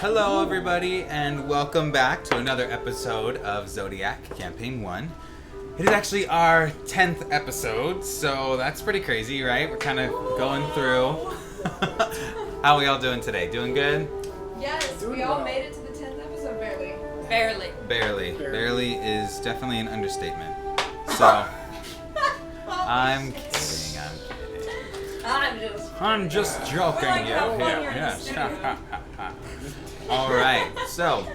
Hello, everybody, and welcome back to another episode of Zodiac Campaign 1. It is actually our 10th episode, so that's pretty crazy, right? We're kind of going through. How are we all doing today? Doing good? Yes, we all made it to the 10th episode, barely. Barely is definitely an understatement. So, I'm kidding. I'm just joking. Like how fun you're Yes. in All right. So,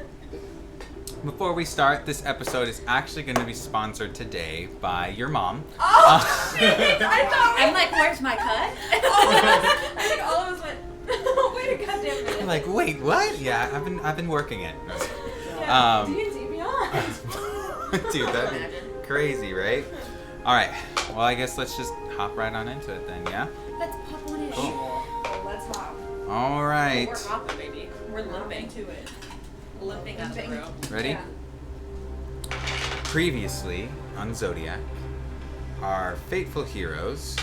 before we start, this episode is actually going to be sponsored today by your mom. Oh, shit! I thought I'm like, where's my cut? I think all of us went, wait a goddamn minute. I'm like, wait, what? Yeah, I've been working it. Yeah, D&D Beyond. Dude, that'd be crazy, right? All right. Well, I guess let's just hop right on into it then, yeah? Let's pop on in. Cool. Let's hop. All right. We're hopping, baby. We're limping to it. Limping out the room. Ready? Yeah. Previously on Zodiac, our fateful heroes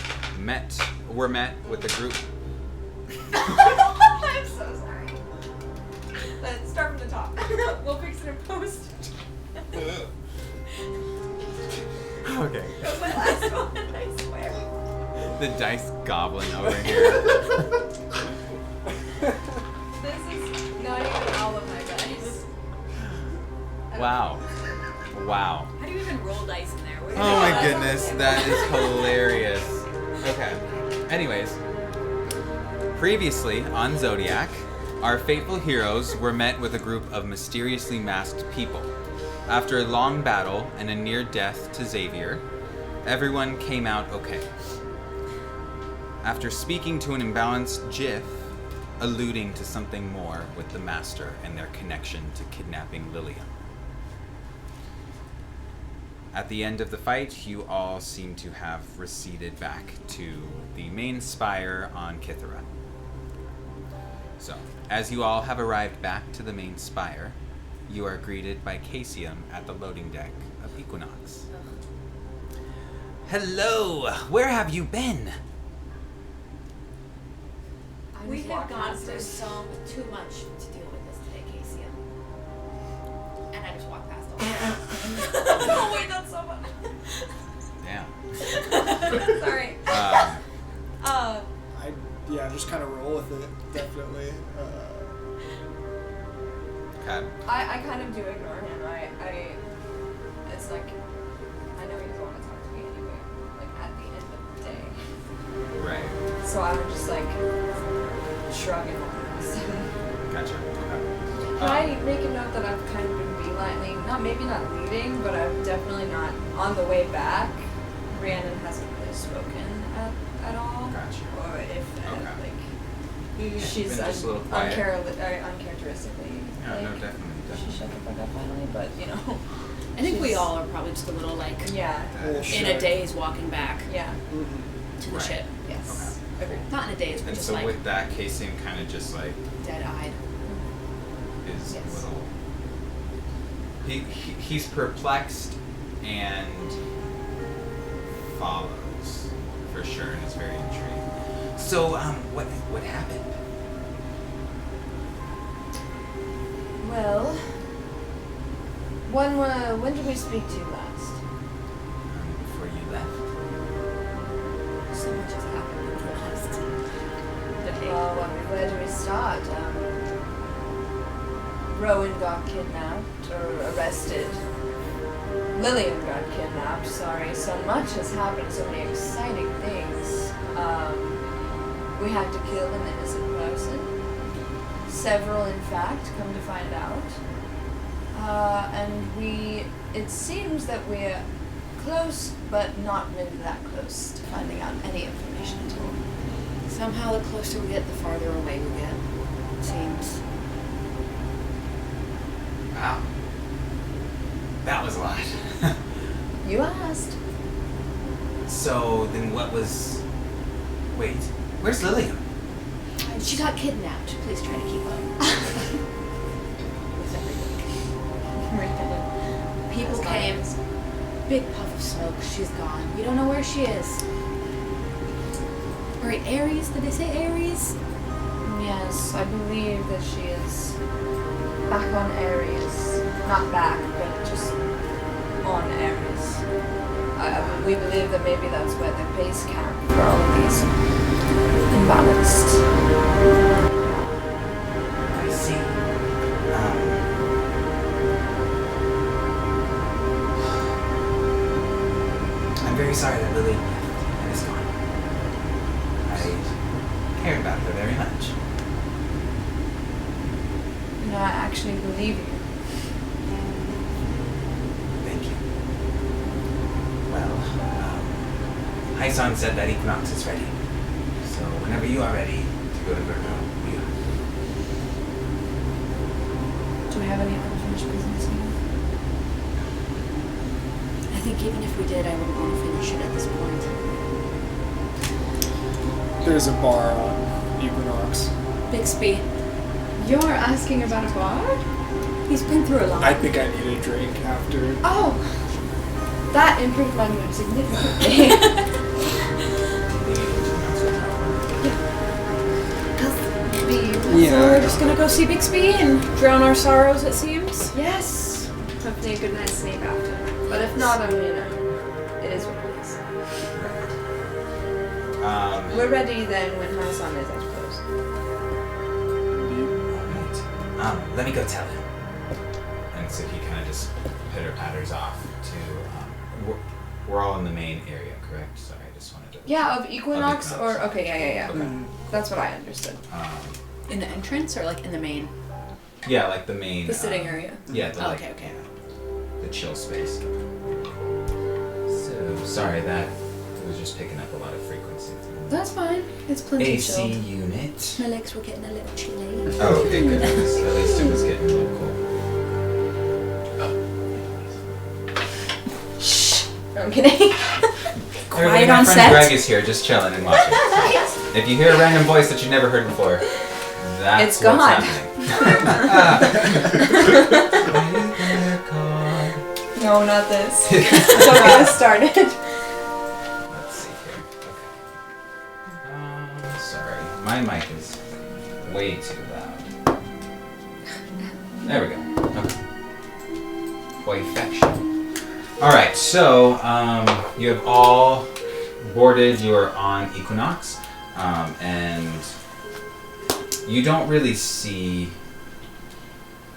were met with a group. I'm so sorry. Let's start from the top. We'll fix it in post. Okay. That was my last one, I swear. The dice goblin over here. This is not even all of my dice. Wow. How do you even roll dice in there? Oh my goodness, that is hilarious. Okay. Anyways, previously on Zodiac, our fateful heroes were met with a group of mysteriously masked people. After a long battle and a near death to Xavier, everyone came out okay. After speaking to an imbalanced Jiff, alluding to something more with the Master and their connection to kidnapping Lilium. At the end of the fight, you all seem to have receded back to the main spire on Kithara. So, as you all have arrived back to the main spire, you are greeted by Casium at the loading deck of Equinox. Hello! Where have you been? We have gone through too much to deal with this today, Casey. And I just walked past all. Oh wait, that's so much. Damn. Sorry. Just kind of roll with it, definitely. Okay. I kind of do ignore him. It's like, I know he doesn't want to talk to me anyway, like at the end of the day. Right. So I would just like shrug it off. Gotcha. Okay. Can I make a note that I've kind of been beelining, maybe not leaving, but I'm definitely not on the way back. Rhiannon hasn't really spoken at all. Gotcha. Or if like she's been just a little quiet. uncharacteristically. Yeah, no, definitely. She shut the fuck up finally, but you know. I think we all are probably just a little like Yeah. in a daze walking back Yeah. to the Right. ship. Yes. Agreed. Not in a daze, but And just so like with that, Casium kind of just like dead-eyed. is Yes. a little. He's perplexed and follows for sure, and is very intrigued. So what happened? Well, when did we speak to you last? Before you left. So much has happened in the last day. Well, where do we start? Rowan got kidnapped or arrested. Lillian got kidnapped. Sorry, so much has happened. So many exciting things. We had to kill an innocent person. Several, in fact, come to find out. And it seems that we're close, but not really that close to finding out any information at all. Somehow the closer we get, the farther away we get. It seems. Wow. That was a lot. You asked. So then what was... Wait, where's Lilium? She got kidnapped. Please try to keep up. With everything. People came. Big puff of smoke. She's gone. We don't know where she is. Right, Aries? Did they say Aries? Yeah, Yes, I believe that she is back on Aries. Not back, but just on Aries. We believe that maybe that's where the base camp for all of these imbalanced. I see. I'm very sorry that Lily is gone. I cared about her very much. You know, I actually believe you. Thank you. Well, Hyson said that Equinox is ready. So whenever you are ready to go to Virgo, we are. Do we have any unfinished business here? I think even if we did, I wouldn't want to finish it at this point. There's a bar on Equinox. Bixby, You're asking about a bar? he's been through a lot. I think I need a drink after. Oh! That improved my mood significantly. So we're just gonna go see Bixby and drown our sorrows, it seems. Yes! Hopefully a good night's sleep after. But if not, I mean, it is what it is. We're ready then when my son is, I suppose. Alright. Let me go tell him. And so he kind of just pitter-patters off to, we're all in the main area, correct? Sorry, I just wanted to... Yeah, of Equinox Of or... Equinox. Okay, yeah. Okay. That's what I understood. In the entrance or like in the main? Yeah, like the main... The sitting area? Yeah, the, Oh, like, okay. the chill space. So, sorry, that was just picking up a lot of frequency. That's fine. It's plenty AC chilled. unit. My legs were getting a little chilly. Oh, okay, good. At least it was getting a little cold. I'm kidding. Everybody, my friend Greg is here, just chilling and watching. If you hear a random voice that you never heard before, that's It's gone. what's happening. No, not this. Don't get us started. Let's see here. Okay. Sorry, my mic is way too loud. There we go. Okay. Perfection. All right, so you have all boarded. You are on Equinox, and you don't really see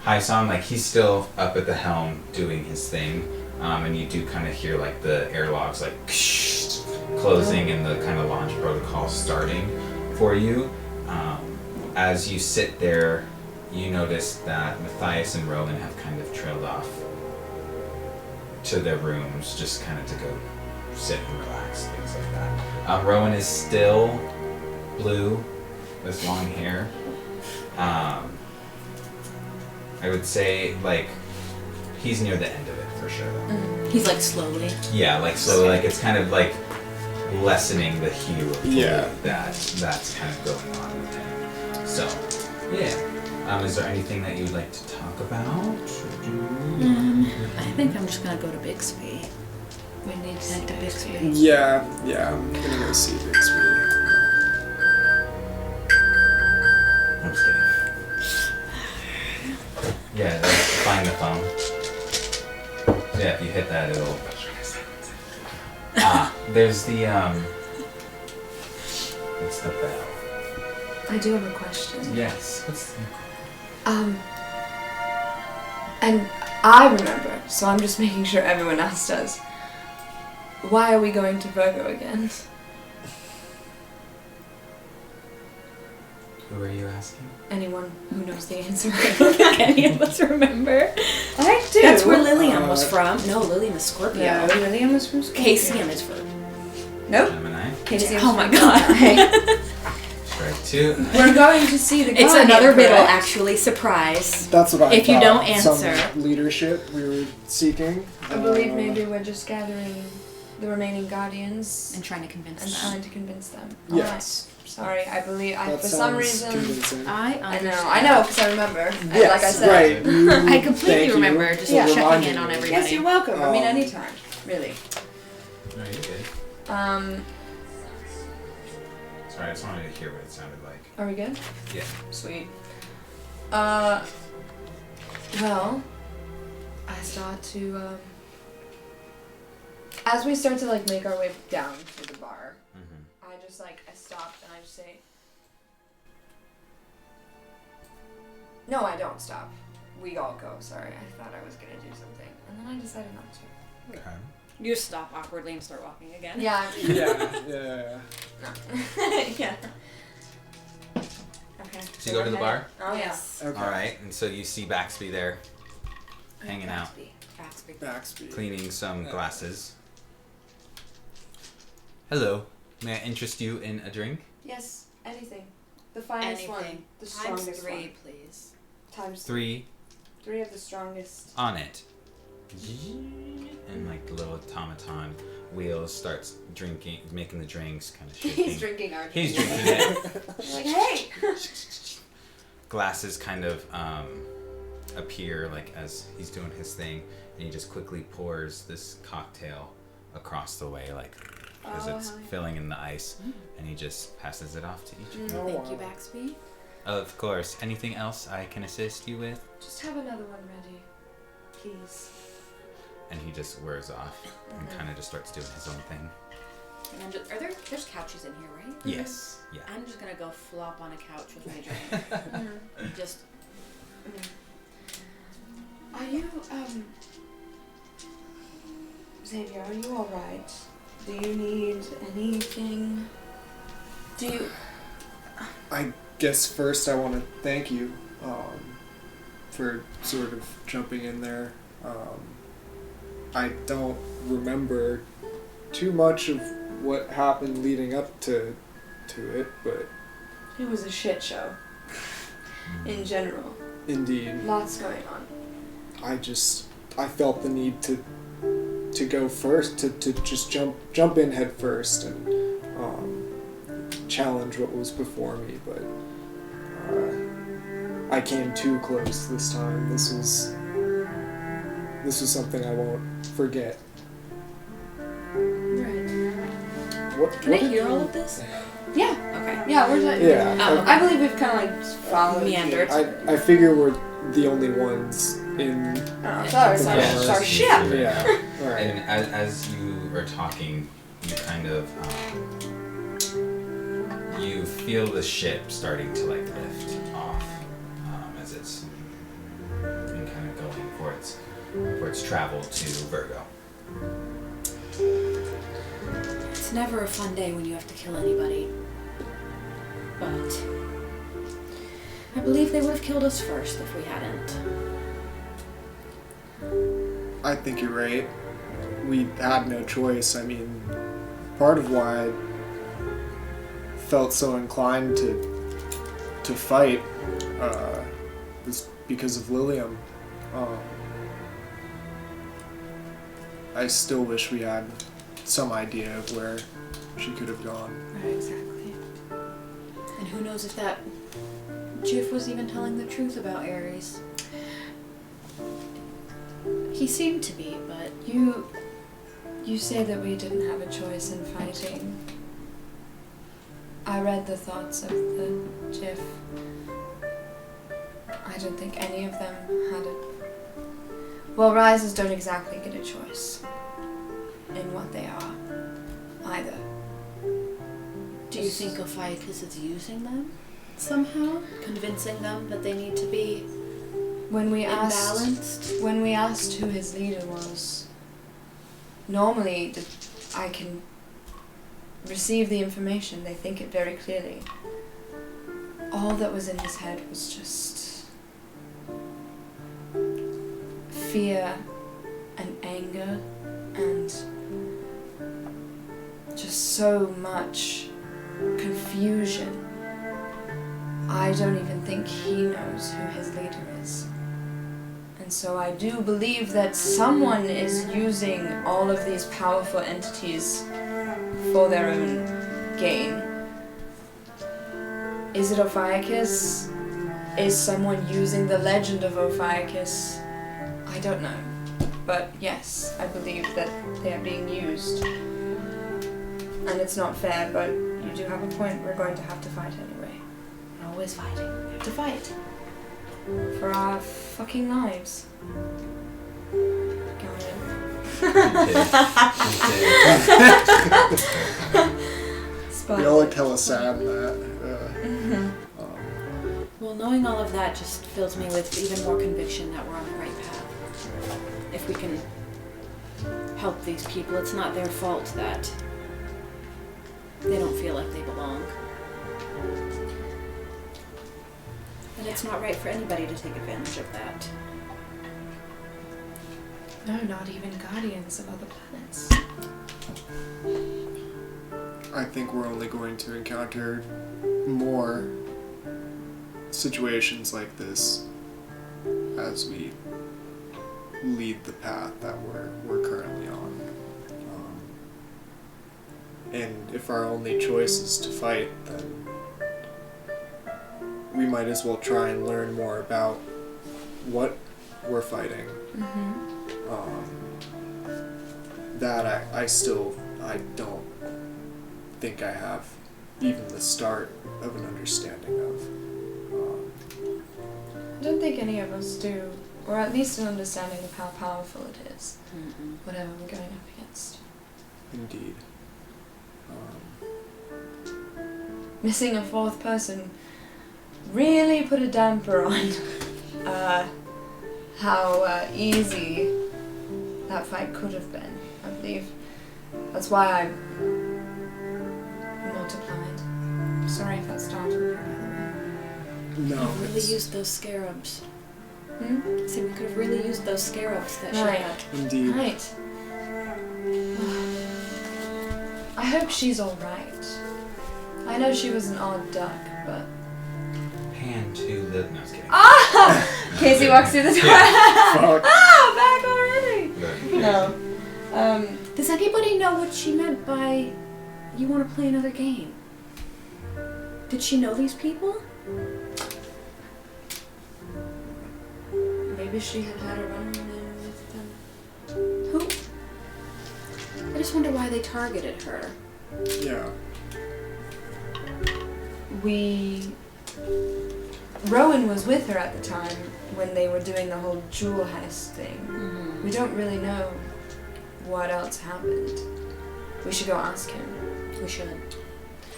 Hyson. Like, he's still up at the helm doing his thing, and you do kind of hear like the airlocks like closing and the kind of launch protocol starting for you. As you sit there, you notice that Matthias and Rowan have kind of trailed off to their rooms, just kind of to go sit and relax, things like that. Rowan is still blue, with long hair. I would say, like, he's near the end of it for sure. He's like slowly. Yeah, like slowly, like it's kind of like lessening the hue of blue that's kind of going on with him. So, yeah. Is there anything that you'd like to talk about? I think I'm just gonna go to Bixby. We need to head to Bixby. Yeah, I'm gonna go see Bixby. I'm just kidding. Yeah, let's find the phone. So yeah, if you hit that, it'll... there's the, it's the bell. I do have a question. Yes, what's the... And I remember, so I'm just making sure everyone else does. Why are we going to Virgo again? Who are you asking? Anyone who knows the answer. I don't think any of us remember. I do. That's where Lilium was from. No, Lilium is Scorpio. Yeah, Lilium was from Scorpio. Caesium is from. Nope. Gemini? Caesium. Oh my god. Strike two. We're going to see the It's Guardian, another riddle, correct? actually. Surprise. That's what I If you thought. don't answer. Some leadership we were seeking. I believe maybe we're just gathering the remaining Guardians And trying to convince and them. trying to convince them. Yes. Alright. Sorry, I believe That for some sounds reason convincing. I I know because I remember. And Yes, like I said, right. You- I completely thank you remember just for Yeah. checking reminding in on me. everybody. yes, you're welcome. I mean, Um, anytime, really. No, you're good. Um. Sorry, I just wanted to hear what it sounded like. Are we good? Yeah. Sweet. Well, I start to, as we start to, like, make our way down to the bar, I just, like, I stop and I just say, no, I don't stop. We all go. Sorry, I thought I was gonna do something. And then I decided not to. Okay. You just stop awkwardly and start walking again. Yeah. Yeah. Yeah. Okay. So you go to the bar? Oh, Yes. Okay. Alright, and so you see Baxby there, hanging out, Backspeed. cleaning some glasses. Hello, may I interest you in a drink? Yes, anything. The finest one. Anything. The Times strongest 3, one. please. Times 3 3 of the strongest. on it. And like the little automaton wheels starts making the drinks, kind of shaking. He's drinking our He's drink. drinking it. He's like, hey! Glasses kind of appear like as he's doing his thing, and he just quickly pours this cocktail across the way, like as it's filling in the ice, and he just passes it off to each of you. Thank you, Baxby. Of course. Anything else I can assist you with? Just have another one ready. Please. And he just wears off and kind of just starts doing his own thing. And I'm just, there's couches in here, right? Yes. Yeah. I'm just gonna go flop on a couch with my drink. Just. Are you, Xavier, are you alright? Do you need anything? Do you... I guess first I want to thank you for sort of jumping in there. I don't remember too much of what happened leading up to it, but It was a shit show. In general. indeed, Lots going on. I felt the need to go first, to just jump in head first and challenge what was before me, but I came too close this time. This was something I won't forget. Right. Can I hear all of this? Yeah. Okay. Yeah, we're just... Yeah, I believe we've kind of like just followed. Meandered. I figure we're the only ones in. Oh, sorry, Yeah, it's our just ship. make sure. Yeah. All right. And as you are talking, you kind of you feel the ship starting to like lift off as it's kind of going for its travel to Virgo. It's never a fun day when you have to kill anybody. But I believe they would have killed us first if we hadn't. I think you're right. We had no choice. I mean, part of why I felt so inclined to fight was because of Lilium. I still wish we had some idea of where she could have gone. Right, exactly. And who knows if that Jiff was even telling the truth about Ares. He seemed to be, but You say that we didn't have a choice in fighting. I read the thoughts of the Jiff. I don't think any of them had it. Well, risers don't exactly get a choice in what they are, either. do you think Ophiuchus is using them somehow? Convincing them that they need to be When we imbalanced? asked who his leader was, normally I can receive the information. They think it very clearly. All that was in his head was just fear and anger and just so much confusion. I don't even think he knows who his leader is. And so I do believe that someone is using all of these powerful entities for their own gain. Is it Ophiuchus? Is someone using the legend of Ophiuchus? I don't know. But yes, I believe that they are being used. And it's not fair, but you do have a point. We're going to have to fight anyway. always fighting. We have to fight. For our fucking lives. Got it. We all look hella sad in that. Well, knowing all of that just fills me with even more conviction that we're on the right path. If we can help these people, it's not their fault that they don't feel like they belong. And it's not right for anybody to take advantage of that. No, not even guardians of other planets. I think we're only going to encounter more situations like this as we lead the path that we're currently on. And if our only choice is to fight, then we might as well try and learn more about what we're fighting. That I don't think I have even the start of an understanding of. I don't think any of us do, or at least an understanding of how powerful it is. Whatever we're going up against. Indeed. Missing a fourth person really put a damper on how easy that fight could have been, I believe. That's why I multiplied. Sorry if that startled you, by the way. No. We've really used those scarabs. See, we could have really used those scarabs that she Right. had. Indeed. Right. I hope she's alright. I know she was an odd duck, but... Pan to live. No, I was kidding. Ah! Casey walks through the door. Fuck. Ah, back already! No. No. Does anybody know what she meant by you want to play another game? Did she know these people? Maybe she had had a run-in with them. Who? I just wonder why they targeted her. Yeah. Rowan was with her at the time when they were doing the whole jewel heist thing. We don't really know what else happened. We should go ask him. We should.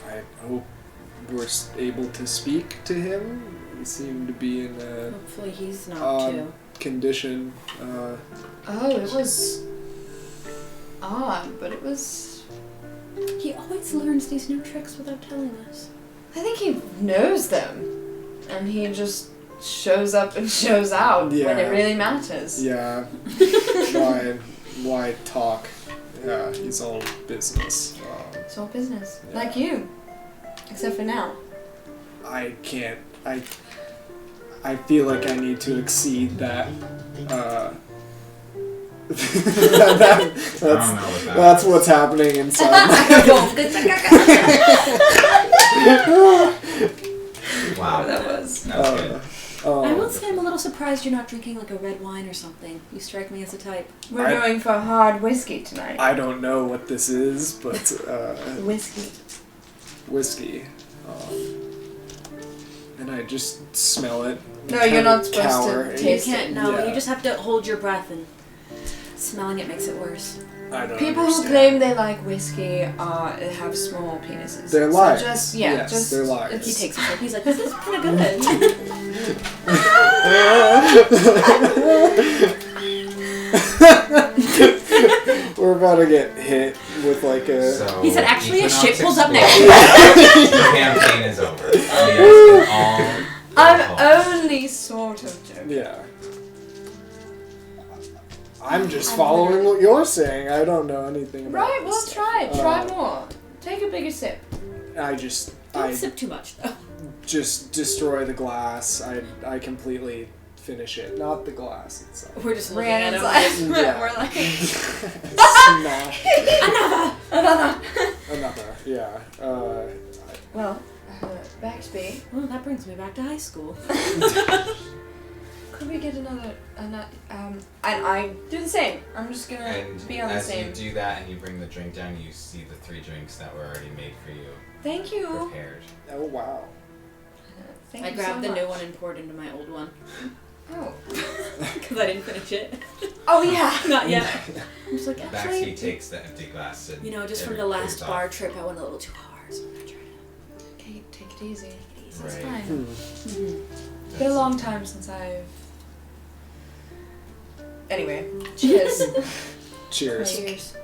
I hope we're able to speak to him. He seemed to be in a Hopefully he's not too. condition. Oh, it was odd, but it was... He always learns these new tricks without telling us. I think he knows them. And he just shows up and shows out when Yeah. it really matters. Yeah. Why talk? Yeah, he's all business. It's all business. Yeah. Like you. Except for now. I can't. I feel like I need to exceed that. That's what's happening inside. Wow. That was good. I will say I'm a little surprised you're not drinking like a red wine or something. You strike me as a type. We're going for hard whiskey tonight. I don't know what this is, but Whiskey. whiskey. And I just smell it. No, you're not supposed to taste You can't. it. No, Yeah. you just have to hold your breath, and smelling it makes it worse. I don't People understand. who claim they like whiskey have small penises. They're so liars. Just, Yes, just they're liars. He takes a sip. He's like, "This is pretty good." We're about to get hit with like a. So He said, "Actually, a Equinox shit pulls up explodes. next to you." The campaign is over. You guys can all go I'm home. only sort of joking. Yeah. I'm just following what you're saying. I don't know anything about Right, well, this try it. stuff. Try more. Take a bigger sip. I just Don't sip too much, though. just destroy the glass. I completely finish it, not the glass itself. We're just looking at Rhiannon's him. like, Yeah. we're like, Smash. another. Another. Yeah. Well, Baxby, Well, that brings me back to high school. could we get another, and I do the same. I'm just gonna And be on the as same. you do that and you bring the drink down, you see the 3 drinks that were already made for you, Thank you. prepared. Oh wow. Thank I you grabbed so the new much. one and poured into my old one. Oh. Because I didn't finish it. Oh yeah. Not yet. I'm just like, Baxi actually, takes the empty glass and just from it the last clears bar off. trip, I went a little too hard, so I'm gonna try to Okay, take it easy. It's Right. fine. Mm-hmm. It's been a long time since I've. Anyway, cheers. Cheers. Cheers.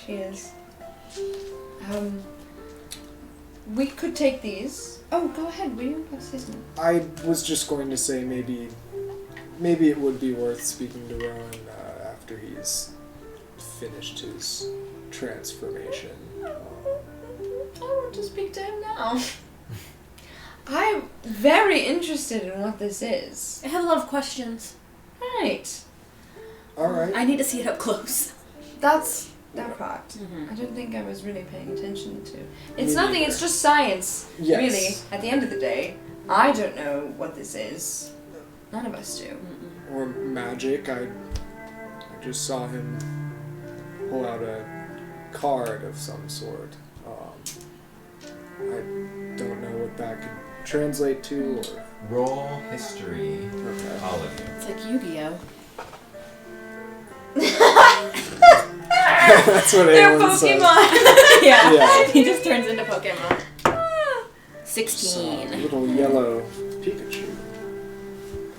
Cheers. We could take these. Oh, go ahead, will you? What's his name? I was just going to say maybe it would be worth speaking to Rowan after he's finished his transformation. I want to speak to him now. I'm very interested in what this is. I have a lot of questions. Right. All right. I need to see it up close. That's that part. Mm-hmm. I don't think I was really paying attention to. It's Me nothing, neither. it's just science. Yes. Really, at the end of the day, I don't know what this is. None of us do. Or magic. I just saw him pull out a card of some sort. I don't know what that could translate to, or Roll history, okay. all of you. It's like Yu-Gi-Oh. That's what They're Aelin said. Pokemon! yeah. Yeah. He just turns into Pokemon. So, 16. little yellow Pikachu.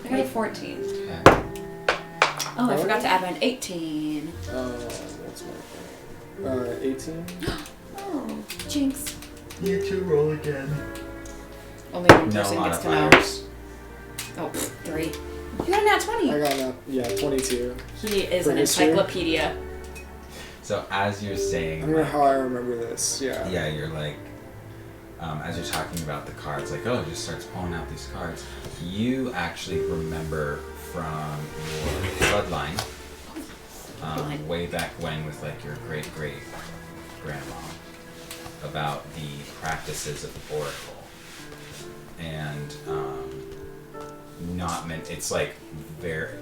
I got a 14. Okay. Oh, I forgot to add mine. 18. What's my thing? 18? Oh. Jinx. You two roll again. Only one No person gets to know. modifiers. Oh, 3. You got a nat 20. I got 22. He is For an history? encyclopedia. So as you're I saying, don't know like, how I remember this. Yeah. yeah, you're like, as you're talking about the cards, like, oh, he just starts pulling out these cards. You actually remember from your bloodline, way back when with like your great grandma, about the practices of the oracle, and not meant. It's like very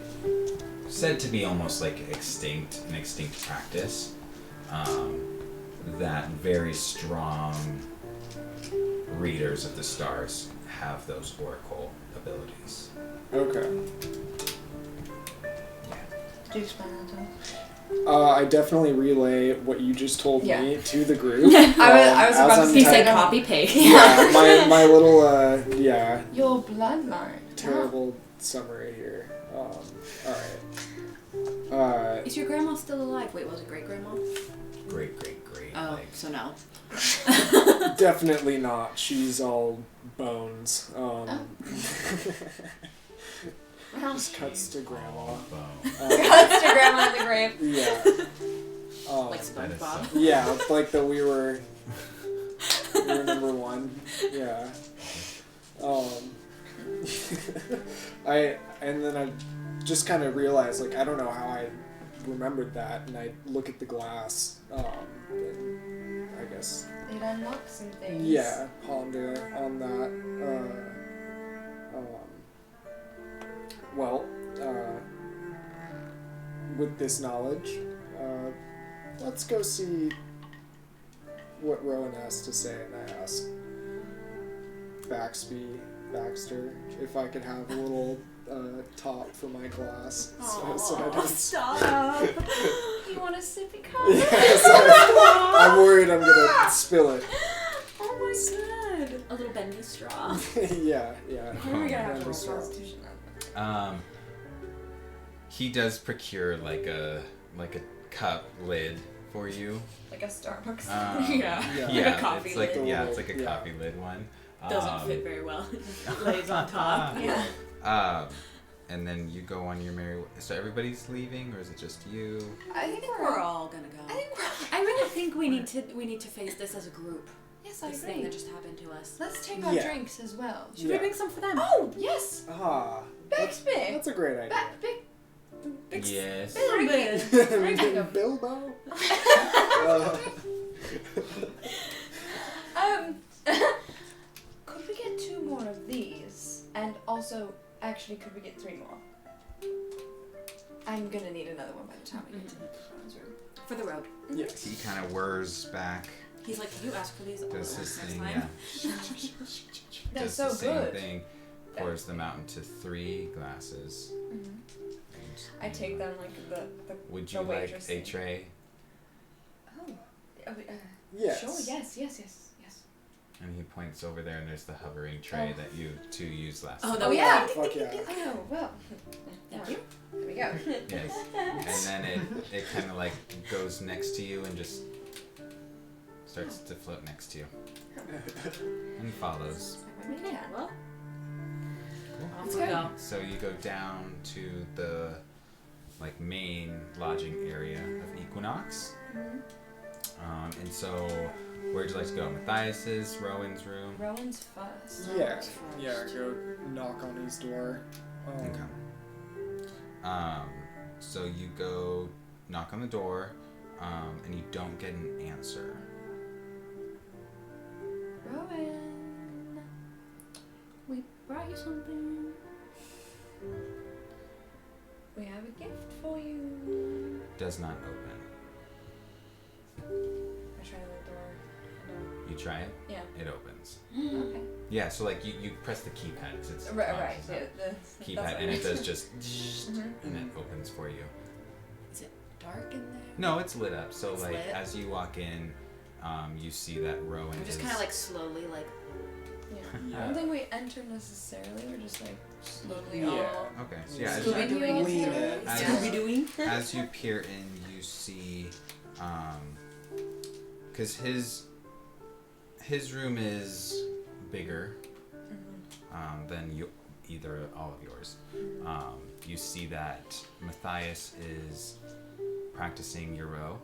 said to be almost like an extinct practice. That very strong readers of the stars have those oracle abilities. Okay. Yeah. Did you explain that to us? I definitely relay what you just told Yeah. me to the group. I was as about to I'm say He type- said copy paste. Yeah, my little Your bloodline. terrible summary here. Alright. Is your grandma still alive? Wait, was it great grandma? Great. Oh, like, so no. Definitely not. She's all bones. Just cuts to grandma. Cuts to grandma in the grave. Yeah. Like that is SpongeBob. so- Yeah, like that we were number one. Yeah. And then I just kind of realized, like, I don't know how I remembered that, and I look at the glass, and I guess, It unlocks some things. yeah, ponder on that. With this knowledge, let's go see what Rowan has to say, and I ask Baxter if I could have a little top for my glass. So I don't Stop! You want a sippy cup? Yeah, so I'm worried I'm gonna spill it. Oh my god. A little bendy straw. Yeah. When are we gonna have to roll Straw. Constitution then? He does procure like a cup lid for you. Like a Starbucks. Yeah. Yeah. Yeah, Like a coffee it's like lid. it's like a Yeah. coffee lid one. Doesn't fit very well. It just lays on top. Yeah. And then you go on your merry way. So everybody's leaving, or is it just you? I think We're all gonna go. I think we're I really think we need to face this as a group. Yes, I This agree. thing that just happened to us. Let's take our Yeah. drinks as well. Should Yeah. we bring some for them? Oh, yes! That's Bixby! a great idea. Yes. Big Bilbo? Could we get 2 more of these? And also, actually, could we get 3 more? I'm gonna need another one by the time we get to Ron's room. For the road. Yes. He kind of whirs back. He's like, can you ask for these Does his next thing, time? yeah. They're Does so the same good. thing. pours them out into 3 glasses. Mhm. And I take them like the Would the you like waitress a thing. tray? Oh. Yes. Sure. Yes. And he points over there, and there's the hovering tray that you 2 used last Oh, time. that Oh was yeah. Fuck yeah. Oh well. Thank you. There we go. Yes. And then it kind of like goes next to you and just starts to float next to you. And follows. Yeah. Well, Cool. off Let's we go. go. So you go down to the like main lodging area of Equinox. Mhm. And so where'd you like to go? Matthias's, Rowan's room? Rowan's first. Yeah. Yeah. Go knock on his door. Okay. So you go knock on the door, and you don't get an answer. Rowan. We brought you something. We have a gift for you. Does not open. I try the door. No. You try it, Yeah. it opens. Okay. Yeah, so like you press the keypad. 'Cause it's Right. it's Yeah, a the keypad, and it does just Mhm. and it opens for you. Is it dark in there? No, it's lit up. So It's like lit? as you walk in, you see that Rowan We're just is kind of like slowly, like. Yeah. I don't think we enter necessarily. We're just like slowly Yeah. all. okay. So yeah, as Scooby you, doing it. Lean in. As- Scooby doing. as you peer in, you see, because his room is bigger than either all of yours. You see that Matthias is practicing Euro.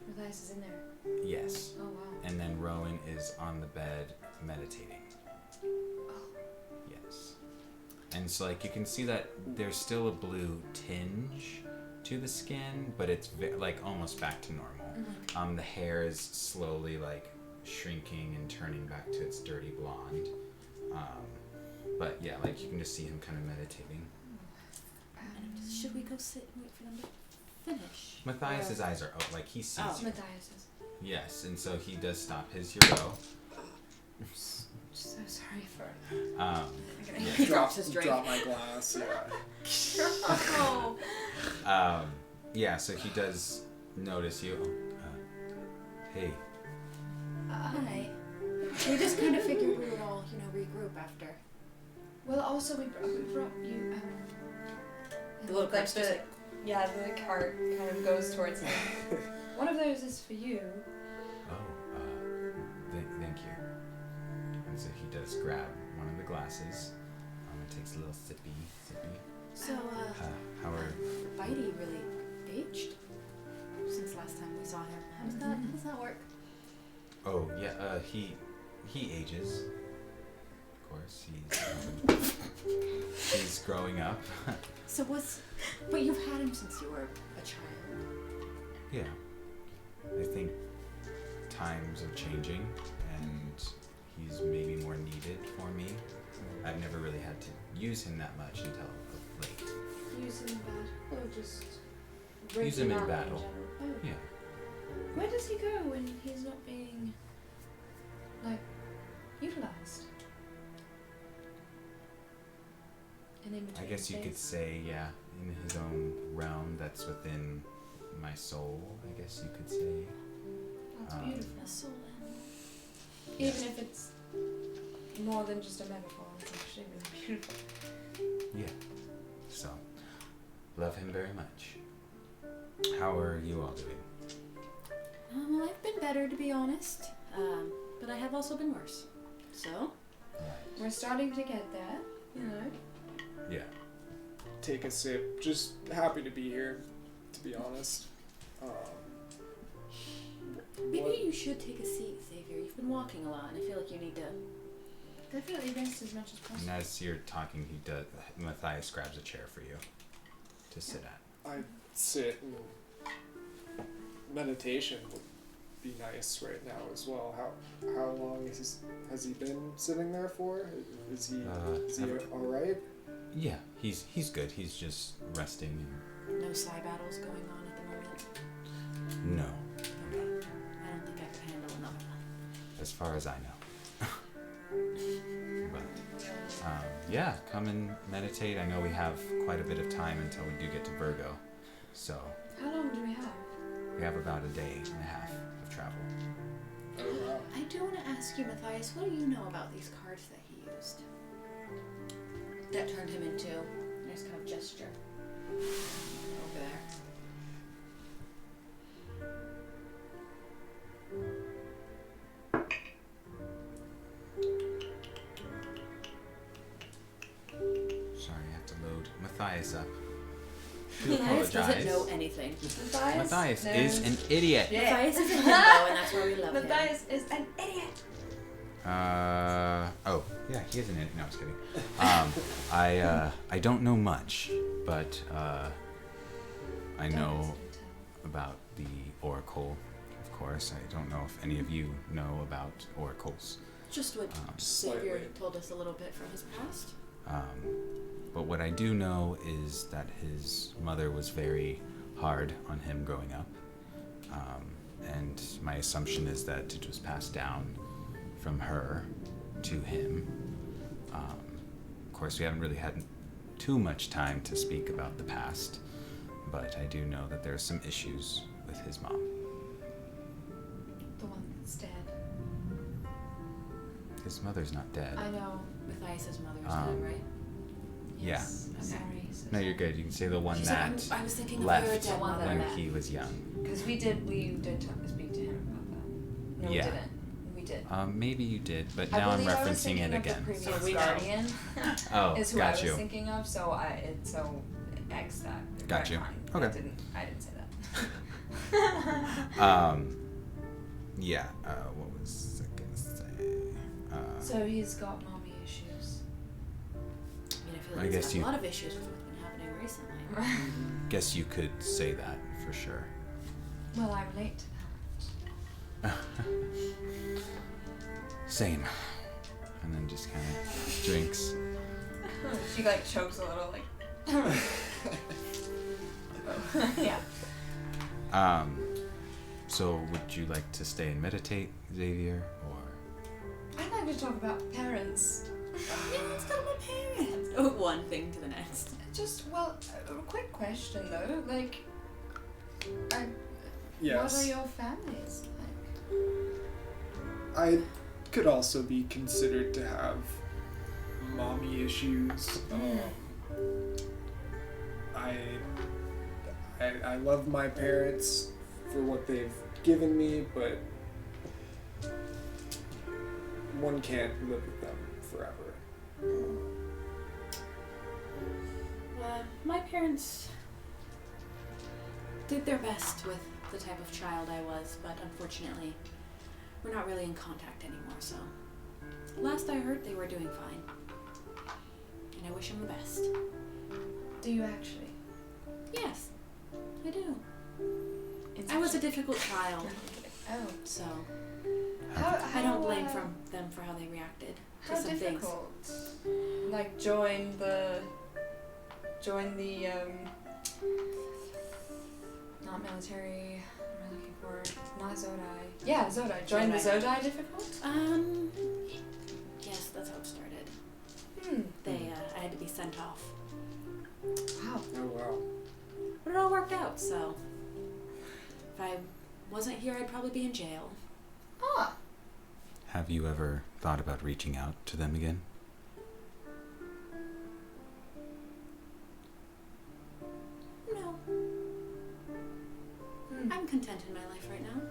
Matthias is in there. Yes. Oh wow. And then Rowan is on the bed meditating. Oh. Yes. And so like you can see that there's still a blue tinge to the skin, but it's like almost back to normal. The hair is slowly like shrinking and turning back to its dirty blonde. But yeah, like you can just see him kind of meditating. Should we go sit and wait for them to finish? Matthias's eyes are open, like he sees Oh. you. Matthias is. Yes, and so he does stop his Euro. So sorry for. He drops his drink. Drop my glass. Yeah. Oh. Yeah, so he does notice you. Hey, Hi. We just kind of figured we would all, regroup after. Well, also we brought you. The little cart's just like- yeah, the cart kind of goes towards him. One of those is for you. thank you. And so he does grab one of the glasses. And takes a little sippy. So, How are Bitey really aged since last time we saw him. How does that work? Oh yeah, he ages. Of course, he's growing up. So but you've had him since you were a child. Yeah. I think times are changing and he's maybe more needed for me. I've never really had to use him that much until of late. Use him in battle, or just Use him in regularly battle. general? Oh. Yeah. Where does he go when he's not being utilized? And in I between guess you could phase? say, yeah, in his own realm that's within my soul, I guess you could say. That's um, beautiful. A soul Even if it's more than just a metaphor, it's actually really beautiful. Yeah. So, love him very much. How are you all doing? Well, I've been better, to be honest. But I have also been worse. So? We're starting to get there, you know. Yeah. Take a sip. Just happy to be here, to be honest. Maybe what- you should take a seat, Xavier. You've been walking a lot, and I feel like you need to... Definitely rest as much as And possible. as you're talking, Matthias grabs a chair for you to sit at. I sit and meditation would be nice right now as well. How long has he been sitting there for? Is he all right? Yeah, he's good. He's just resting. No side battles going on at the moment. And no, Okay. I don't think I could handle another one. as far as I know. But Yeah, come and meditate. I know we have quite a bit of time until we do get to Virgo, so How long do we have? we have about a day and a half of travel. Oh, wow. I do want to ask you, Matthias, what do you know about these cards that he used? That turned him into a nice kind of gesture. Over there. Sorry, I have to load Matthias up. Do Matthias doesn't apologize. know anything. Matthias knows- is an idiot. Yeah. Matthias is in limbo, and that's where we love him. Matthias is an idiot. Oh, yeah, he is an idiot. No, I was kidding. I don't know much, but I know about the Oracle, of course. I don't know if any of you know about oracles. Just what Xavier told us a little bit from his past. But what I do know is that his mother was very hard on him growing up. And my assumption is that it was passed down from her to him. Of course, we haven't really had too much time to speak about the past, but I do know that there are some issues with his mom. The one that's dead. His mother's not dead. I know. Matthias's mother's dead, right? Yes. Yeah. I'm sorry. So No, you're good. You can say the one She's that like, I was thinking of left your dead one that mother. when left. he was young. Because we did speak to him about that. No, Yeah. we didn't. We did. Maybe you did, but I now I'm believe I was referencing thinking it of the again. previous So we know. guardian Oh, is who got I was you. thinking of, so X that. Got you. retcon. Okay. I didn't say that. Yeah. What was I gonna say? So he's got mommy issues. I mean, I feel I like guess he's you- had a lot of issues with what's been happening recently. Guess you could say that for sure. Well, I relate to that. Same. And then just kind of drinks. She like chokes a little, like. Yeah. So would you like to stay and meditate, Xavier, or? I'd like to talk about parents. Yeah, let's talk about parents. Oh, one thing to the next. Just a quick question though, like, what Yes. are your families like? I could also be considered to have mommy issues. I love my parents for what they've given me, but one can't live with them forever. My parents did their best with the type of child I was, but unfortunately, we're not really in contact anymore, so. Last I heard, they were doing fine. And I wish them the best. Do you actually? Yes, I do. It's I was a actually- difficult child, Oh. so How I don't blame them for how they reacted to How some things. difficult? Like join the not military. What am I looking for? Not Zodi. Yeah, Zodi. Join the Zodi. Zodi difficult? Yes, that's how it started. Hmm. I had to be sent off. Wow. Oh wow. But it all worked out, so if I wasn't here, I'd probably be in jail. Ah. Have you ever thought about reaching out to them again? No, Hmm. I'm content in my life right now.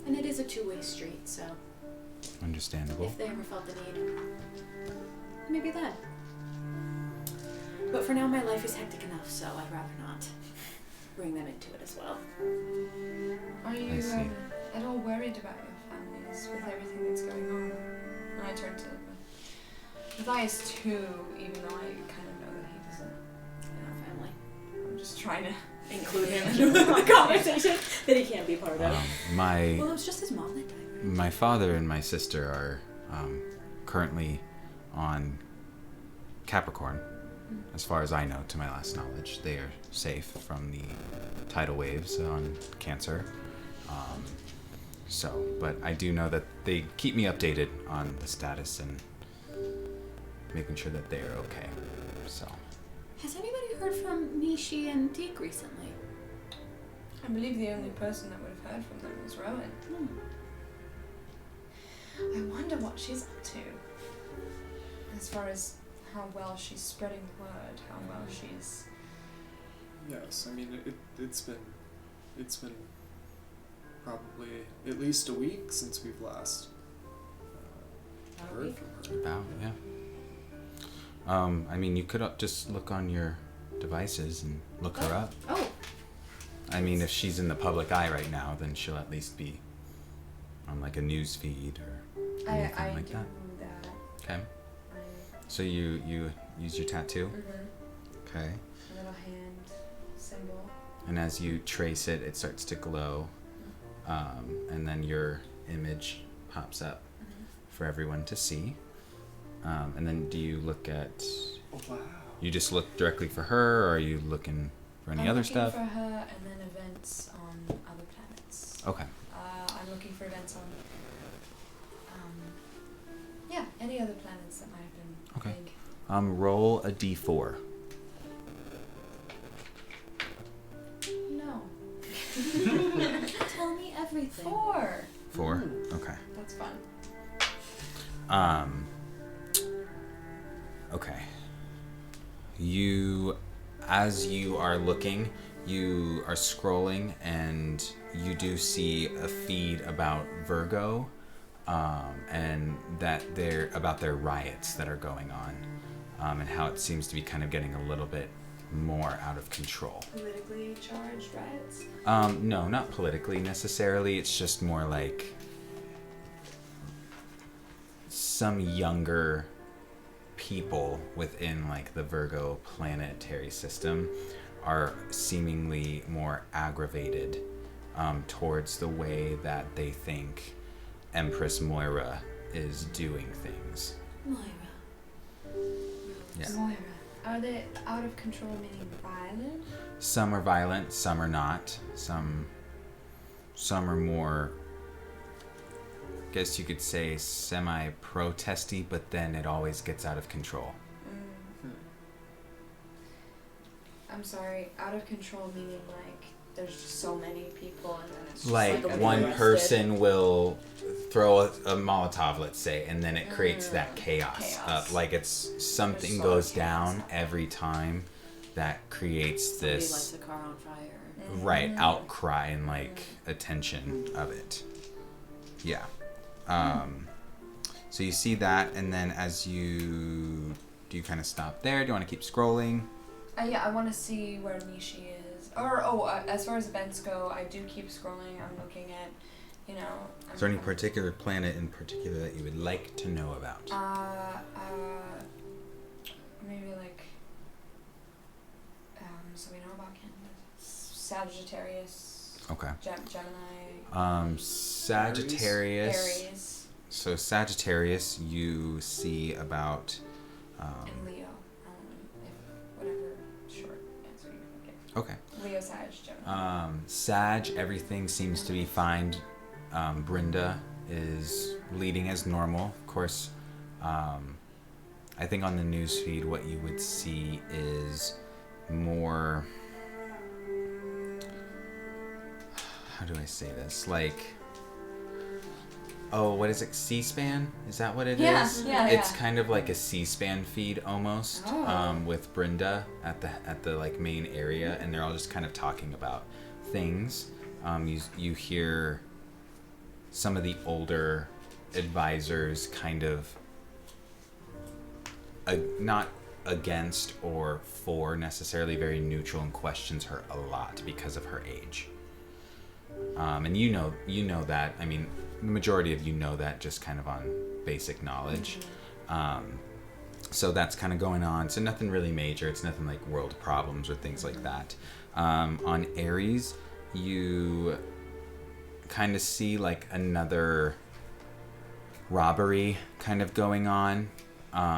And it is a two-way street, so Understandable. if they ever felt the need, maybe then. But for now, my life is hectic enough, so I'd rather not bring them into it as well. Are you I see. at all worried about your families with everything that's going on? And I turn to Matthias too, even though I kind of know that he doesn't. Yeah, family. I'm just trying to Include him in the conversation that he can't be part of. My Well, it was just his mom that died. my father and my sister are currently on Capricorn. As far as I know, to my last knowledge, they are safe from the tidal waves on Cancer. But I do know that they keep me updated on the status, and making sure that they're okay. So. Has anybody heard from Nishi and Deke recently? I believe the only person that would have heard from them was Rowan. I wonder what she's up to. As far as how well she's spreading the word, how well she's... Yes, I mean it's been probably at least a week since we've last heard from her. About, yeah. I mean, you could just look on your devices and look her up. Oh. I mean, if she's in the public eye right now, then she'll at least be on like a news feed or anything I like do that. that. Okay. So you use your tattoo? Mm-hmm. Okay. A little hand symbol. And as you trace it, it starts to glow. And then your image pops up for everyone to see. And then do you look at... Oh, wow. You just look directly for her, or are you looking for any other stuff? I'm looking for her and then events on other planets. Okay. I'm looking for events on... yeah, any other planets that might have been big. Roll a d4. No. Tell me everything. 4. 4? Okay. That's fun. Okay. As you are looking, you are scrolling, and you do see a feed about Virgo, and that about their riots that are going on, and how it seems to be kind of getting a little bit more out of control. Politically charged riots? No, not politically necessarily. It's just more like some younger people within like the Virgo planetary system are seemingly more aggravated towards the way that they think Empress Moira is doing things. Moira. Yeah. Moira. Are they out of control, meaning violent? Some are violent, some are not. Some are more, I guess you could say, semi-protesty, but then it always gets out of control. I'm sorry, out of control meaning like there's just so many people and then it's just Like like one arrested. person will throw a Molotov, let's say, and then it creates that chaos. Chaos. Like it's something There's so goes much chaos. down every time that creates Somebody this lights a car on fire. right outcry and like attention of it. Yeah. So you see that, and then do you kind of stop there? Do you want to keep scrolling? Yeah, I want to see where Nishi is. As far as events go, I do keep scrolling. I'm looking at, Is there any particular planet in particular that you would like to know about? Maybe like, so we know about Canada. Sagittarius. Okay. Gemini. Sagittarius. Aries. So Sagittarius, you see about. And Leo. Whatever short answer you can give. Okay. Leo, Sag, Gemini. Sag, everything seems to be fine. Brenda is leading as normal. Of course, I think on the newsfeed what you would see is more... How do I say this? Like... Oh, what is it? C-SPAN? Is that what it is? Yeah, It's yeah. kind of like a C-SPAN feed almost, with Brenda at the like main area, and they're all just kind of talking about things. You hear some of the older advisors kind of not against or for necessarily, very neutral, and questions her a lot because of her age. And you know that. I mean, the majority of you know that just kind of on basic knowledge. So that's kind of going on. So nothing really major. It's nothing like world problems or things like that. On Aries, you kind of see like another robbery kind of going on.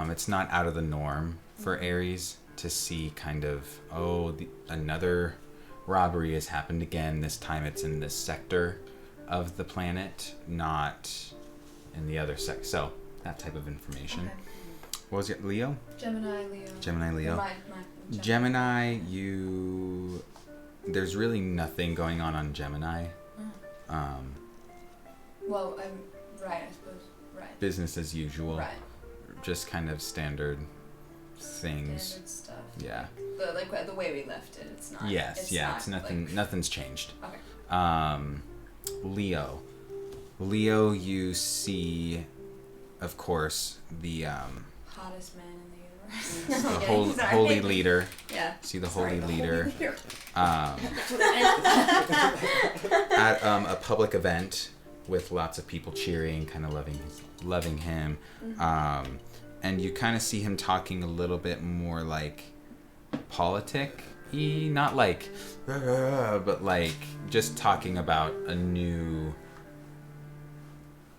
It's not out of the norm for Aries to see kind of, another robbery has happened again. This time it's in this sector of the planet, not in the other sector. So that type of information. Okay. What was it? Leo? Gemini, Leo. Gemini, Leo. My Gemini, there's really nothing going on Gemini. Well, I'm right, I suppose. Right. Business as usual. Right. Just kind of standard things. Standard stuff. Yeah. The way we left it, it's not. Yes, it's nothing. Nothing's changed. Okay. Leo. Leo, you see, of course, the hottest man in the universe. the holy leader. Yeah. See the holy leader. That's what I meant. At a public event with lots of people cheering, kind of loving him. Mm-hmm. And you kind of see him talking a little bit more like politic-y, not like, but like just talking about a new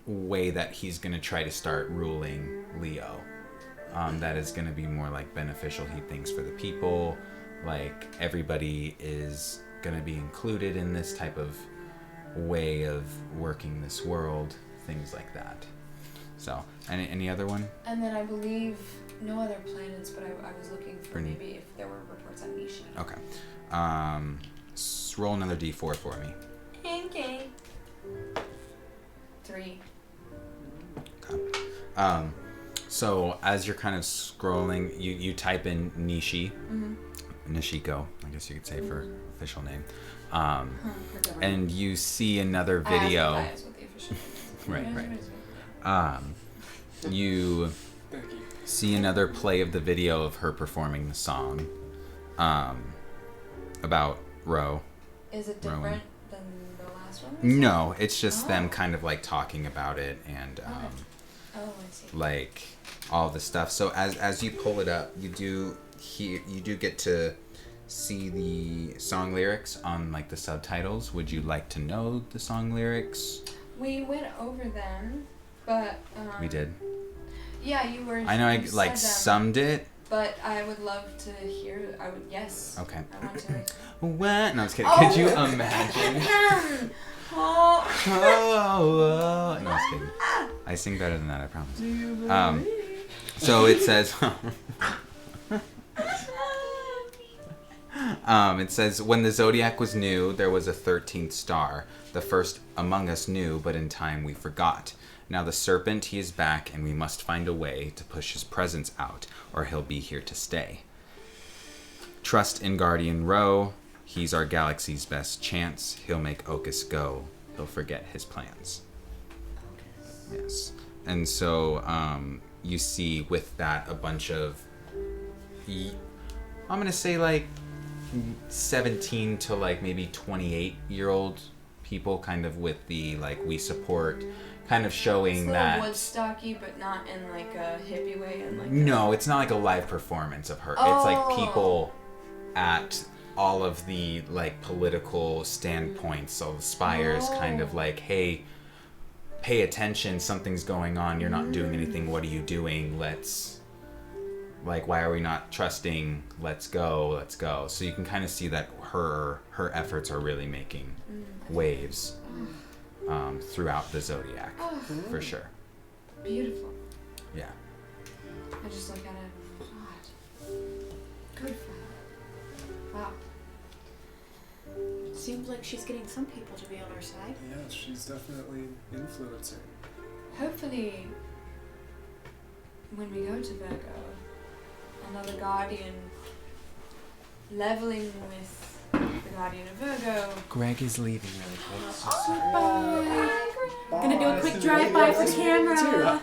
way that he's going to try to start ruling Leo. That is going to be more like beneficial, he thinks, for the people. Like everybody is going to be included in this type of way of working this world, things like that. So, any other one? And then I believe no other planets, but I was looking for maybe if there were reports on Nishi. Okay. Roll another d4 for me. Okay. 3. Okay. So as you're kind of scrolling, you type in Nishi, Nishiko, I guess you could say for official name, and you see another video. I asked what the official name is. Right. You see another play of the video of her performing the song, about Ro. Is it different Rowan. than the last one? No, it's just them kind of like talking about it and I see. like all the stuff. So as you pull it up, you do get to see the song lyrics on like the subtitles. Would you like to know the song lyrics? We went over them, but We did. Yeah, you were. I know I you like said them, summed it. But I would love to hear. Yes. Okay. I want to. What? No, I was kidding. Could you imagine? Oh. Oh. No, I was kidding. I sing better than that, I promise. So it says. It says, when the Zodiac was new, there was a 13th star. The first among us knew, but in time we forgot. Now the serpent, he is back, and we must find a way to push his presence out, or he'll be here to stay. Trust in Guardian Ro. He's our galaxy's best chance. He'll make Ocus go. He'll forget his plans. Yes. And so you see with that a bunch of, I'm going to say like 17 to like maybe 28-year-old people, kind of with the like we support, kind of showing it's that Woodstocky, but not in like a hippie way. And like no, it's not like a live performance of her. Oh. It's like people at all of the like political standpoints, so the spires kind of like, hey, pay attention, something's going on, you're not doing anything, what are you doing, let's, like, why are we not trusting, let's go. So you can kind of see that her efforts are really making waves throughout the Zodiac, for sure. Beautiful. Yeah. I just look at it and God. Good for her. Wow. Seems like she's getting some people to be on her side. Yeah, she's definitely influencing. Hopefully, when we go to Virgo, another guardian leveling with the guardian of Virgo. Greg is leaving really quick. So Bye. Bye. Gonna do a quick drive-by for camera.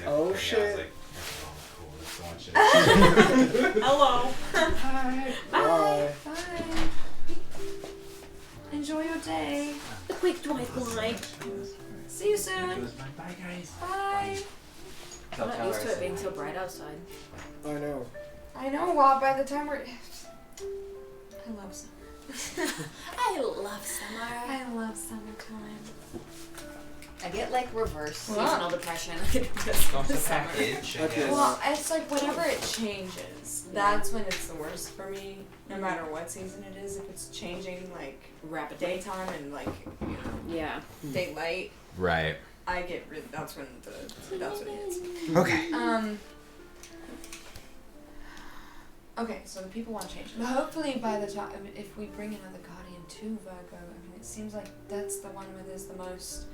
Oh, shit. Hello. Hi. Bye. Bye. Enjoy your day. A quick drive-by. See you soon. Bye, guys. Bye. I'm not used to it being so bright outside. I know. I know. Well, by the time we're, I love summer. I love summer. I love summertime. I get like reverse What? seasonal depression. I get this Go to the summer. package. Okay. Well, it's like whenever it changes, that's when it's the worst for me. No matter what season it is, if it's changing like Rapid daytime and like Yeah. daylight, Right. I get that's when it hits. Okay. Okay, so the people want change. But hopefully by the time, if we bring another guardian to Virgo, it seems like that's the one where there's the most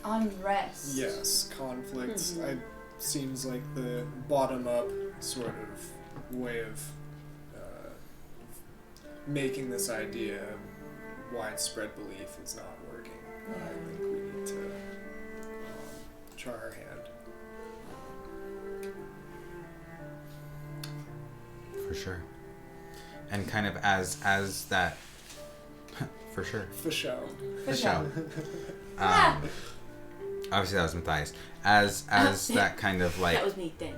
unrest. Yes, conflicts. Seems like the bottom-up sort of way of making this idea widespread belief is not working. I think we need to try our hand. For sure. And kind of as that, for sure. For show. For sure. Obviously that was Matthias. As that kind of like. That was me then.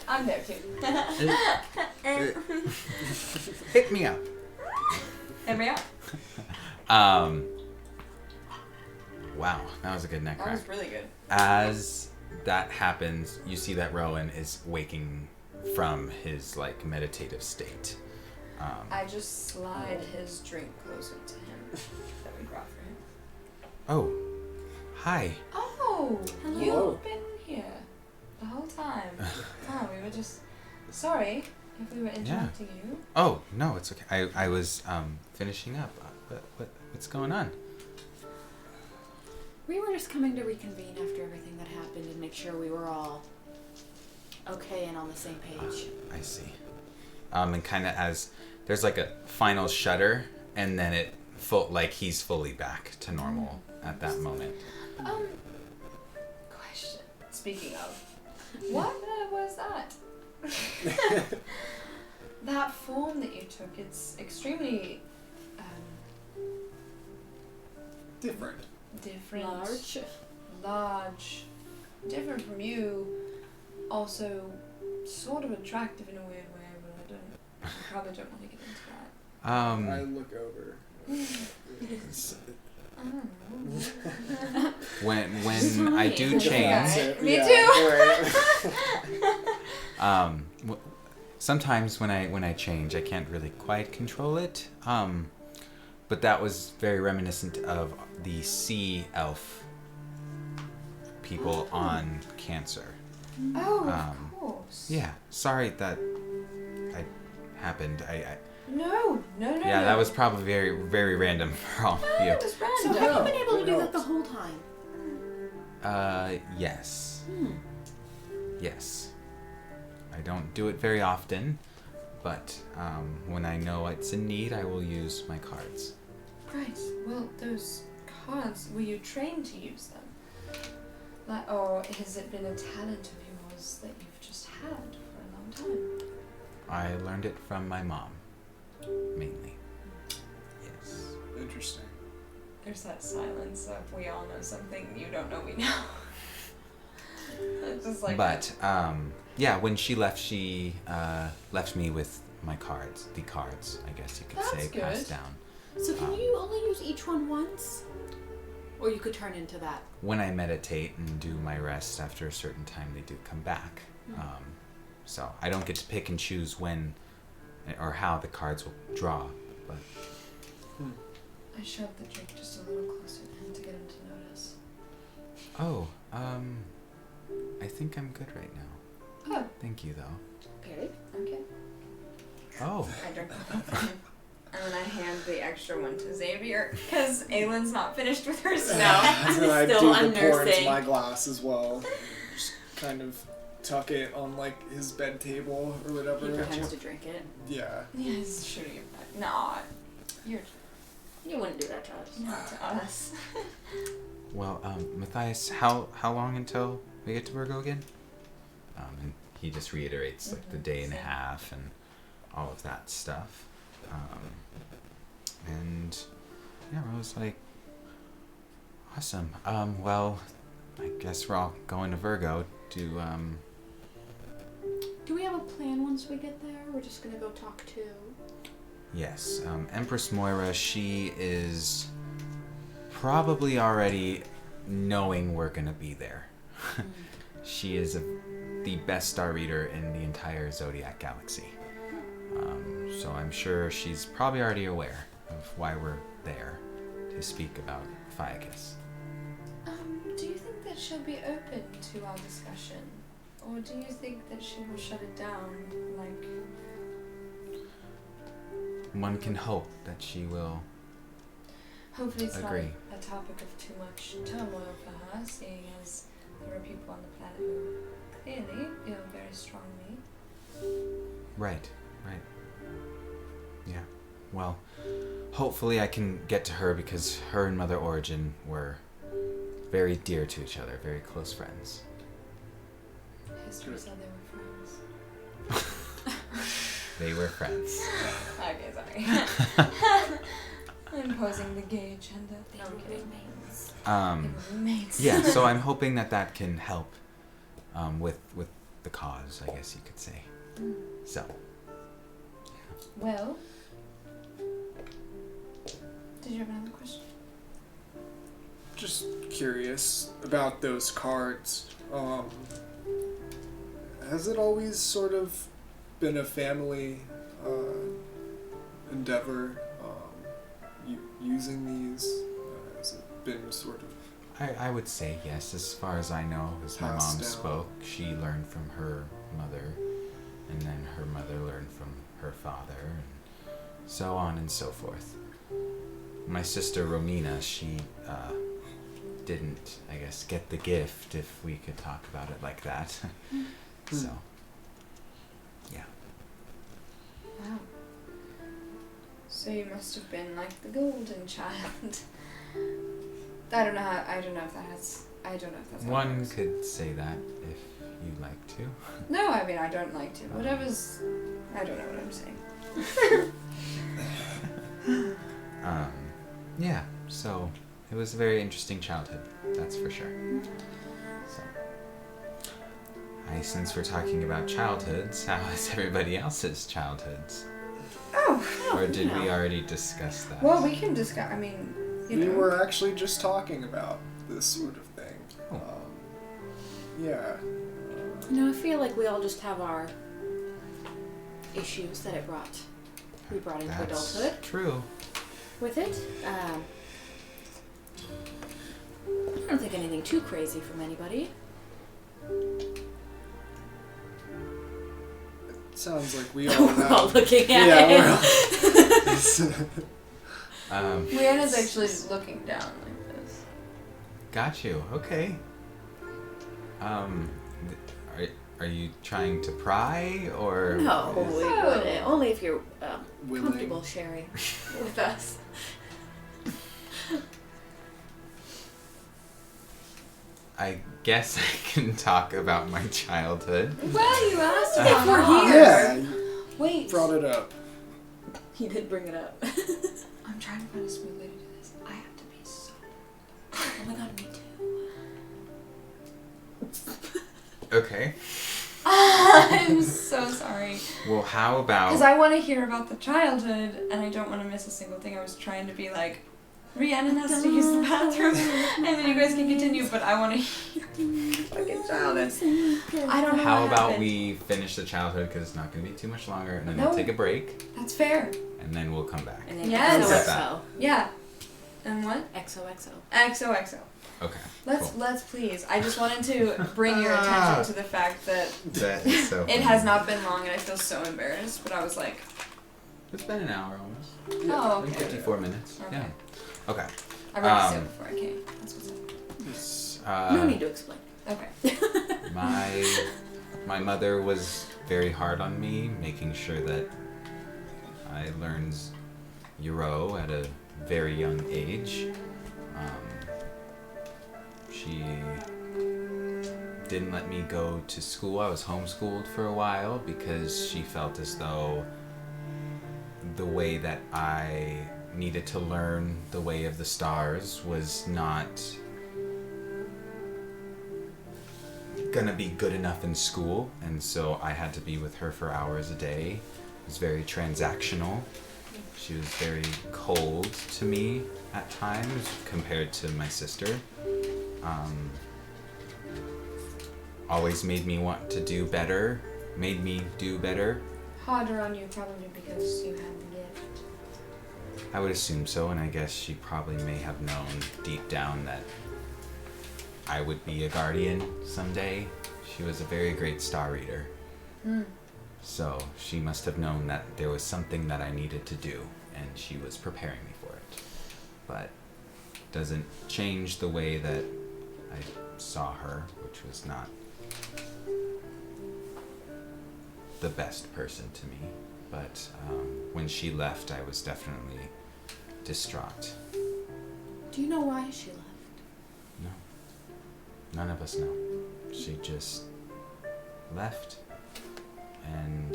I'm there too. Hit me up. Hit me up. Wow, that was a good neck That crack. was really good. As that happens, you see that Rowan is waking from his like meditative state. I just slide his drink closer to him that we brought for him. Oh, hi. Oh, Hello. you've been here the whole time. We were just sorry if we were interrupting you. Oh no, it's okay. I was finishing up. What's going on? We were just coming to reconvene after everything that happened and make sure we were all okay and on the same page. I see. And kind of as there's like a final shudder, and then it he's fully back to normal at that moment. Question. Speaking of, what was that? That form that you took, it's extremely Different. different. Large. Different from you. Also, sort of attractive in a weird way, but I probably don't want to get into that. I look over. I don't know. When I do change, Me too. Sometimes when I change, I can't really quite control it. But that was very reminiscent of the sea elf people on Cancer. Oh, of course. Yeah, sorry that happened. No. Yeah, that was probably very, very random for all of you. It was So random. have you been able to do that the whole time? Yes. Yes. I don't do it very often, but when I know it's in need, I will use my cards. Right. Well, those cards, were you trained to use them? Or has it been a talent of yours that you've just had for a long time? I learned it from my mom, mainly. Yes. Interesting. There's that silence of we all know something you don't know we know. It's just like. But yeah, when she left me with my cards, the cards, I guess you could That's say, good. passed down. So can you only use each one once? Or you could turn into that? When I meditate and do my rest after a certain time, they do come back. So I don't get to pick and choose when or how the cards will draw, but I shoved the drink just a little closer to him to get him to notice. I think I'm good right now. Oh, Thank you, though. Okay. okay. Oh, I drink the whole thing. And then I hand the extra one to Xavier, because Aylin's not finished with hers now. And then I Still do the pour into unnursing. my glass as well. Just kind of tuck it on like his bed table or whatever. He pretends to drink it. Yeah. Yes, shooting it back. Nah, you wouldn't do that to us. not to us. well, Matthias, how long until we get to Virgo again? And he just reiterates like the day and a half and all of that stuff. And yeah, I was like, awesome. Well, I guess we're all going to Virgo to Do we have a plan once we get there? We're just gonna go talk to... yes, Empress Moira, she is probably already knowing we're gonna be there. She is the best star reader in the entire Zodiac galaxy. So I'm sure she's probably already aware of why we're there to speak about Fiacus. Do you think that she'll be open to our discussion? Or do you think that she will shut it down? Like, One can hope that she will. hopefully it's Agree. not a topic of too much turmoil for her, seeing as there are people on the planet who clearly feel very strongly. Right. Yeah. Well, hopefully I can get to her because her and Mother Origin were very dear to each other, very close friends. History said they were friends. They were friends. Okay, sorry. I'm posing the gay agenda. They were roommates. They were roommates. Yeah, so I'm hoping that can help with the cause, I guess you could say. So, Well, did you have another question? Just curious about those cards. Has it always sort of been a family endeavor using these? Has it been sort of I would say yes, as far as I know, as my mom passed down? spoke, she learned from her mother, and then her mother learned from her father, and so on and so forth. My sister Romina, she didn't, I guess, get the gift, if we could talk about it like that. So, yeah. Wow. So you must have been like the golden child. I don't know if that's how it One works. could say that if you'd like to. No, I mean I don't like to. Whatever's I don't know what I'm saying. Yeah, so it was a very interesting childhood, that's for sure. So, since we're talking about childhoods, how is everybody else's childhoods? Or did we already discuss that? Well, we can discuss. I mean, you we know. were actually just talking about this sort of thing. Oh. Yeah. No, I feel like we all just have our issues that we brought into That's adulthood true. with it. I don't think anything too crazy from anybody. Sounds like we all We're all have. looking at Yeah, it. Rihanna's actually just looking down like this. Got you. Okay. Are you trying to pry or? No, we wouldn't. Only if you're Willing. comfortable sharing with us. I guess I can talk about my childhood. Well, you asked If about we're mom. here. Yeah, you Wait. brought it up. He did bring it up. I'm trying to find a smooth way to do this. I have to be so. Oh my god, me too. Okay. I'm so sorry. Well, how about? Because I want to hear about the childhood, and I don't want to miss a single thing. I was trying to be like, Rhiannon has to use the bathroom, and then you guys can continue. But I want to hear fucking childhood. I don't know. How what about happened. we finish the childhood because it's not going to be too much longer, and then No. we'll take a break, That's fair. and then we'll come back. And then Yes. XOXO. Yeah. And what? XOXO. XOXO. Okay. Let's please. I just wanted to bring your attention to the fact that That is so. it has not been long, and I feel so embarrassed. But I was like, It's been an hour almost. oh, Like okay. 54 minutes. Okay. Yeah. Okay. I read Um, it before I came. That's what's up. It's, No need to explain. Okay. my mother was very hard on me, making sure that I learned Euro at a very young age. She didn't let me go to school. I was homeschooled for a while because she felt as though the way that I needed to learn the way of the stars was not gonna be good enough in school, and so I had to be with her for hours a day. It was very transactional. She was very cold to me at times compared to my sister. Always made me want to do better, made me do better. Harder on you probably because you had the gift. I would assume so, and I guess she probably may have known deep down that I would be a guardian someday. She was a very great star reader. So she must have known that there was something that I needed to do, and she was preparing me for it. But doesn't change the way that I saw her, which was not the best person to me. But when she left, I was definitely distraught. Do you know why she left? No. None of us know. She just left. And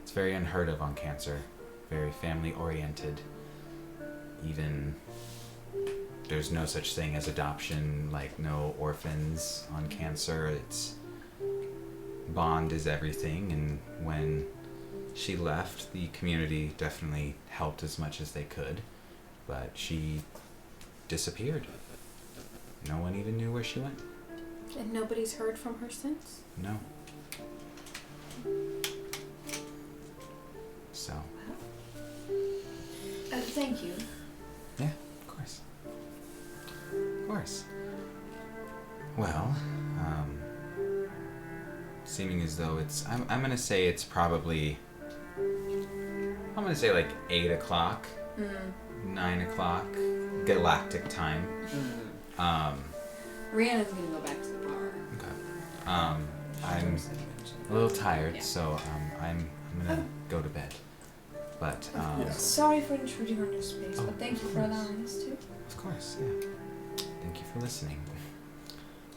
it's very unheard of on Cancer. Very family oriented. Even there's no such thing as adoption, like no orphans on Cancer. It's bond is everything, and when she left, the community definitely helped as much as they could, but she disappeared. No one even knew where she went. And nobody's heard from her since? No. So. Thank you. Yeah, of course. Of course. Well, seeming as though it's, I'm gonna say it's probably, I'm gonna say like 8 o'clock, 9 o'clock, galactic time. Rhiannon's gonna go back to the bar. Okay. I'm a little tired, so I'm gonna go to bed. But Sorry for intruding on your space, but thank you for allowing us to. Of course, yeah. Thank you for listening.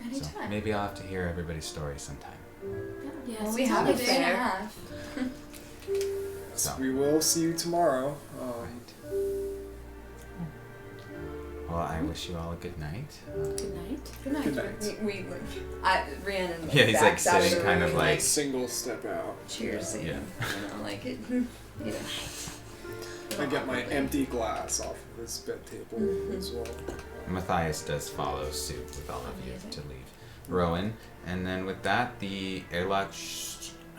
Anytime. So maybe I'll have to hear everybody's story sometime. Yes, Well, we it's have a only day and a fair. half. So. We will see you tomorrow. Well, I wish you all a good night. Good night. Good night. Good night. Rhiannon Yeah, he's, like, backs out of sitting the kind room, of, like- Single step out. cheers. Yeah. Like it. I get my empty glass off of this bed table as well. Matthias does follow suit with all of you to leave. Rowan, and then with that, the airlock,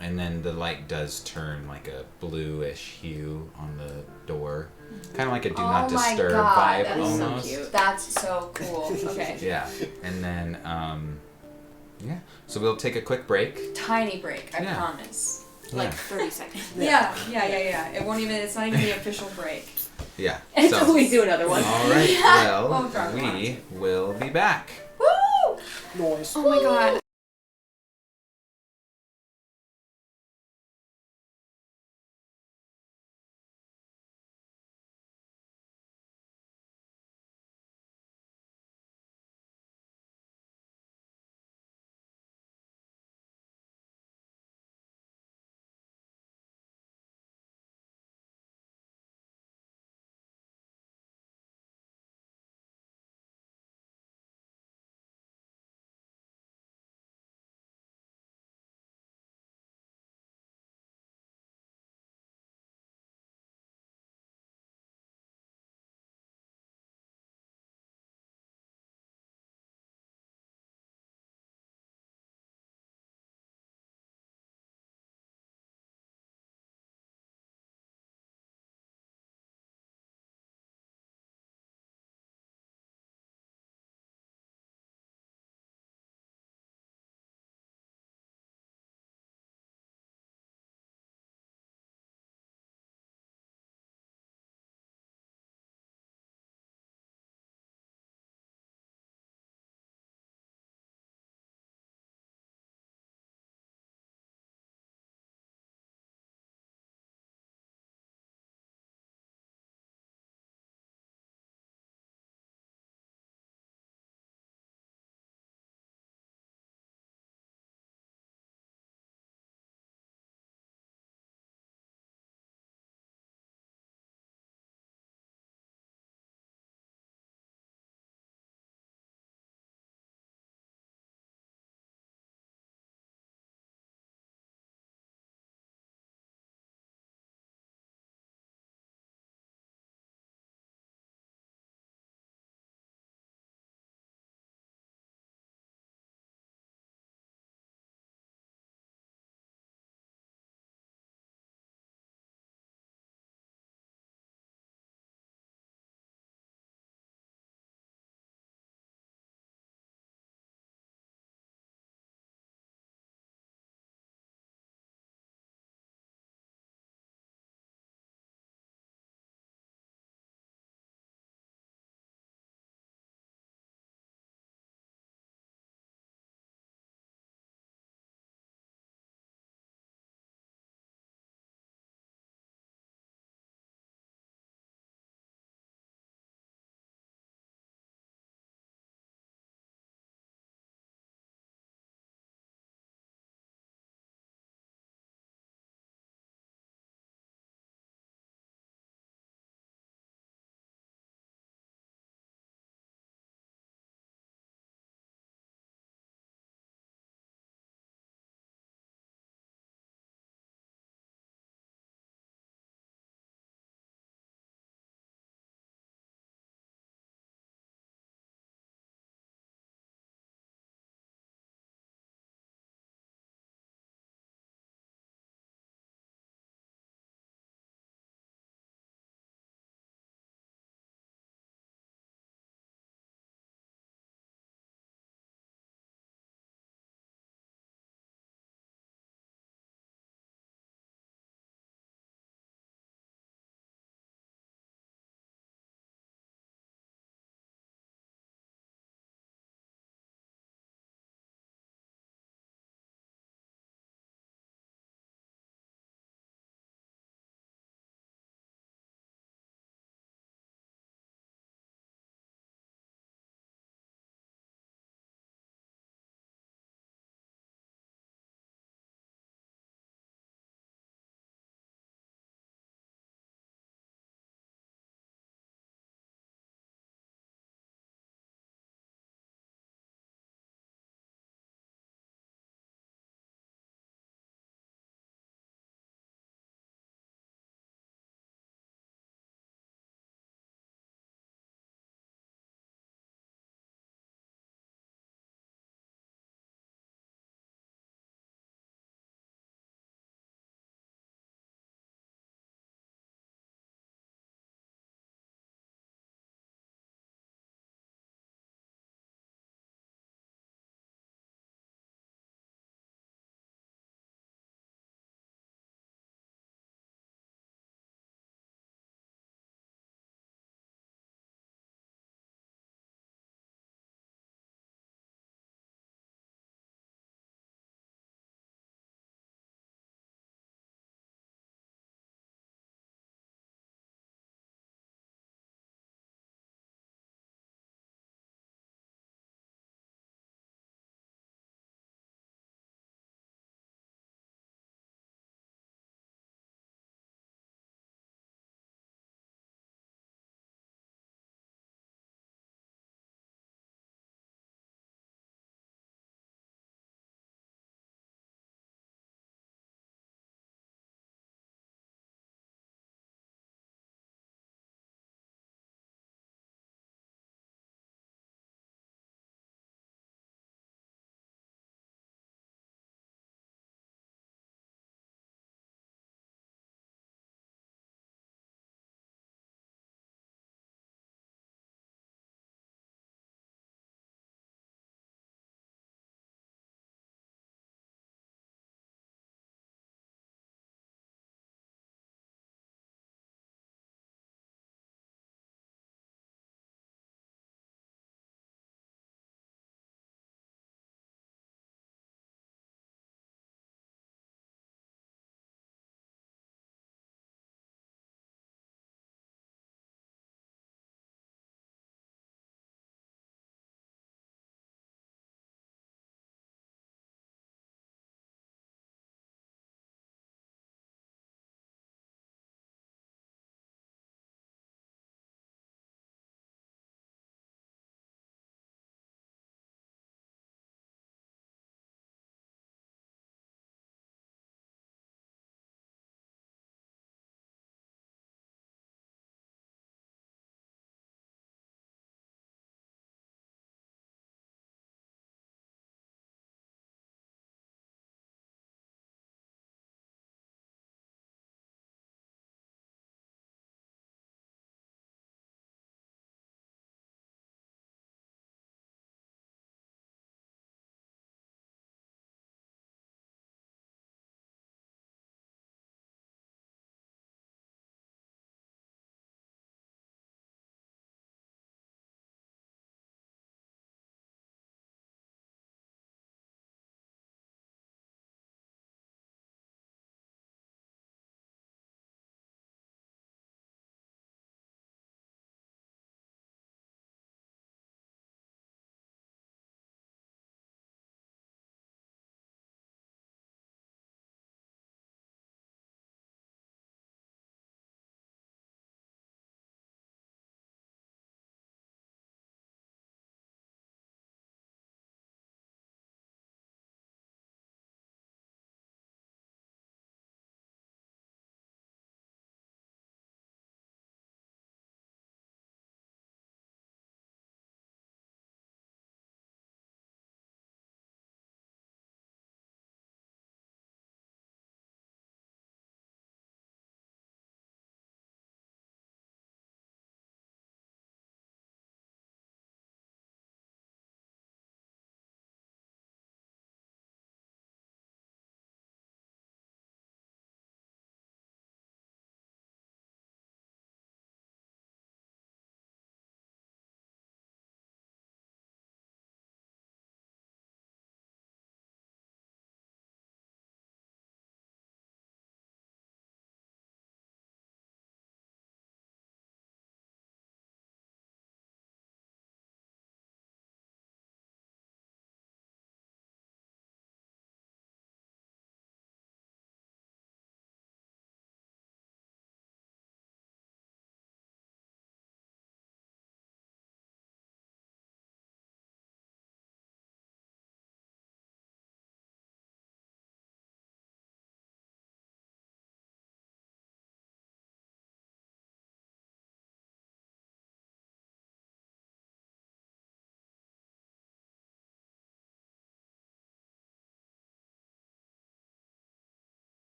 and then the light does turn like a bluish hue on the door, kind of like a do not disturb vibe that's almost. So cute. That's so cool. Okay. Yeah, and then yeah, so we'll take a quick break. Tiny break, I Yeah. promise. Like Yeah. 30 seconds. Yeah. It won't even. It's not even the official break. Yeah. Until So, we do another one. all right. Well, Oh, God, we will be back. Woo! Noise. Oh my god.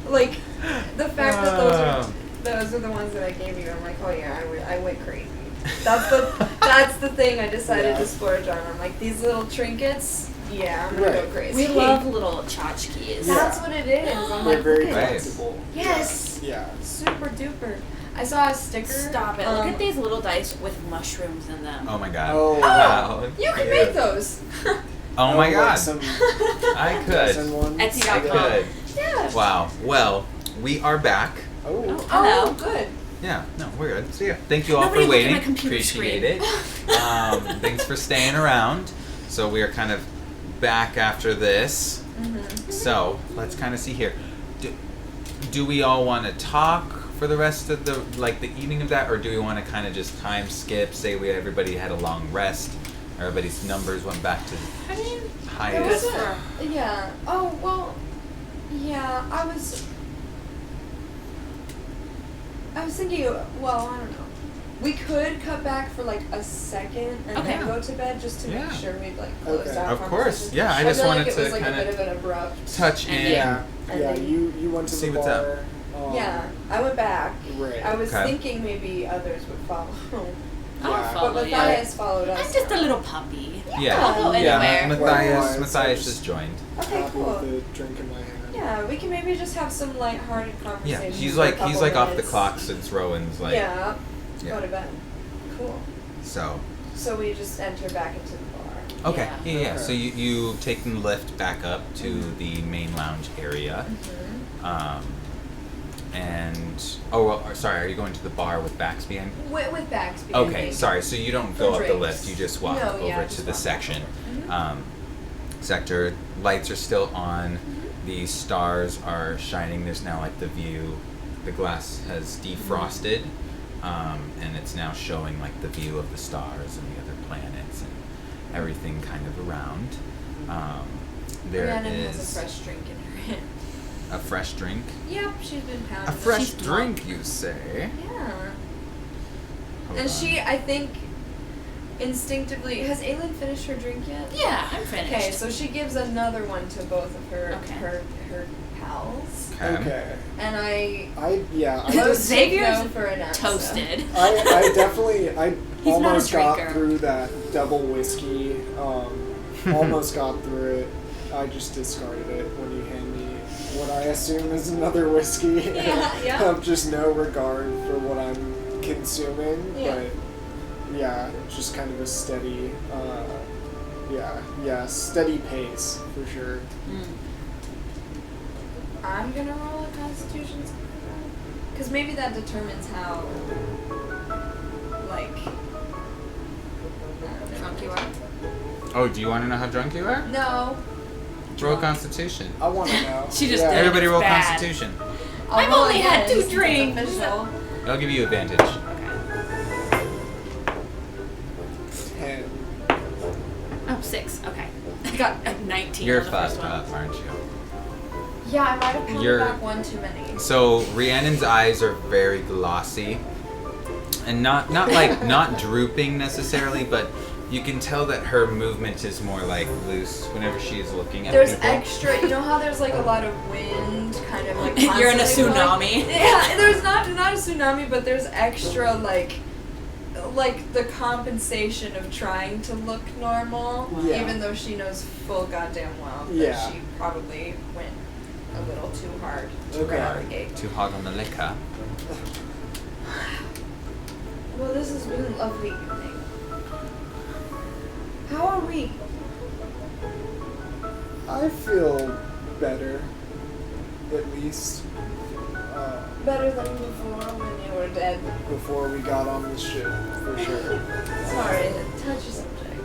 Like, the fact that those are the ones that I gave you, I'm like, oh yeah, I went crazy. That's the thing I decided to splurge on. I'm like, these little trinkets, yeah, I'm gonna go crazy. We love little tchotchkes. That's what it is. I'm They're like, very look at flexible. Yes. Yeah. Super duper. I saw a sticker. Stop it. Look at these little dice with mushrooms in them. Oh my god. Oh, wow. You can make those. Oh my god. Some I could. Etsy.com. I could. Yeah. Wow. Well, we are back. Oh. Hello. Oh, good. Yeah, no, we're good. So yeah, thank you all Nobody for look at waiting. my computer Appreciate screen. it. Thanks for staying around. So we are kind of back after this. Mm-hmm. So let's kind of see here. Do we all want to talk for the rest of the evening of that, or do we want to kind of just time skip? Say everybody had a long rest, everybody's numbers went back to highest. Yeah. Oh well. Yeah. I was thinking. Well, I don't know. We could cut back for like a second and then go to bed just to make sure we closed out. Of course. Yeah. I just feel wanted like it was to like kind a bit of an abrupt. touch in. Yeah. And Yeah. then You went to see the what's bar. up. Yeah, I went back. Right. I was Okay. thinking maybe others would follow. I'll Yeah. follow But you. Matthias followed us. I'm just a little puppy. Yeah. I'll go anywhere. Likewise, Matthias I has joined. Okay, Happy cool. with the drink in my hand. Yeah, we can maybe just have some lighthearted Yeah. conversation. He's for a like couple off the minutes. clock since Rowan's like. Yeah. Yeah. Go to bed. Cool. So. So we just enter back into the bar. Okay. Yeah. Yeah. Okay. So you take the lift back up to the main lounge area. And sorry, are you going to the bar with Baxby? With Baxby. I Okay, think. sorry. So you don't For go up the drinks. lift. You just walk No, over yeah, to just the walk section. over. Sector. Lights are still on. The stars are shining. There's now like the view. The glass has defrosted, and it's now showing like the view of the stars and the other planets and everything kind of around. There Rhiannon is has a fresh drink in her hand. a fresh drink. Yep, she's been pounding. A fresh She's drink, you say? Yeah. Hold And on. she, I think, instinctively has Aylin finished her drink yet? Yeah, I'm finished. Okay, so she gives another one to both of her Okay. her pals, Okay. and I Xavier's most take no for an answer. Toasted. I definitely He's not a almost got drinker. through that double whiskey. Almost got through it. I just discarded it when you hand me what I assume is another whiskey. Yeah. Of just no regard for what I'm consuming. Yeah. But yeah, just kind of a steady steady pace for sure. I'm gonna roll a Constitution, because maybe that determines how, like, Drunk you are? Oh, do you want to know how drunk you are? No. Roll Constitution. I want to know. She just yeah. did. Everybody roll Bad. Constitution. I'll I've roll only had again 2 since it's drinks. official. I'll give you advantage. Okay. 10. Oh, 6. Okay. I got a 19 You're on the first fucked one. up, aren't you? Yeah, I might have pulled You're- back one too many. So Rhiannon's eyes are very glossy, and not like not drooping necessarily, but you can tell that her movement is more like loose whenever she is looking at There's people. extra, you know how there's like a lot of wind, kind of like You're in a constantly blowing? tsunami. Yeah, there's not a tsunami, but there's extra like the compensation of trying to look normal, Yeah. even though she knows full goddamn well that Yeah. she probably went a little too hard to Okay. right out the gate. Too hard on the liquor. Well, this has been a lovely evening. How are we? I feel better, at least. Better than before when you were dead. Before we got on the ship, for sure. Sorry, touchy subject.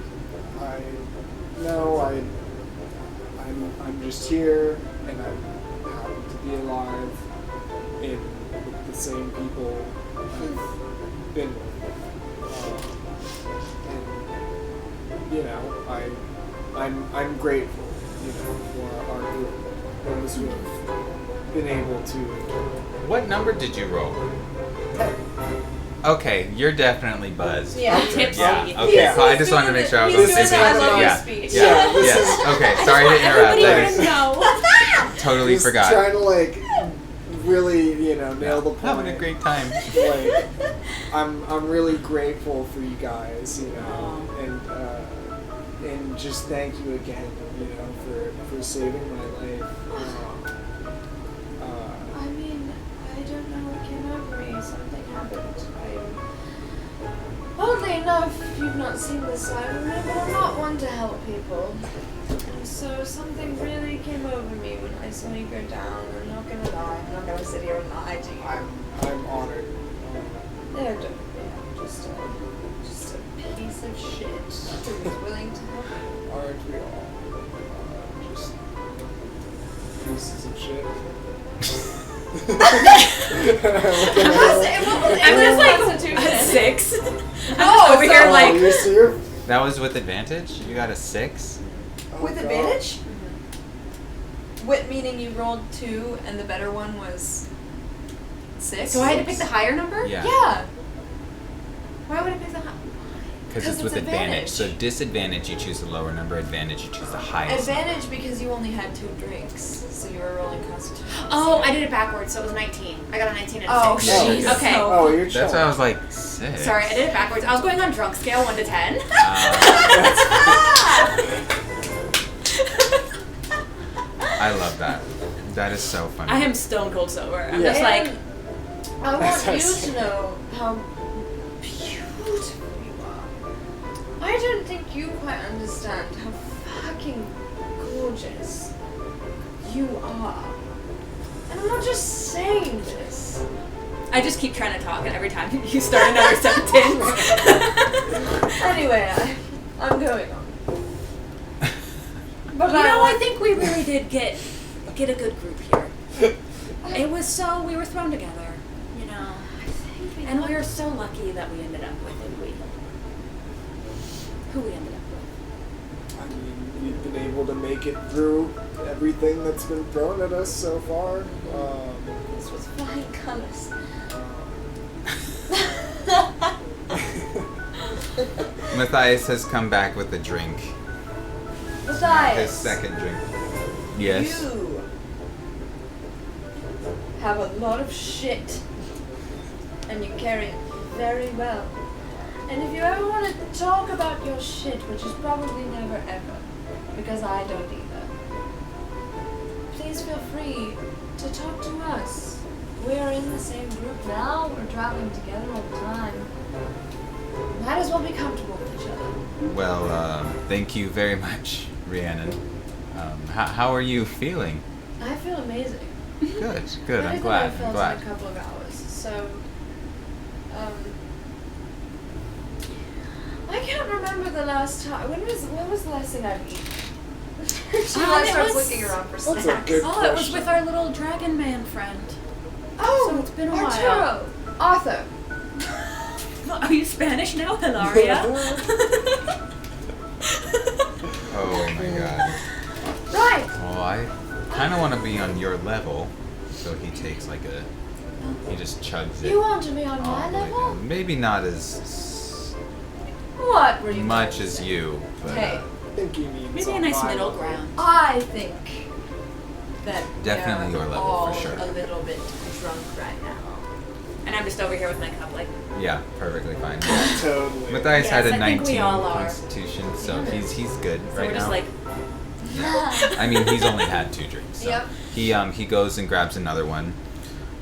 I'm just here, and I'm happy to be alive, and with the same people I've been with. And you know, I'm grateful, you know, for our group, those who have been able to. What number did you roll? 10. Okay, you're definitely buzzed. Yeah. Tipsy. Yeah. He's- Okay. Cool. I he's just wanted to doing make sure I was the- on the he's same doing page. the I love you Yeah. speech. Yeah, this Yes. is Okay. Sorry to interrupt. Everybody That would is know. totally just forgot. trying to like really, nail the point. Having a great time. Like, I'm really grateful for you guys, and just thank you again, for saving my life. I mean, I don't know what came over me. Something happened. Oddly enough, you've not seen this side of me, but I'm not one to help people. And so something really came over me when I saw you go down. I'm not gonna lie. I'm not gonna sit here and lie to you. I'm honored. They're just a piece of shit who was willing to help me. Aren't we all? Just pieces of shit. It was like a 6. Oh, over here like. You're That was with advantage? You got a 6? With God. advantage? What, meaning you rolled 2 and the better one was 6? So I had to pick the higher number? Yeah. Yeah. Why would I pick the higher? Because 'Cause it's with it's advantage. advantage. So disadvantage, you choose the lower number. Advantage, you choose the highest. Advantage because you only had 2 drinks, so you were rolling constitution. Oh, I did it backwards, so it was 19. I got a 19 and a Oh, 6. Yeah, jeez. Okay. Oh, you're That's chilling. why I was like 6. Sorry, I did it backwards. I was going on drunk scale 1 to 10. I love that. That is so funny. I am stone cold sober. I'm Yeah. just like, I That's want you us. to know how beautiful you are. I don't think you quite understand how fucking gorgeous you are. And I'm not just saying this. I just keep trying to talk, and every time you start another sentence. Anyway, I'm going on. But I think we really did get a good group here. It was we were thrown together, and we were so lucky that we ended up with who we ended up with. I mean, we've been able to make it through everything that's been thrown at us so far. This was flying colors. Matthias has come back with a drink. Besides, His second drink. Yes. you have a lot of shit, and you carry it very well. And if you ever want to talk about your shit, which is probably never ever, because I don't either, please feel free to talk to us. We're in the same group now. We're traveling together all the time. Might as well be comfortable with each other. Well, thank you very much, Rhiannon. How are you feeling? I feel amazing. Good. I'm Better than glad. I felt in a couple of hours. So, I can't remember the last time. When was the last thing I've eaten? She starts looking around for That's a snacks. good Oh, it was question. with our little dragon man friend. Oh, So it's been a while. Arturo, Arthur. Are you Spanish now, Hilaria? Oh my god. Right. Well, I kind of want to be on your level, so he takes he just chugs it. You want to be on all my the way level? down. Maybe not as What were you much going as to say? you, but Hey, I think he means Maybe a on nice my middle level. ground. I think that Definitely we're your level, all for sure. a little bit drunk right now. And I'm just over here with my cup, like, yeah, perfectly fine. Totally. Matthias had Yes, a I think we 19 all are. constitution, so he's good so right we're now. just like, I mean, he's only had 2 drinks. So Yep. He goes and grabs another one,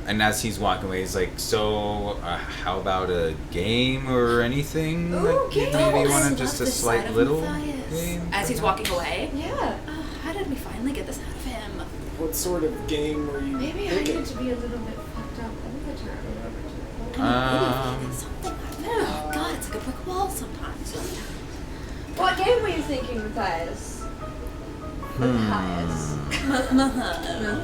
and as he's walking away, he's like, "So, how about a game or anything? Ooh, Like, game. maybe I want love just a this slight side of little Matthias. game." As he's walking away. Yeah. How did we finally get this out of him? What sort of game were you Maybe I thinking? need to be a little bit fucked up. Let me turn it over to Something like that. Oh god, it's like a brick wall sometimes. What game were you thinking, Matthias? Matthias. Matthias.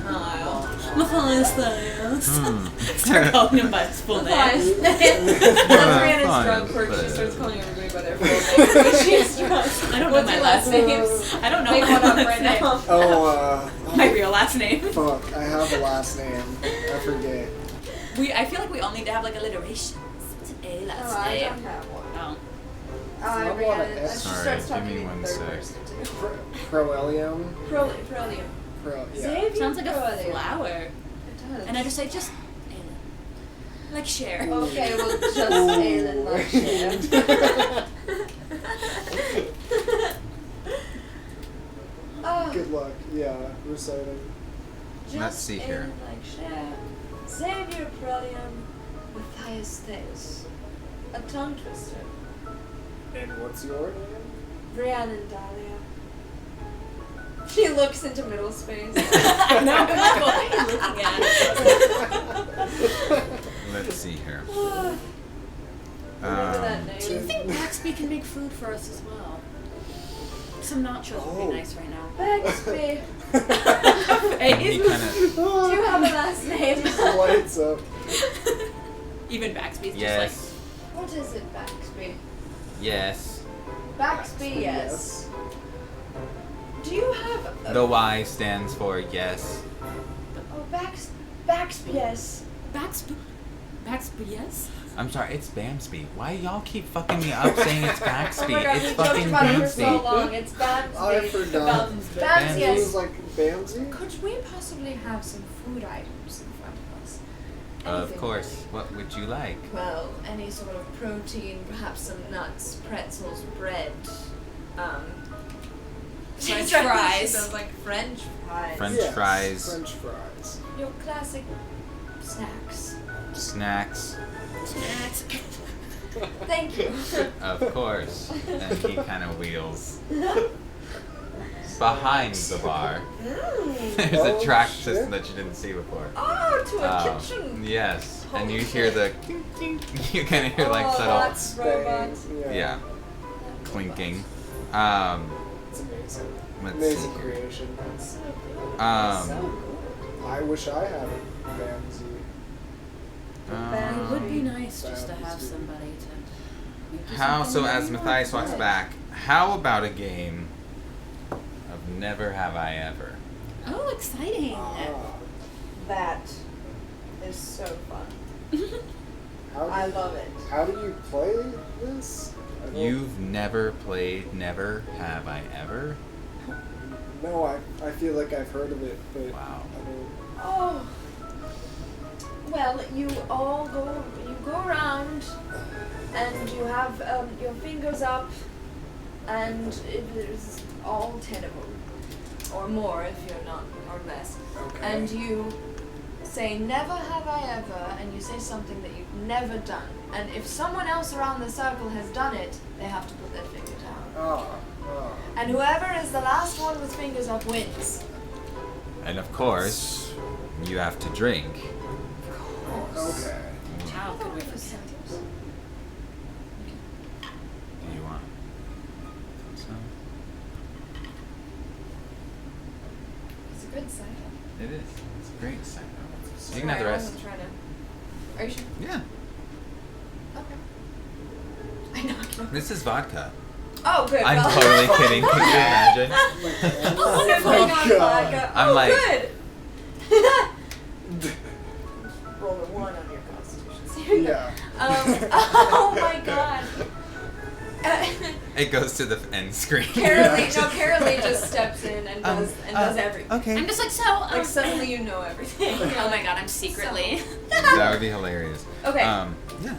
Start calling him by his full name. Matthias. Brianna's Fine, drunk where she but- starts calling everybody by their full names. When she's drunk. I don't know What's my your last name? names. I don't know Make my one up last right name. now. My real last name. Fuck, I have a last name. I forget. I feel like we all need to have like alliteration. What's an A Oh, last I name? don't have one. Oh. Oh, Not a lot of Brianna. S. She Sorry, starts give talking me in one third sec. person too. Proelium? Prolium. Yeah. Xavier Sounds like a Prolium. flower. It does. And I just say, just Aelin. Like Cher. Okay, well, just Aelin like Cher. Oh, Good luck. Yeah, reciting. just Let's see here. Aelin like Cher. Xavier Prelium, Matthias Theus. A tongue twister. And what's your name? Rhiannon Dahlia. She looks into middle space. I know. What are you looking at? Let's see here. Remember that Um, name. Do you think Baxby can make food for us as well? Some nachos would Oh. be nice right now. Baxby. he kind of. Do you have a last name? Lights up. Even Baxby's Yes. What is it, Baxby? Yes. Baxby, yes. Do you have a... The Y stands for yes. Oh, Baxby, yes. Baxby, yes? I'm sorry, it's Bamsby. Why y'all keep fucking me up saying it's Baxby? Oh my god, It's we joked fucking about it for so Bamsby. long. It's Bamsby. I forgot. Bams, It yes. was like Bamsy? Could we possibly have some food items in front of us? Of Anything. course. What would you like? Well, any sort of protein, perhaps some nuts, pretzels, bread. French She fries. sounds like French fries. French Yes, fries. French fries. Your classic snacks. Snacks. Snacks. Thank you. Of course. And he kind of wheels behind the bar. There's Oh, a track shit. system that you didn't see before. Oh, to a kitchen. Yes. And you Holy hear the shit. clink, clink. You kind of hear like Oh, subtle, that's robots. Bang, yeah, clinking. It's amazing. Let's Amazing see. creation. So good. Um, So good. I wish I had a Bamsy. It would be um, nice just to have somebody to. make you how something so? As you Matthias want. walks back, how about a game of Never Have I Ever? Oh, exciting! Ah, That is so fun. how I do, love it. how do you play this? I don't- You've never played Never Have I Ever? No, I feel like I've heard of it, but Wow. I don't. Oh. Well, you go around, and you have your fingers up, and there's all 10 of them, or more if you're not, or less. Okay. And you say, never have I ever, and you say something that you've never done. And if someone else around the circle has done it, they have to put their finger down. And whoever is the last one with fingers up wins. And of course, you have to drink. Okay. How could we forget? Do you want some? It's a good cider. It is. It's a great cider. You Sorry, can have the I rest. wasn't trying to... Are you sure? Yeah. Okay. I know. This is vodka. Oh, good. I'm well- totally kidding. Can you imagine? Oh, wonderful. Oh, God. God. Vodka. I'm Oh, like- good. Roll a 1 on your constitution. Yeah. Oh my god. It goes to the end screen. Carolee just steps in and does everything. Okay. I'm just like, so. Like suddenly you know everything. Oh my god, I'm secretly. That would be hilarious. Okay. Yeah.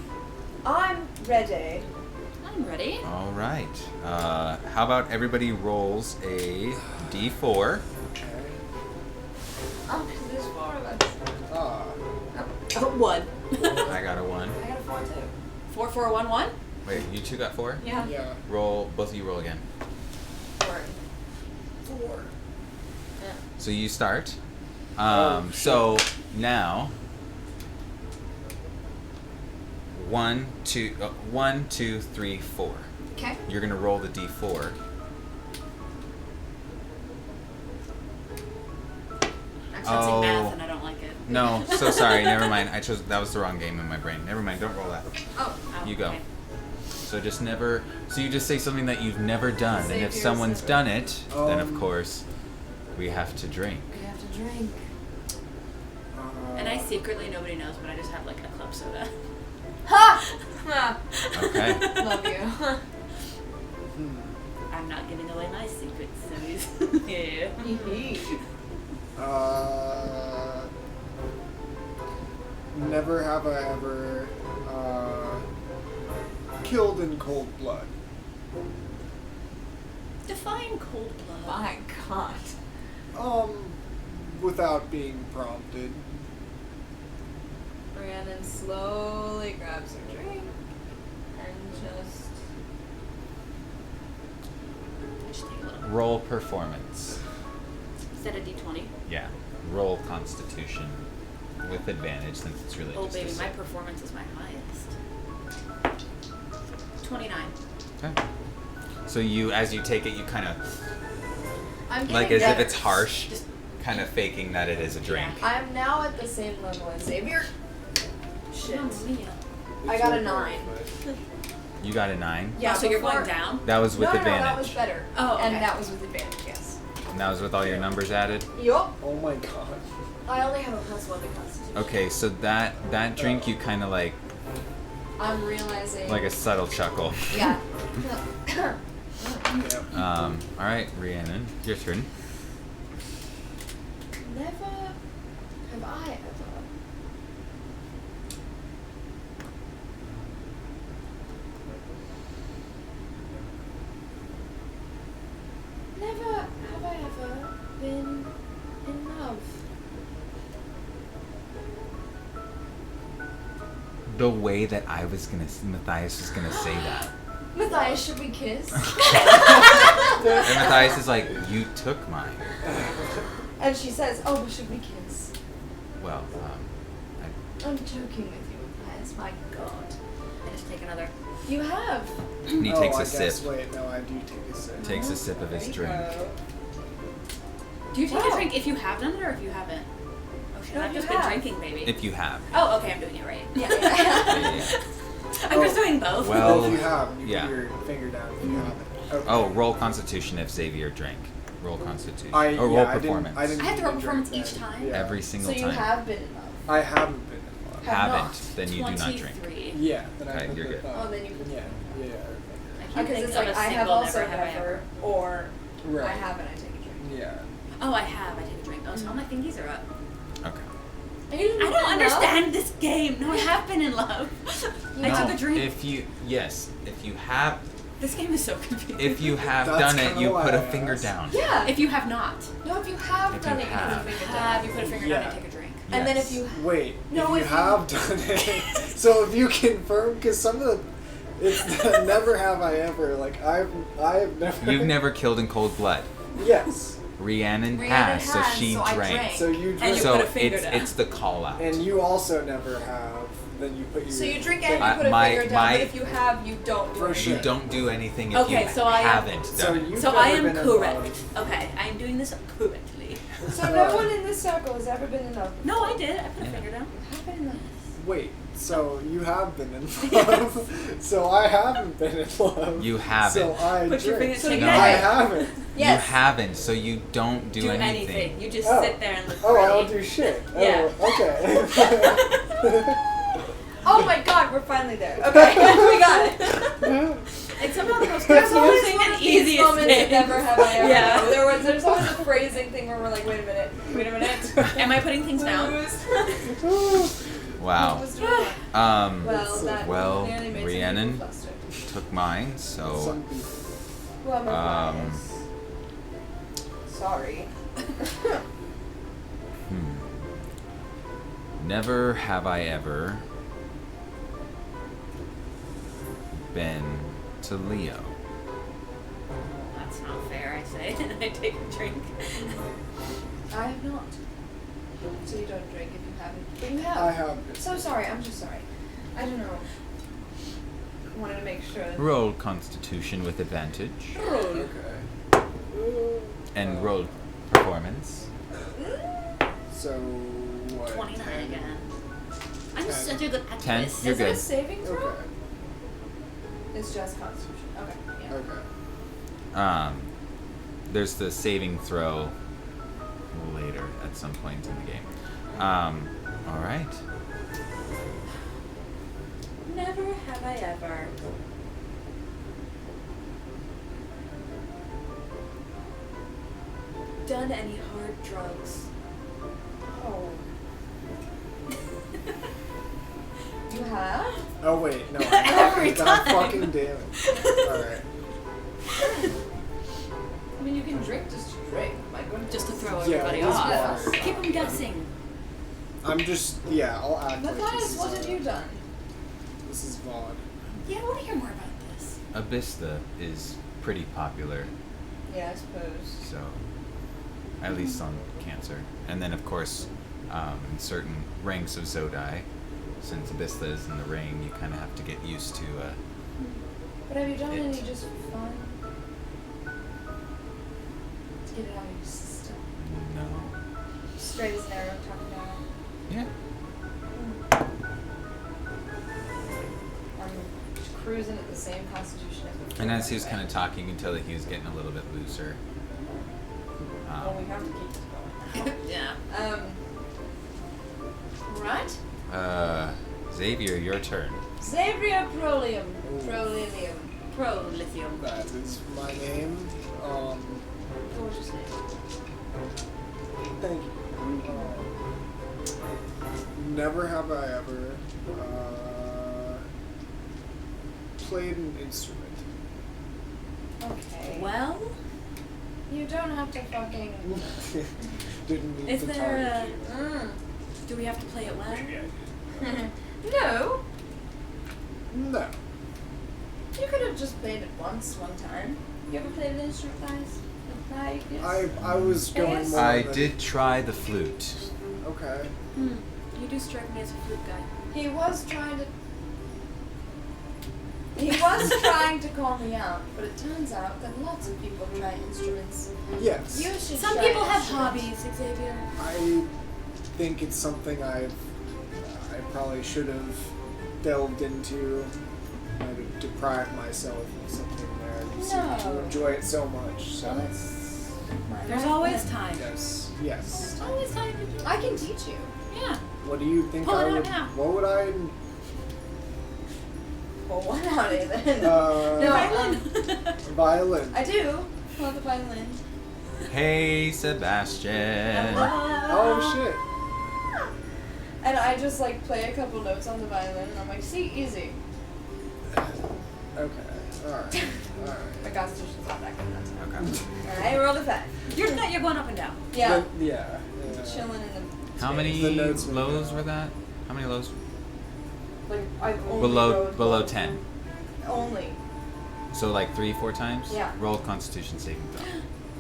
I'm ready. I'm ready. All right. How about everybody rolls a d4? Okay. Oh, there's 4 of us. Ah. Oh, 1. I got a 1. I got a 4 too. 4, 4, 1, 1. Wait, you two got 4? Yeah. Yeah. Roll. Both of you roll again. 4. 4. Yeah. So you start. Oh, shit. So now. 1, 2, 3, 4. Okay. You're gonna roll the d4. I'm sensing math Oh. and I don't like it. No, so sorry. Never mind. I chose that was the wrong game in my brain. Never mind. Don't roll that. Oh. Oh, You go. okay. So just never. So you just say something that you've never done, and Save if yours someone's separate. done it, then of Um, course we have to drink. We have to drink. And I secretly, nobody knows, but I just have like a club soda. Ha! Ha! Okay. Love you. I'm not giving away my secrets, so yeah. Never have I ever killed in cold blood. Define cold blood. My God. Without being prompted. Rhiannon slowly grabs her drink and Just take a little. Roll performance. Is that a d20? Yeah. Roll Constitution with advantage since it's really Oh just a baby, my sip. performance is my highest. 29. Okay. So you, as you take it, you kind of, I'm getting like as if better. it's harsh, Just kind of faking that it is a drink. I'm now at the same level as Xavier. Shit. Mamma mia. I got a It's 9. okay, You got a 9. Yeah, Oh, so you're before- going down? That was with no, advantage. No, that was better. Oh, And okay. that was with advantage, yes. And that was with all your numbers added. Yup. but- Oh my god. I only have a +1 to Constitution. Okay, so that drink you kind of like I'm realizing. a subtle chuckle. Yeah. Yep. All right, Rhiannon, your turn. Never have I ever. Never have I ever been in love. The way that Matthias was gonna say that, Matthias, should we kiss? and Matthias is like, "You took mine." And she says, "Oh, but should we kiss?" Well, I'm joking with you, Matthias. My God. I just take another. You have. and he takes I a sip. guess, wait, no, I do take a sip. Takes a sip of his drink. Do you take Wow. a drink if you have done it or if you haven't? Oh shit, No, I've you just have. been drinking, baby. If you have. Oh, okay, I'm doing it right. Yeah. Yeah, yeah. I'm just doing both. Well- If you have, you yeah. put your finger down if you haven't. Okay. Oh, roll Constitution if Xavier drank. Roll Constitution. I or roll yeah, performance. I didn't I have to roll drink performance then. each time? Yeah. Every So single you time. have been in love. I haven't been in love. Have Haven't, not. then you do not drink. 23. Yeah, then Okay, I put you're the good. thumb. Oh, then you put. Yeah, yeah. I can't Because think it's of like a I have single also never have I never, ever. or Right. I have and I take a drink. Yeah. Oh, I have. I take a drink. Oh, so all my thingies are up. Okay. I don't understand this game. No, I have been in love. I No, took a drink. if you have This game is so confusing. if you have That's done it, kinda you why put a I finger asked. down. Yeah. If you have not. No, if you have If done you it, have. you put a finger Have down. you put a finger down Yeah. and take a drink? And then Yes. if you Wait, No, if you if you- have done it, so if you confirm, because some of the, it's never have I ever, like I have never. You've never killed in cold blood. Yes. Rhiannon Rhiannon has, so has, she so I drank. drank. So you And drink, you So put a finger it's down. it's the call out. and you also never have. Then you put your. So you drink and you I- put a my- finger down, my- but if you have, you don't do For it. sure. You don't do anything if Okay, you so I am- haven't So done it. you've So never I am been in correct. love. Okay, I am doing this correctly. So no one in this circle has ever been in love. No, I did. I put a Yeah. finger down. Have been in love. Wait, so you have been in love. So I haven't been in love. You haven't. So I Put your drink. finger- So take you it I out. haven't. Yes. You haven't, so you don't do anything. You just Oh. sit there and look Oh, I pretty. don't do shit. Yeah. Oh, okay. Oh my God, we're finally there. Okay, we got it. It's somehow the most There's always confusing one and of these easiest moments that thing. never have I ever. Yeah. There's always a phrasing thing where we're like, wait a minute. Am I putting things down? Wow. Who's doing what? Well, that well, nearly made some Rhiannon people flustered. took mine, so Some people. Well, Um, sorry. never have I ever been to Leo. That's not fair, I say. And I take a drink. I have not. So you don't drink if you haven't. But you have. I have been. So sorry, I'm just sorry. I don't know. I wanted to make sure. Roll Constitution with advantage, Okay. and roll performance. So what? 29 10? again. I'm such a good actress. 10? You're Is it a good. saving throw? Okay. It's just Constitution. Okay. Okay. Yeah. There's the saving throw later at some point in the game. All right. Never have I ever. Done any hard drugs. Oh. have? Oh wait, no. I Every got time. fucking damage. All right. I mean, you can drink just to drink. My goodness. Just to throw Yeah, everybody it is off. water. Keep them guessing. I'm just I'll act like this Matthias, is what have you done? This is VOD. Yeah, I want to hear more about this. Abista is pretty popular, Yeah, I suppose. so at least on Cancer. And then, of course, in certain ranks of Zodi, since Abista is in the ring, you kind of have to get used to. But have you done It- any just fun? To get it out of your system. No. Straight as an arrow, talking down. Yeah. I'm cruising at the same constitution as before. And as he was kind of talking, you can tell that he was getting a little bit looser. Well, we have to keep this going. Yeah. Right? Xavier, your turn. Xavier Prolium. Ooh. Prolilium. Pro lithium. That is my name. Gorgeous name. Thank you. Never have I ever played an instrument. Okay. Well, You don't have to fucking. Didn't mean is to there target do we have to play it well? you. Maybe I did. No. No. You could have just played it once, one time. You ever played an instrument, guys? Like, yes. I was going Yes. more I than- did try the flute. Okay. You do strike me as a flute guy. He was trying to. He was trying to call me out, but it turns out that lots of people try instruments. Yes. You should Some try people have instruments. hobbies, Xavier. I think it's something I probably should have delved into. I'd deprive myself of something there. You seem to No. enjoy it so much. So Well, that's my There's life always then. time. yes, yes. There's always time to do. I can teach you. Yeah. What do you think Pull I it out would? now. What would I? Well, what out of then? No, Violin. violin. I do. Love the violin. Hey, Sebastian. Oh shit. And I just like play a couple notes on the violin, and I'm like, see, easy. Okay. All right. All right. My constitution's not that good that time. Okay. I rolled a 5. You're going up and down. Yeah. Yeah. Chilling in the. How space. many The notes were lows down. were that? How many lows? Like I've only Below rolled below one. 10. Only. So like 3-4 times? Yeah. Roll Constitution saving throw.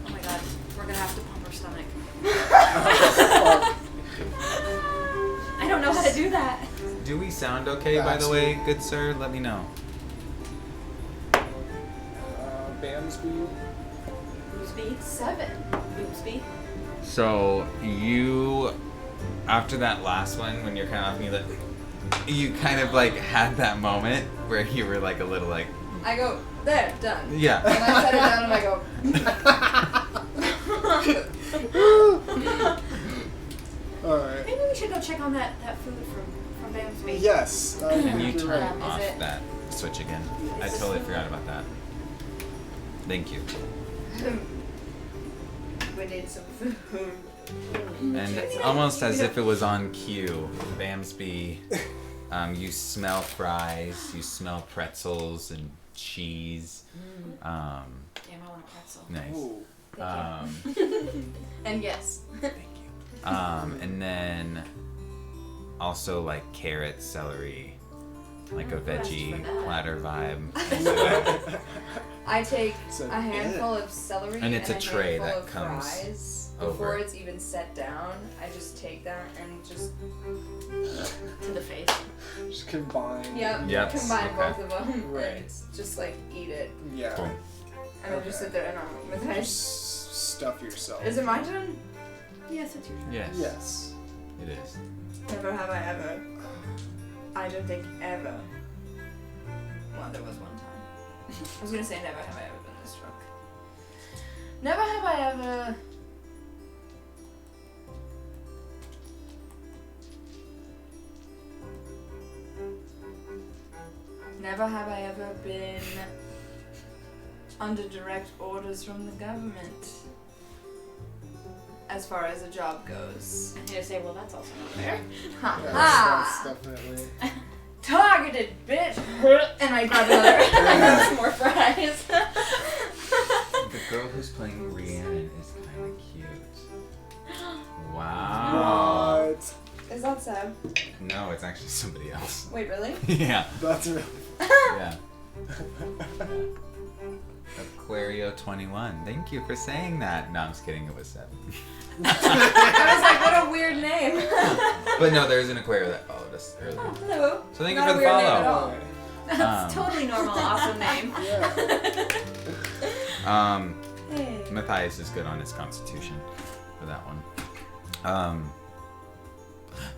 Oh my god, we're gonna have to pump our stomach. I don't know how to do that. Do we sound okay, by the way, good sir? Let me know. Bamsby. Boobsby. 7. Boobsby. So you, after that last one, when you're kind of you like, you kind of like had that moment where you were like a little like, I go there, done. yeah. And I set it down and I go. All right. Maybe we should go check on that food from Bamsby. Yes. I And think you you're turn right. Is off it- that switch again. I Is totally this- forgot about that. Thank you. We need some food. And it's almost as if it was on cue. Bamsby, you smell fries, you smell pretzels and cheese. Damn, I want a pretzel. Nice. Ooh. And yes. And then also like carrot, celery, like a veggie platter vibe. I take So, a handful of celery And it's a tray handful that of comes fries. over. Before it's even set down, I just take that and just To the face. Just combine. Yep, combine okay. both of them. Right. And it's just like eat it, Yeah. Cool. and I just sit there and I'm with it. Just stuff yourself. Is it my turn? Yes, it's your turn. Yes. Yes. It is. Never have I ever. I don't think ever. Well, there was one time. I was gonna say never have I ever been this drunk. Never have I ever. Never have I ever been under direct orders from the government. As far as a job goes. And you say, well, that's also not fair. Ha Yes, ha! that's definitely. Tough! and I grab another. I have some more fries. The girl who's playing Rhiannon is kind of cute. Wow. What? Is that Seb? No, it's actually somebody else. Wait, really? Yeah. That's really. Yeah. Aquario 21. Thank you for saying that. No, I'm just kidding. It was 7. I was like, what a weird name. But no, there's an Aquario that followed us earlier. Oh, hello. So thank Not you a for the weird name at follow. all. That's totally normal, awesome name. Yeah. Hey. Matthias is good on his constitution for that one.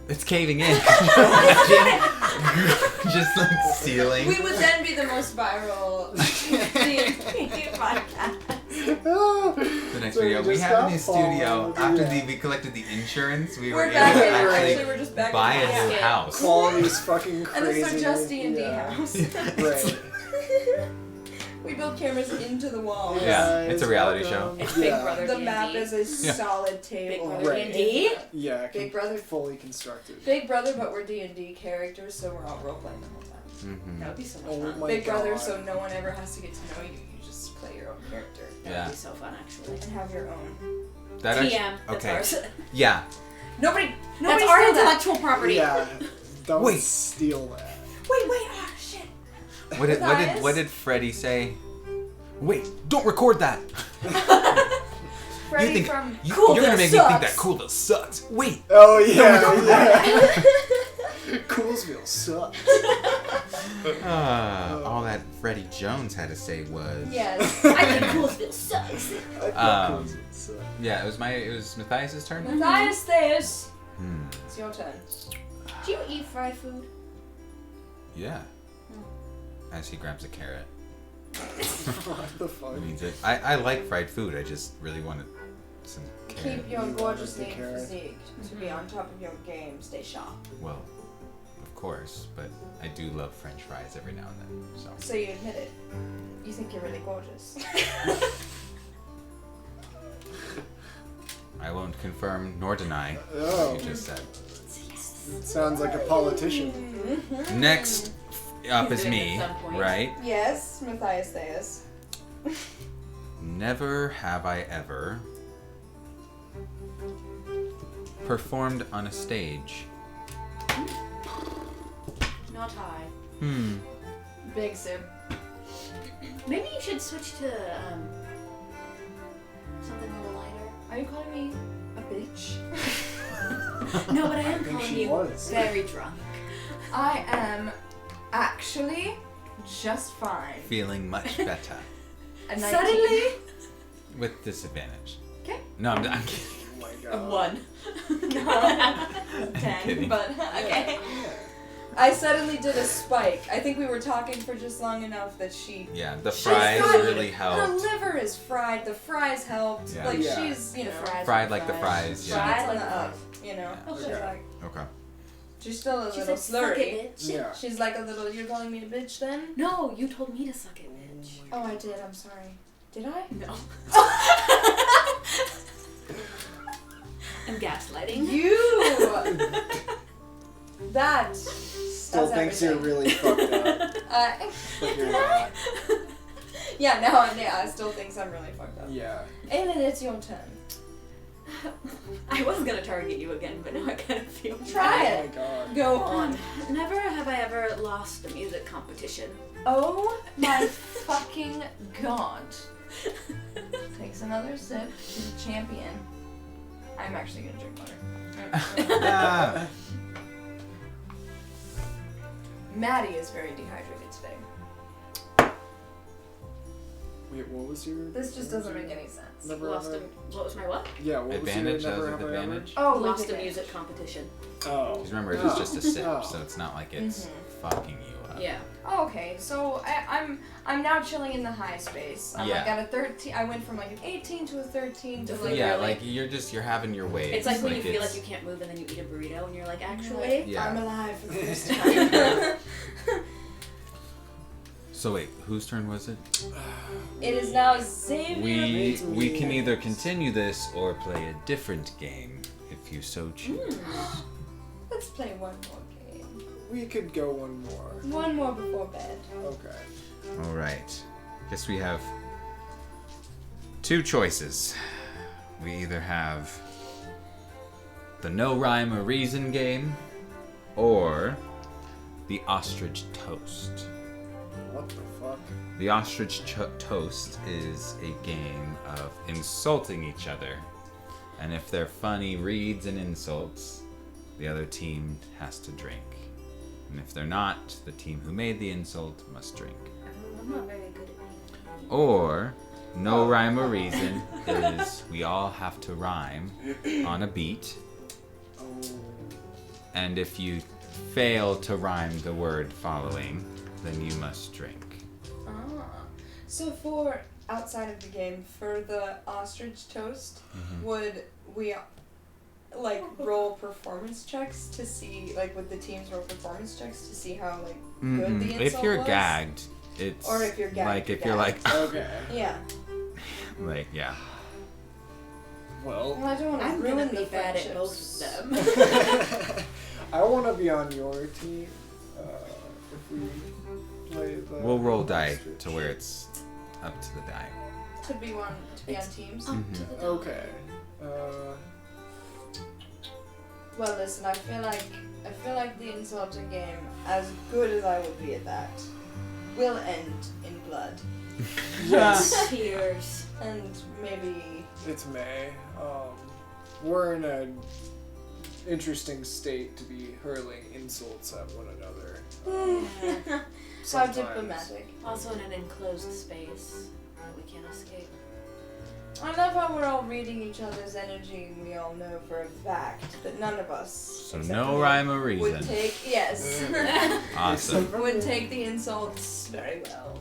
It's caving in. Just like ceiling. We would then be the most viral D&D podcast. The next So video, we just have a got new studio. followed, After yeah. we collected the insurance, we were We're able back to in. actually Actually, we're just back buy in. a new Yeah. house. Quality's fucking And crazy. it's a just D&D yeah. house. Right. We build cameras into the walls. Yeah, it's a reality welcome. It's Big Yeah. Brother. The D&D. map is a solid Big table. Brother Right. D&D? Yeah, Big Brother. fully constructed. Big Brother, but we're D&D characters, so we're all role-playing the whole time. Mm-hmm. That would be so much Oh fun. my Big Brother, God. so no one ever has to get to know you. You just play your own character. That Yeah. would be so fun, actually. And have your own. That TM. actually, That's okay. ours. Yeah. Nobody That's said our that. intellectual property. Yeah. Don't Wait. steal that. Wait, ah, shit. What did Freddie say? Wait, don't record that. Freddie you think from you're Coolville gonna make me think sucks. that Coolville sucks. Wait. Oh yeah, yeah. Coolsville sucks. All that Freddie Jones had to say was. Yes. I think Coolsville sucks. I thought Um, Coolsville sucked. Yeah, it was Matthias' turn. Matthias, this. Hmm. It's your turn. Do you eat fried food? Yeah. As he grabs a carrot. What the fuck? He needs it. I like fried food. I just really wanted some carrot. Keep your You gorgeous wanted the neat carrot. physique to be on top of your game. Stay sharp. Well, of course, but I do love French fries every now and then. So. So you admit it. You think you're really gorgeous. I won't confirm nor deny Oh. what you just said. Sounds like a politician. Next up He's is doing it me, at some point. right? Yes, Matthias Theus. Never have I ever performed on a stage. Not high. Big Sib. Maybe you should switch to something a little lighter. Are you calling me a bitch? No, but I am think calling she you was. very drunk. I am actually just fine. Feeling much better. A 19. Suddenly, With disadvantage. Okay. No, I'm kidding. Oh my a god. 1. No. 10, kidding. but okay. I suddenly did a spike. I think we were talking for just long enough that she. Yeah, the She's fries fried. really Her helped. liver is fried. The fries helped. Yeah. Like Yeah. she's, you know, Fried like the fries, She yeah. gets Fried on like the the up, you know. Yeah. She's Okay. like, Okay. she's still a She little said, "Suck slurry. it, bitch." Yeah. She's like a little. You're calling me a bitch then? No, you told me to suck it, bitch. Oh, I did. I'm sorry. Did I? No. I'm gaslighting. You. That. Still that's thinks you're everything. really fucked up. But you're not. Yeah, now I still thinks I'm really fucked up. Yeah. Aiden, it's your turn. I was gonna target you again, but now I kind of feel Try bad. Oh it. my god. Go on. Never have I ever lost a music competition. Oh my fucking god. Takes another sip. She's a champion. I'm actually gonna drink water. Ah. Maddie is very dehydrated today. Wait, what was your? This just doesn't make any sense. Never Lost a, ever. what was my what? Yeah, what Advantage, was your that was never with have I ever? advantage. Oh, Lost with a advantage. music competition. Oh. Because remember, it was just a sip, Oh. so it's not like it's Mhm. fucking you up. Yeah. Oh, okay, so I'm now chilling in the high space. I'm like Yeah. at a 13. I went from like an 18 to a 13 to like Yeah, really- like you're having your way. It's like when you feel it's- like you can't move and then you eat a burrito and you're like, actually, Yeah. I'm alive for the first time. So wait, whose turn was it? It is now Xavier. We can either continue this or play a different game if you so choose. Let's play one more game. We could go one more. One more before bed. Okay. All right. Guess we have two choices. We either have the no rhyme or reason game, or the ostrich toast. What the fuck? The ostrich toast is a game of insulting each other. And if they're funny reads and insults, the other team has to drink. And if they're not, the team who made the insult must drink. I'm not very good at reading. Or no rhyme or reason is we all have to rhyme on a beat. Oh. And if you fail to rhyme the word following, then you must drink. So for outside of the game, for the ostrich toast, would we like roll performance checks to see, like would the teams roll performance checks to see how like good the insult If you're was? gagged, it's Or if you're gagged, like if you're you're like Okay. Yeah. like yeah. Well, Well, I don't want to I'm ruin gonna the be bad at friendships. both of them. I want to be on your team. If we play the. We'll roll die ostrich. to where it's up to the die. To be on teams. Up to the top. Okay. Well, listen, I feel like the insulting game, as good as I would be at that, will end in blood. Yes. Tears. And maybe It's May. We're in an interesting state to be hurling insults at one another. how Sometimes. diplomatic. Also in an enclosed space that we can't escape. I love how we're all reading each other's energy and we all know for a fact that none of us So except no me, rhyme or would reason. take Awesome. would take the insults very well.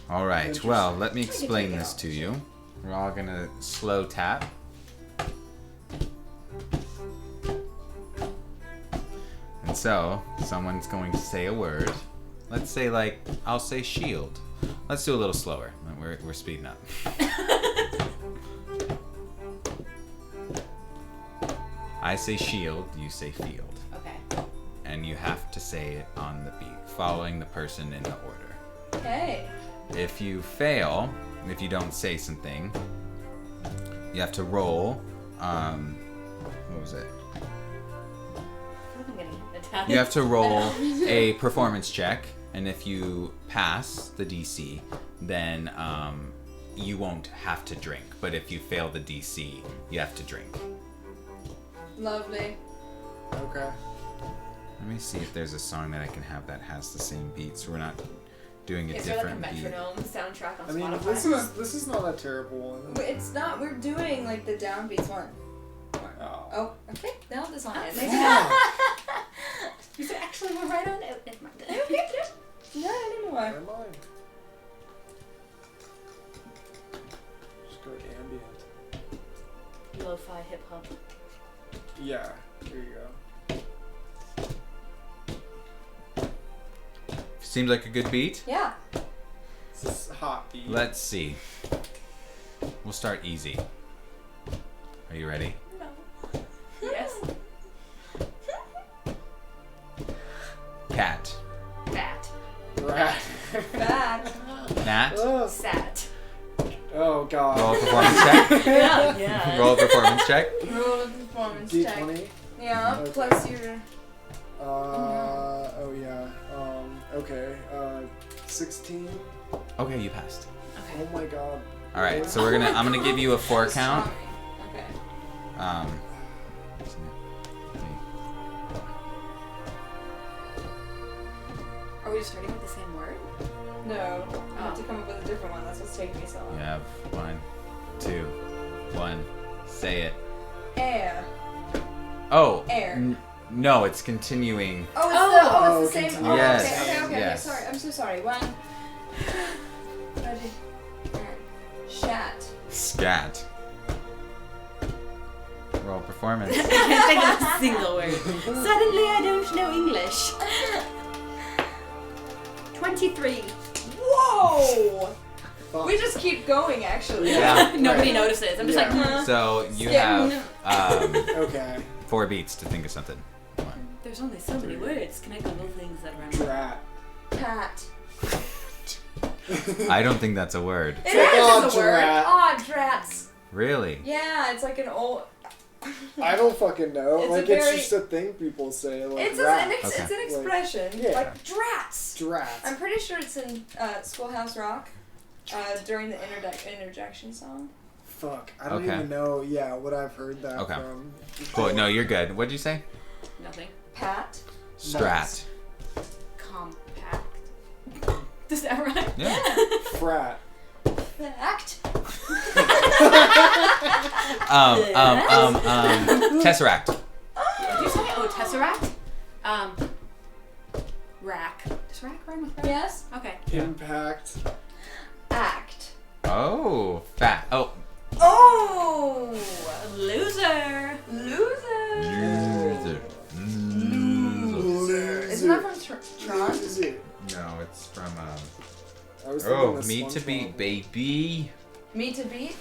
All right. Interesting. Well, let me Try to explain take it this out. to you. We're all gonna slow tap. And so, someone's going to say a word. Let's say, like, I'll say shield. Let's do a little slower. We're speeding up. I say shield, you say field. Okay. And you have to say it on the beat, following the person in the order. Okay. If you fail, if you don't say something, you have to roll. What was it? I'm getting hypnotized. You have to roll a performance check, and if you pass the DC, then you won't have to drink. But if you fail the DC, you have to drink. Lovely. Okay. Let me see if there's a song that I can have that has the same beat, so we're not doing a Is there like a different beat. metronome soundtrack on I mean, Spotify? this is not a terrible one. It's not. We're doing like the downbeats one. Oh. Oh, okay. Now the song ends. Yeah. You said actually we're right on it. Never mind. No, anymore. Never mind. Just go ambient. Lo-fi hip hop. Yeah. There you go. Seems like a good beat. Yeah. This is hot beat. Let's see. We'll start easy. Are you ready? Yes. Cat. Bat. Rat. Bad. Nat. Oh. Sat. Oh god. Roll a performance check. Yeah. Yeah. Roll a performance check. Roll a performance check. D20. Yeah. Okay. Plus your. Oh yeah. Okay. 16. Okay, you passed. Okay. Oh my god. All right, so I'm gonna give you a 4 count. Okay. Are we just starting with the same word? No. I have to come up with a different one. That's what's taking me so long. You have 1, 2, 1. Say it. Air. Oh. Air. No, it's continuing. Oh, it's the same. continue. Oh, Yes, okay. yes. Sorry. I'm so sorry. 1. Ready. Shat. Scat. Roll performance. I can't think of a single word. Suddenly I don't know English. 23. Whoa! Fuck. We just keep going, actually. Yeah. Nobody Right. notices. I'm just Yeah. like, So you Yeah. have Okay. 4 beats to think of something. 1, There's only so many words. Can I Google things that rhyme? Drat. Pat. I don't think that's a word. It Oh, is a word. drat. Oh, drats. Really? Yeah, it's like an old. I don't fucking know. It's Like, a it's very- just a thing people say. Like, It's rat. it's an Okay. expression. Yeah. Like drats. Drat. I'm pretty sure it's in Schoolhouse Rock during the interjection song. Fuck. I don't Okay. even know, what I've heard that Okay. from. Cool. No, you're good. What'd you say? Nothing. Pat. Strat. Compact. Does that rhyme? Yeah. Frat. Fact. Tesseract. Did you say? Oh, tesseract. Rack. Does rack rhyme with rack? Yes. Okay. Impact. Act. Oh, fat. Oh. Oh. Loser. Loser. Loser. Isn't that from Tron? Is it? No, it's from I was thinking Oh, of me to SpongeBob. beat, baby. Me to beat.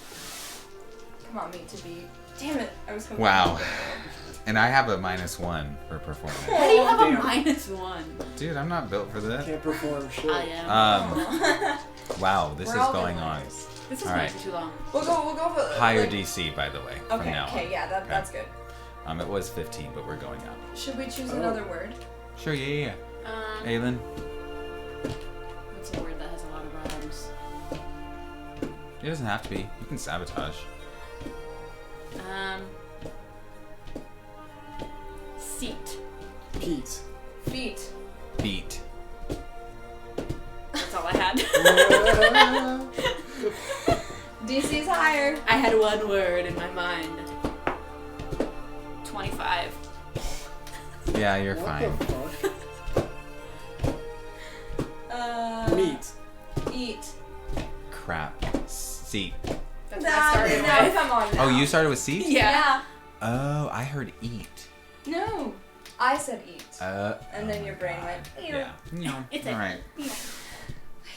Come on, me to beat. Damn it! I was. Wow. And I have a -1 for performance. How do you have damn. a -1? Dude, I'm not built for that. Can't perform shit. I am. Wow, this We're is all going good on. learners. This is All way right. too long. We'll go for Higher like, DC, by the way, Okay. from now Okay. on. Yeah. That's good. It was 15, but we're going up. Should we choose Oh. another word? Sure, yeah. Aylin? What's a word that has a lot of rhymes? It doesn't have to be. You can sabotage. Seat. Pete. Feet. Beat. That's all I had. DC's higher. I had one word in my mind. 25. Yeah, you're What fine. the fuck? Meat. Eat. Crap. Seat. That's what I started no, with. come on. Oh, now. you started with seat? Yeah. Oh, I heard eat. No. I said eat. oh And then your my brain God. went, eat. Yeah. No. It's All a- right.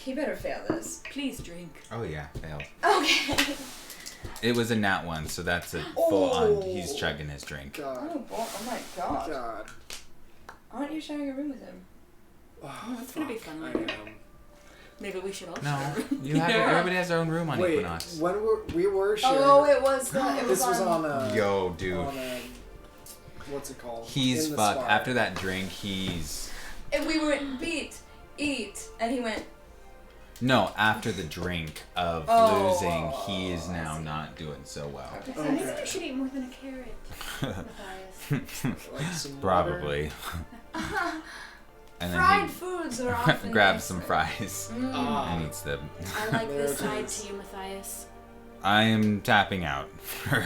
You better fail this. Please drink. Oh yeah, failed. Okay. It was a nat 1, so that's a full on. Oh. He's chugging his drink. God. Oh, boy. Oh my god. God. Aren't you sharing a room with him? Oh, it's gonna be fun I later. am. Maybe we should all No, share. you have. Yeah. Everybody has their own room on Wait, Equinox. when we were sharing. Oh, it was the. It was this was on a. Yo, dude. On a, what's it called? He's In the fucked. spot. After that drink, he's. And we went beat, eat, and he went. No, after the drink of Oh. losing, he is now not doing so well. Okay. Maybe you should eat more than a carrot. Matthias. Like some water. Probably. And Fried then foods are he often. grabs some nicer. fries Ah. and eats them. I like There this it side is. to you, Matthias. I am tapping out for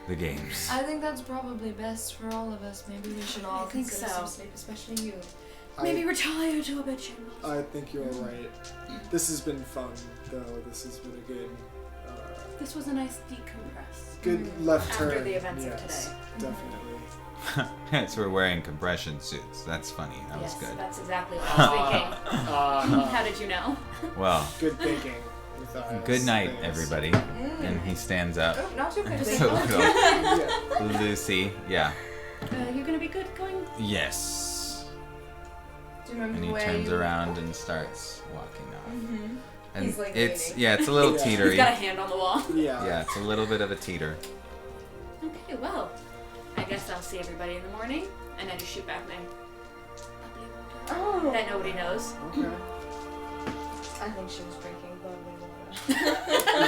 the games. I think that's probably best for all of us. Maybe we should all I think consider so. some sleep, especially you. Maybe retire to a bedroom. I think you're right. This has been fun, though. This has been a good, This was a nice decompress. good left After turn. the events of yes, today. definitely. Yes, we're wearing compression suits. That's funny. That was Yes, good. that's exactly what I was thinking. How did you know? Well, Good thinking. With us. good night, Thanks. everybody. And he stands up. Oh, not too quickly. So Yeah. Lucy, yeah. You're gonna be good going? Yes. Do you remember And he where turns you... around and starts walking off. Mm-hmm. And He's, like, it's leaning. yeah, it's a little Yeah. He's teetery. got a hand on the wall. Yeah. Yeah, it's a little bit of a teeter. Okay, well, I guess I'll see everybody in the morning, and I just shoot back my bubbly water Oh. that nobody knows. Okay. I think she was drinking bubbly water.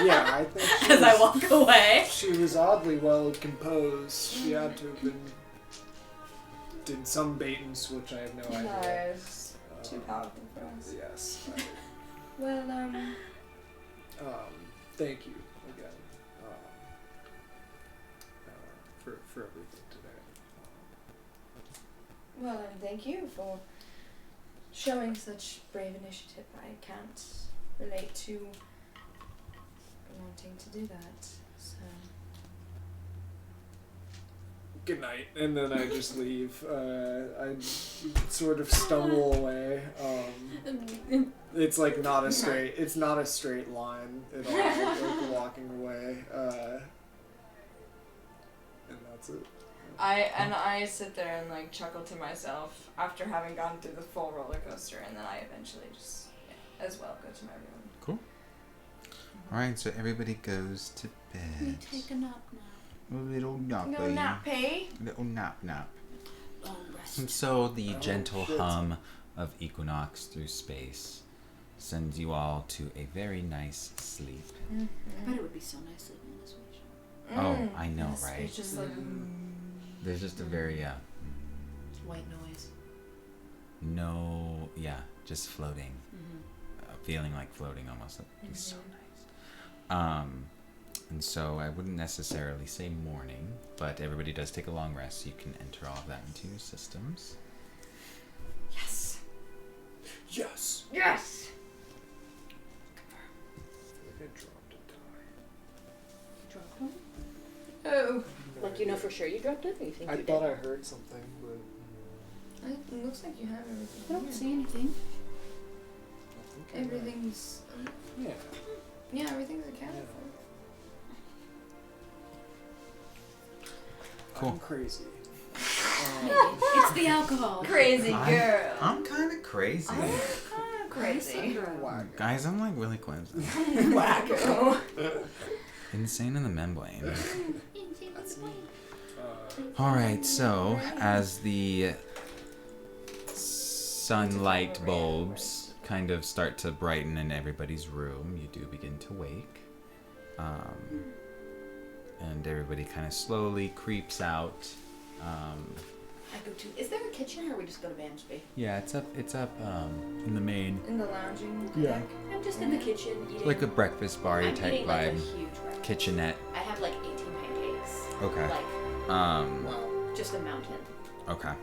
Yeah, I think she As I was, walk away. she was oddly well composed. She had to have been did some bait and switch. I have no No, idea. it's too powerful for us. Yes. Well, Thank you again for everything today. well, and thank you for showing such brave initiative. I can't relate to wanting to do that. So. Good night, and then I just leave. I sort of stumble away. It's like not a straight. It's not a straight line at all. Like walking away, and that's it. I sit there and like chuckle to myself after having gone through the full roller coaster, and then I eventually just as well go to my room. Cool. All right, so everybody goes to bed. We take a nap now. A little nap. No nappy. Little nap. Long rest. And so the Oh, gentle shit. hum of Equinox through space sends you all to a very nice sleep. I bet it would be so nice living in this way. Oh, I know, Yes, right? It's just like There's just a very White noise. just floating, feeling like floating almost. That'd be so nice. And so I wouldn't necessarily say morning, but everybody does take a long rest, so you can enter all of that into your systems. yes. Yes. Yes. I dropped a die. Dropped one? Oh. Like, you know for sure you dropped it? Or you think I you thought did? I heard something, but It looks like you have everything. I don't here. see anything. I think I might. Everything's. Yeah. Yeah, everything's accounted for. Cool. I'm crazy. Maybe. It's the alcohol. Crazy girl. I'm kind of crazy. I'm kind of crazy. Wow. Guys, I'm like Willie Quincy. Wacko. Insane in the membrane. That's me. Alright, so as the sunlight bulbs kind of start to brighten in everybody's room, you do begin to wake. And everybody kind of slowly creeps out. I go to. Is there a kitchen, or we just go to Bamsby? Yeah, it's up in the main, In the lounging Yeah. deck. I'm just in the kitchen eating. like a breakfast bar I'm type eating like a vibe, huge breakfast. kitchenette. I have like 18 pancakes. Okay. Like, well, just a mountain. Okay.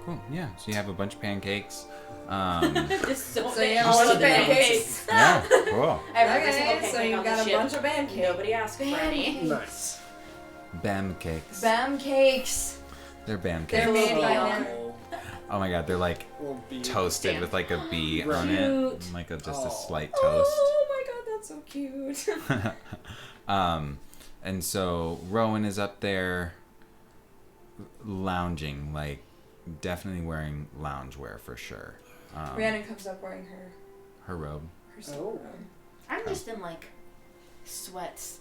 Cool. Yeah. So you have a bunch of pancakes. Just so So many you have a bunch of pancakes. Yeah. Cool. Every single Okay, so pancake you've on got the a ship. bunch of pancakes. Nobody asked for any. Nice. Bam cakes. Bam cakes. They're bam They're cakes. made by him. Oh my god, they're like Little bee. toasted Stamp. with like a bee Right. on it, Cute. and like just a Oh. slight toast. Oh my god, that's so cute. And so Rowan is up there lounging, like definitely wearing loungewear for sure. Rhiannon comes up wearing her Robe. silver Oh. robe. I'm just in like sweats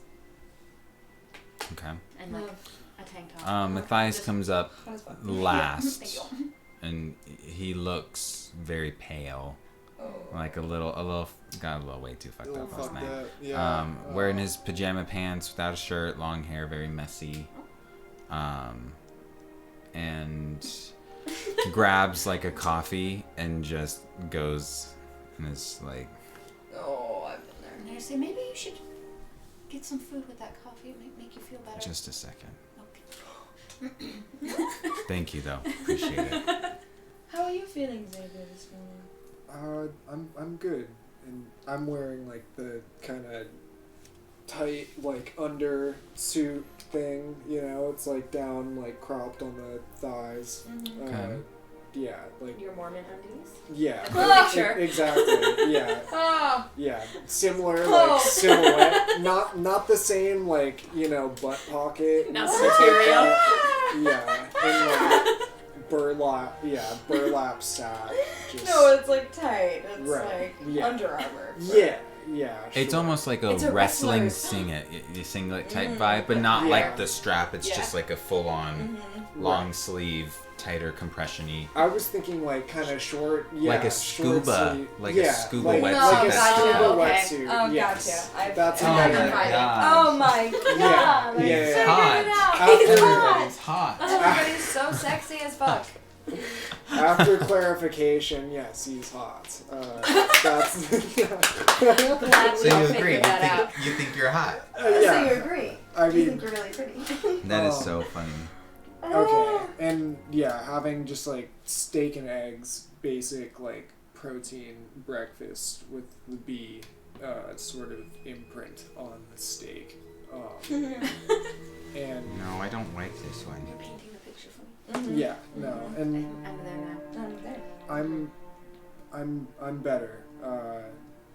Okay. and like a tank top. Matthias Just- comes up Fun as fuck. last, Thank you. and he looks very pale, Oh. like got a little way too fucked Little up last fucked night. up. Yeah. Wearing his pajama pants without a shirt, long hair, very messy. And grabs like a coffee and just goes and is like, Oh, I've been there. And I say, maybe you should get some food with that coffee. It might make you feel better. just a second. Okay. Thank you though. Appreciate it. How are you feeling, Xavier, this morning? I'm good, and I'm wearing like the kind of tight like under suit thing. You know, it's like down like cropped on the thighs. Okay. Yeah, like Your Mormon undies? yeah. Ah! Picture. Exactly. Yeah. Oh. Yeah, similar Oh. like silhouette, not the same like butt pocket. Not and the stuff material. Like that. Yeah, and like burlap sack. Just, No, it's like tight. It's Right, like yeah. Under Armour. yeah. It's sure. almost like a It's a wrestling wrestler's- singlet type vibe, but not Yeah. like the strap. It's Yeah. just like a full on Mm-hmm. long sleeve, tighter compression-y. I was thinking like kind of short, yeah, Like a short scuba- sleeve. like a yeah, scuba like, wetsuit like a that's scuba still- Okay. wetsuit. Oh, yes. gotcha. That's Oh what my I never meant. mind. God. Oh my god. Yeah, Like, yeah, so yeah. Hot. get it out. He's After- hot. It's hot. Everybody's so sexy as fuck. After clarification, yes, he's hot. That's Glad So we all you agree? figured that out. You think you're hot? So you yeah. agree? I You mean, think you're really pretty? That is Oh. so funny. okay, and yeah, having just like steak and eggs, basic like protein breakfast with the bee sort of imprint on the steak. And No, I don't like this one. You're painting the picture for me. Mhm. yeah, no, and I'm there now. I'm there. I'm better.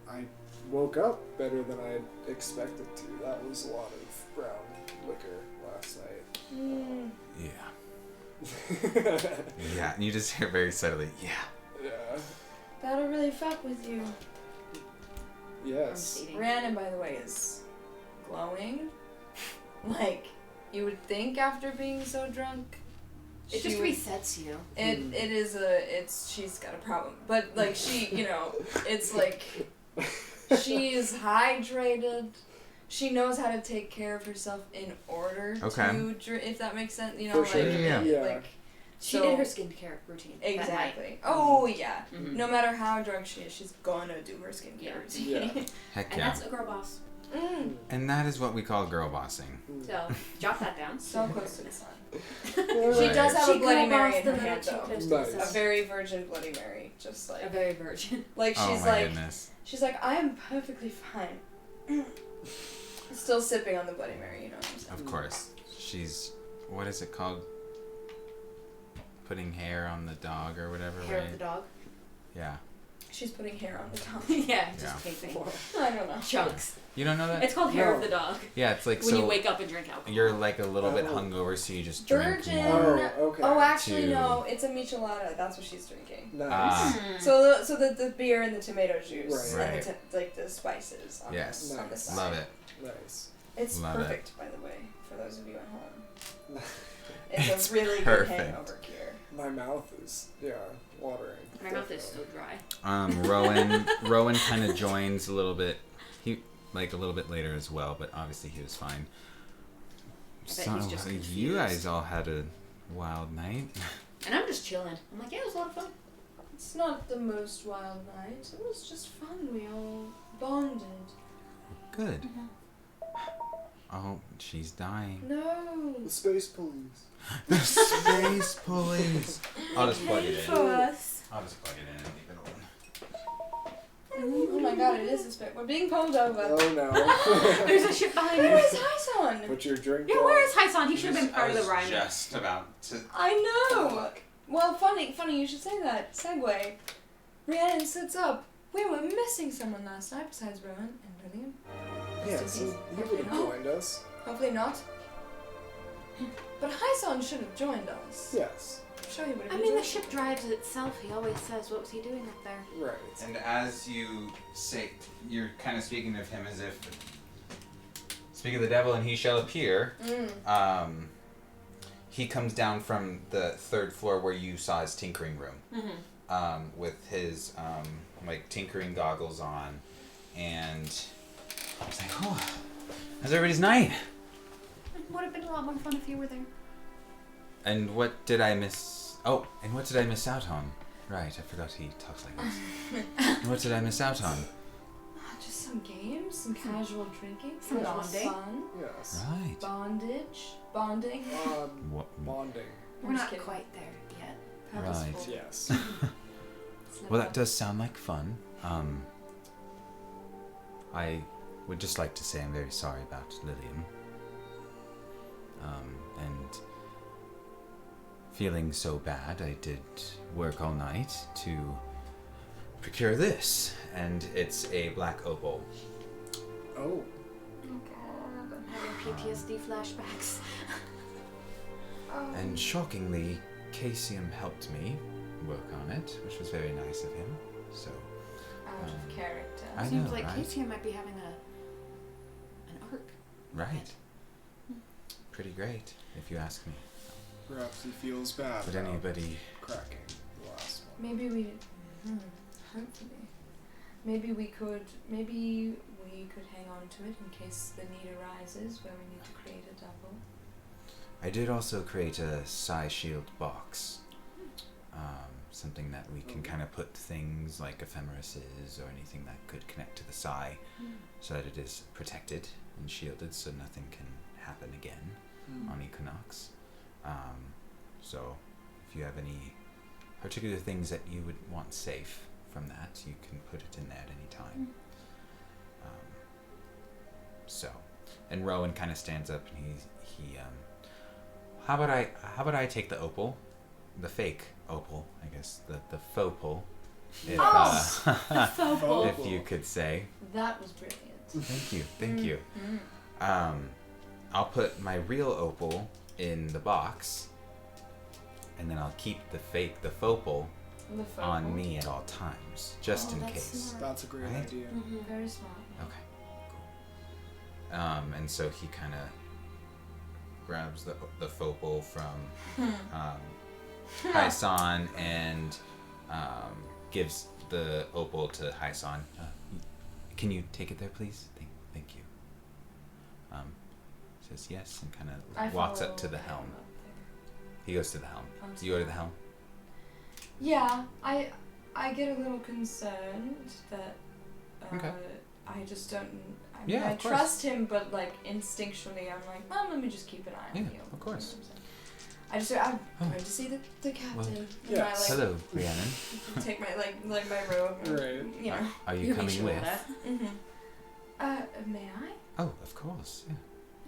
I woke up better than I expected to. That was a lot of brown liquor last night. Mm. Yeah. Yeah, and you just hear very subtly, yeah. Yeah. That'll really fuck with you. Yes. Rhiannon, by the way, is glowing. Like, you would think after being so drunk. It just resets you. She's got a problem. But, like, she, it's like, she is hydrated. She knows how to take care of herself in order to, if that makes sense. For sure. Yeah. Like, She did her skincare routine. Exactly. Oh, yeah. Mm-hmm. No matter how drunk she is, she's gonna do her skincare routine. Yeah. Heck And yeah. that's a girl boss. And that is what we call girl bossing. So, jot that down. So close to the sun. Right. She does have a Bloody Mary in her the hand, though. Nice. A very virgin Bloody Mary, just like A very virgin. like Oh she's my like goodness. she's like I am perfectly fine. Still sipping on the Bloody Mary, you know what I'm saying? Of course. She's, what is it called? Putting hair on the dog or whatever, Hair right? of the dog. Yeah. She's putting hair on the top. Yeah, Yeah. just taping. I don't know. Chunks. You don't know that? It's called hair No. of the dog. Yeah, it's like When so you wake up and drink alcohol. you're like a little bit Oh. hungover, so you just drink Virgin. more. Oh, okay. Oh, actually To- no, it's a michelada. That's what she's drinking. Nice. Mm. So the beer and the tomato juice Right. and like the spices on, Yes. on the Nice. side. Love it. Nice. It's Love it. perfect, by the way, for those of you at home. It's a really perfect. good hangover cure. My mouth is, watering. My mouth is so dry. Rowan kind of joins a little bit. He like a little bit later as well, but obviously he was fine. bet he's just you confused. guys all had a wild night. And I'm just chilling. I'm like, yeah, it was a lot of fun. It's not the most wild night. It was just fun. We all bonded. Good. Oh, she's dying. No. The space police. The space police. I'll just plug it in. us. I'll just plug it in and leave it alone. Oh my god, it is a spit. We're being pulled over. Oh no. There's a ship behind Where us. is Hyson? Put your drink Yeah, down. where is Hyson? He should have been part of the rhyme. Just about to. I know. Well, funny you should say that. Segue. Rhiannon sits up. We were missing someone last night besides Rowan and Lillian. Yes, you would have joined us. Hopefully not. But Hyson should have joined us. Yes. I'm sure he would have. I mean, the ship drives itself. He always says, what was he doing up there? Right. And as you say, you're kind of speaking of him as if, speak of the devil and he shall appear. He comes down from the third floor where you saw his tinkering room, with his like tinkering goggles on, and I was like, oh, how's everybody's night? It would have been a lot more fun if you were there. And what did I miss? Oh, and what did I miss out on? Right, I forgot he talks like this. And what did I miss out on? Just some games, some casual drinking, Some casual bonding. fun, Yes. Right. bonding. What? Bonding. We're I'm just not kidding. quite there yet. Right. Purposeful. Yes. Well, that does sound like fun. I would just like to say I'm very sorry about Lillian. And feeling so bad, I did work all night to procure this, and it's a black opal. Oh. I'm having PTSD flashbacks. And shockingly, Casium helped me work on it, which was very nice of him. So, Out of character. I Seems know, like right? Casey might be having an arc. right. Pretty great, if you ask me. Perhaps he feels bad. Would about anybody... cracking the last one? Maybe we. Hopefully. Maybe we could hang on to it in case the need arises where we need to create a double. I did also create a psi shield box. Something that we can kind of put things like ephemeruses or anything that could connect to the psi, so that it is protected and shielded, so nothing can happen again on Equinox. So if you have any particular things that you would want safe from that, you can put it in there at any time. So, and Rowan kind of stands up and he how about I take the opal, the fake opal, I guess, the faux opal, if you could say. That was brilliant. Thank you. I'll put my real opal in the box, and then I'll keep the focal The focal. on me at all times, just in that's case. smart. That's a great Right? idea. Very smart. Okay, cool. And so he kind of grabs the focal from Hyson and gives the opal to Hyson. Can you take it there, please? Thank you. Says yes and kind of walks up to the helm. He goes to the helm. Do you go to the helm? Yeah, I get a little concerned that Okay. I just don't. I mean, Yeah, I of course. trust him, but like instinctually, I'm like, well, let me just keep an eye on Yeah, you. of course. You know what I'm saying? I'm going to see the captain. And yes. I, like, Hello, Rhiannon. take my like my robe. And, Right. You know. Are you make coming sure with? that. May I? Oh, of course. Yeah.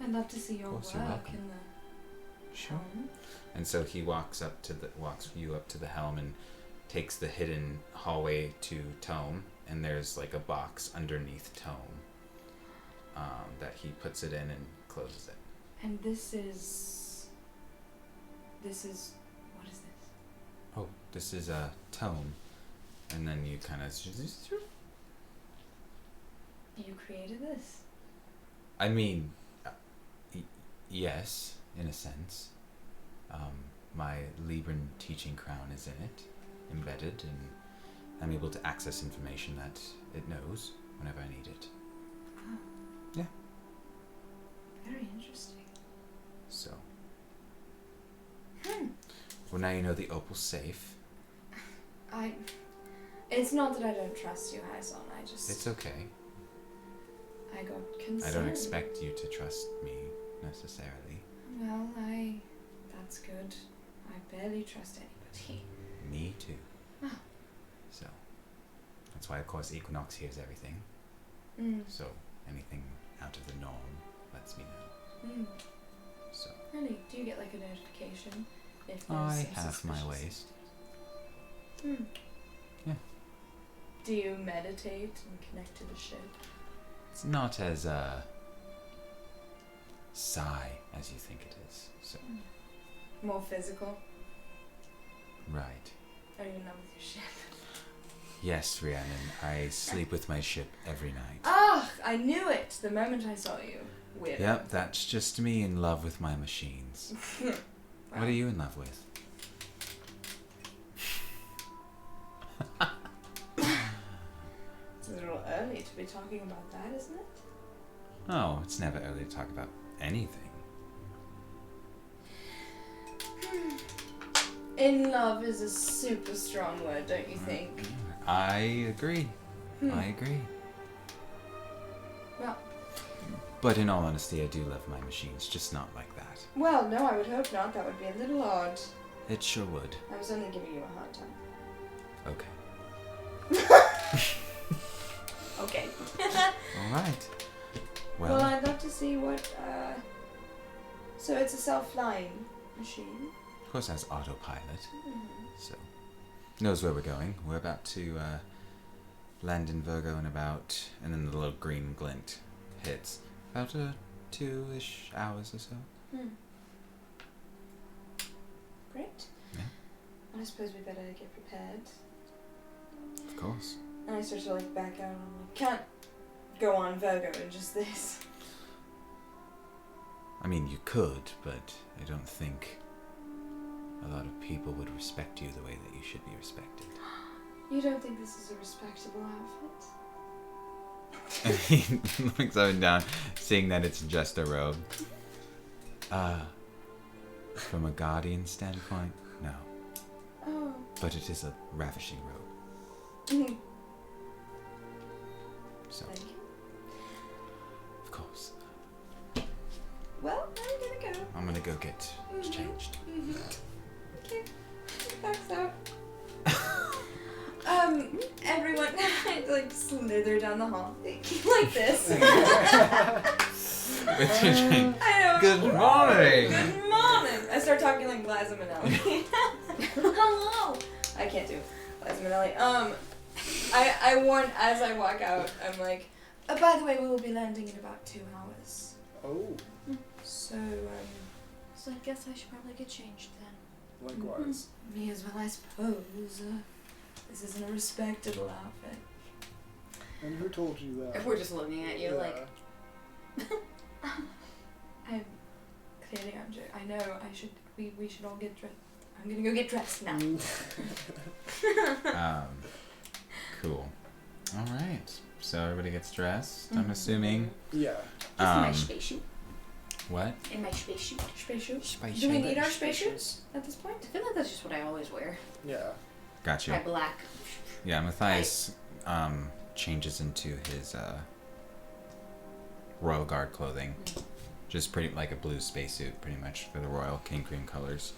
I'd love to see your course, you're work welcome. in the Sure. helm. And so he walks you up to the helm and takes the hidden hallway to Tome, and there's like a box underneath Tome that he puts it in and closes it. And this is what is this? Oh, this is a Tome, and then you kind of. You created this. I mean, yes, in a sense. My Libran teaching crown is in it, embedded, and I'm able to access information that it knows whenever I need it. Oh. Yeah. Very interesting. So. Well, now you know the opal's safe. It's not that I don't trust you, Hyson. It's okay. I got concerned. I don't expect you to trust me, necessarily. Well, that's good. I barely trust anybody. Me too. Oh. So. That's why, of course, Equinox hears everything. Mm. So, anything out of the norm lets me know. Mm. So. Really? Do you get like a notification if there's I some have my suspicious- ways. Hmm. Yeah. Do you meditate and connect to the ship? It's not as sigh as you think it is. So. More physical? Right. Are you in love with your ship? Yes, Rhiannon. I sleep with my ship every night. Ah! I knew it the moment I saw you. Weirdo. Yep, that's just me in love with my machines. What are you in love with? It's a little early to be talking about that, isn't it? Oh, it's never early to talk about anything. In love is a super strong word, don't you think? I agree. I agree. Well, But in all honesty, I do love my machines, just not like that. well, no, I would hope not. That would be a little odd. It sure would. I was only giving you a hard time. Okay. Okay. All right. Well, I'd love to see what, so it's a self-flying machine. Of course, it has autopilot, so knows where we're going. We're about to land in Virgo in about, and then the little green glint hits about 2-ish hours or so. Great. Yeah. Well, I suppose we better get prepared. Of course. And I start to like back out, and I'm like, can't go on Virgo in just this. I mean, you could, but I don't think a lot of people would respect you the way that you should be respected. You don't think this is a respectable outfit? And he looks up and down, seeing that it's just a robe. From a guardian standpoint, no. Oh. But it is a ravishing robe. So, Thank you. of course, Well, I'm gonna go. I'm gonna go get changed. Okay. Backs out. Everyone, I like slither down the hall like this. With your chain. I know. Good morning. Good morning. I start talking like Liza Minnelli. Hello. I can't do Liza Minnelli. I warn as I walk out. I'm like, by the way, we will be landing in about 2 hours. Oh. So I guess I should probably get changed then. Likewise. Me as well, I suppose. This isn't a respectable outfit. And who told you that? If we're just looking at you like, I'm clearly I know I should. We should all get dressed. I'm gonna go get dressed now. Cool. All right. So everybody gets dressed. I'm assuming. Yeah. in my spacesuit. What? In my spacesuit. Spacesuit. Do we need our spacesuits at this point? I feel like that's just what I always wear. Yeah. Got you. My black. Yeah, Matthias changes into his Royal Guard clothing. Just pretty like a blue spacesuit, pretty much, for the Royal King Cream colors.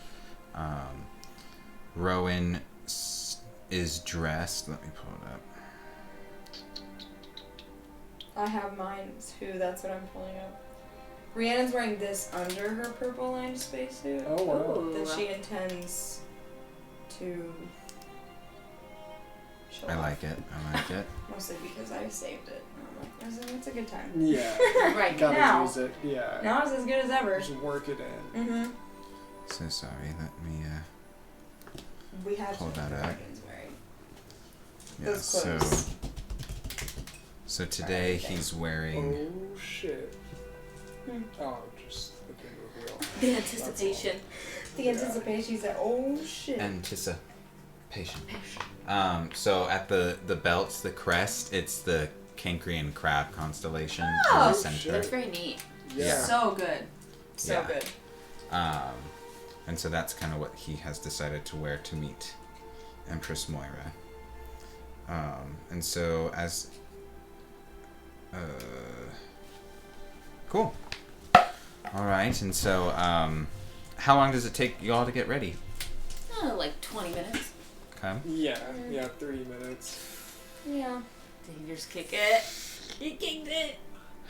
Rowan is dressed. Let me pull it up. I have mine too. That's what I'm pulling up. Rhiannon's wearing this under her purple lined spacesuit. Oh, wow. That she intends to show I off. like it. Mostly because I saved it. And I'm like, it's a good time. Yeah. Right. Gotta Now. use it. Yeah. Now it's as good as ever. Just work it in. Mm-hmm. So sorry. Let me. We had Pull to that out. dragons wearing. Yeah. Those clothes. So today he's wearing. Oh shit. Oh, just the big reveal. The anticipation. The anticipation. She said, "Oh shit." Anticipation. So at the belts, the crest, it's the Cancrean crab constellation in the Oh, center. That's very neat. Yeah. So good. So Yeah. good. And so that's kind of what he has decided to wear to meet Empress Moira. And so as cool. All right, and so how long does it take you all to get ready? Like 20 minutes. Okay. Yeah. 3 minutes. Yeah. Did you just kick it? You kicked it.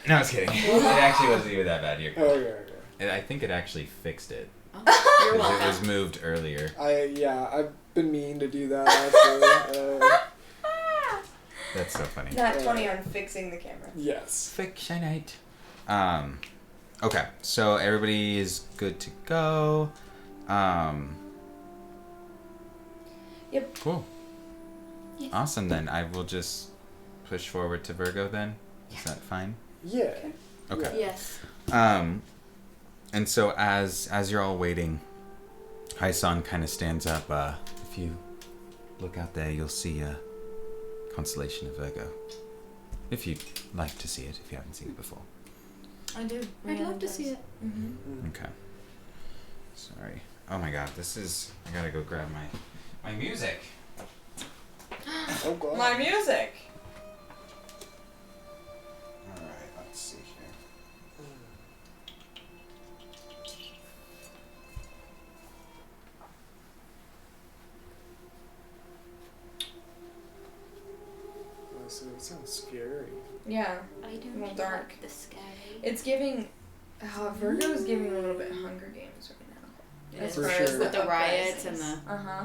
No, I was kidding. It actually wasn't even that bad. Oh yeah. I think it actually fixed it. Oh, you're 'Cause welcome. it was moved earlier. I've been meaning to do that actually. That's so funny. Not 20 on fixing the camera. Yes. Fictionite. Okay, so everybody is good to go. Yep. Cool. Yes. Awesome then. I will just push forward to Virgo then. Is that fine? Yeah. Okay. Yes. And so as you're all waiting, Haisan kind of stands up. If you look out there, you'll see a constellation of Virgo. If you'd like to see it, if you haven't seen it before. I do. I'd love to see it. Mm-hmm. Okay. Sorry. Oh my god, I gotta go grab my music. Oh god. My music. Alright, let's see here. Oh, so it sounds scary. Yeah. I don't Well, like dark. the sky. It's giving. Virgo is giving a little bit Hunger Games right now. It As is. far For as sure. With the riots and uprisings. the... Uh-huh.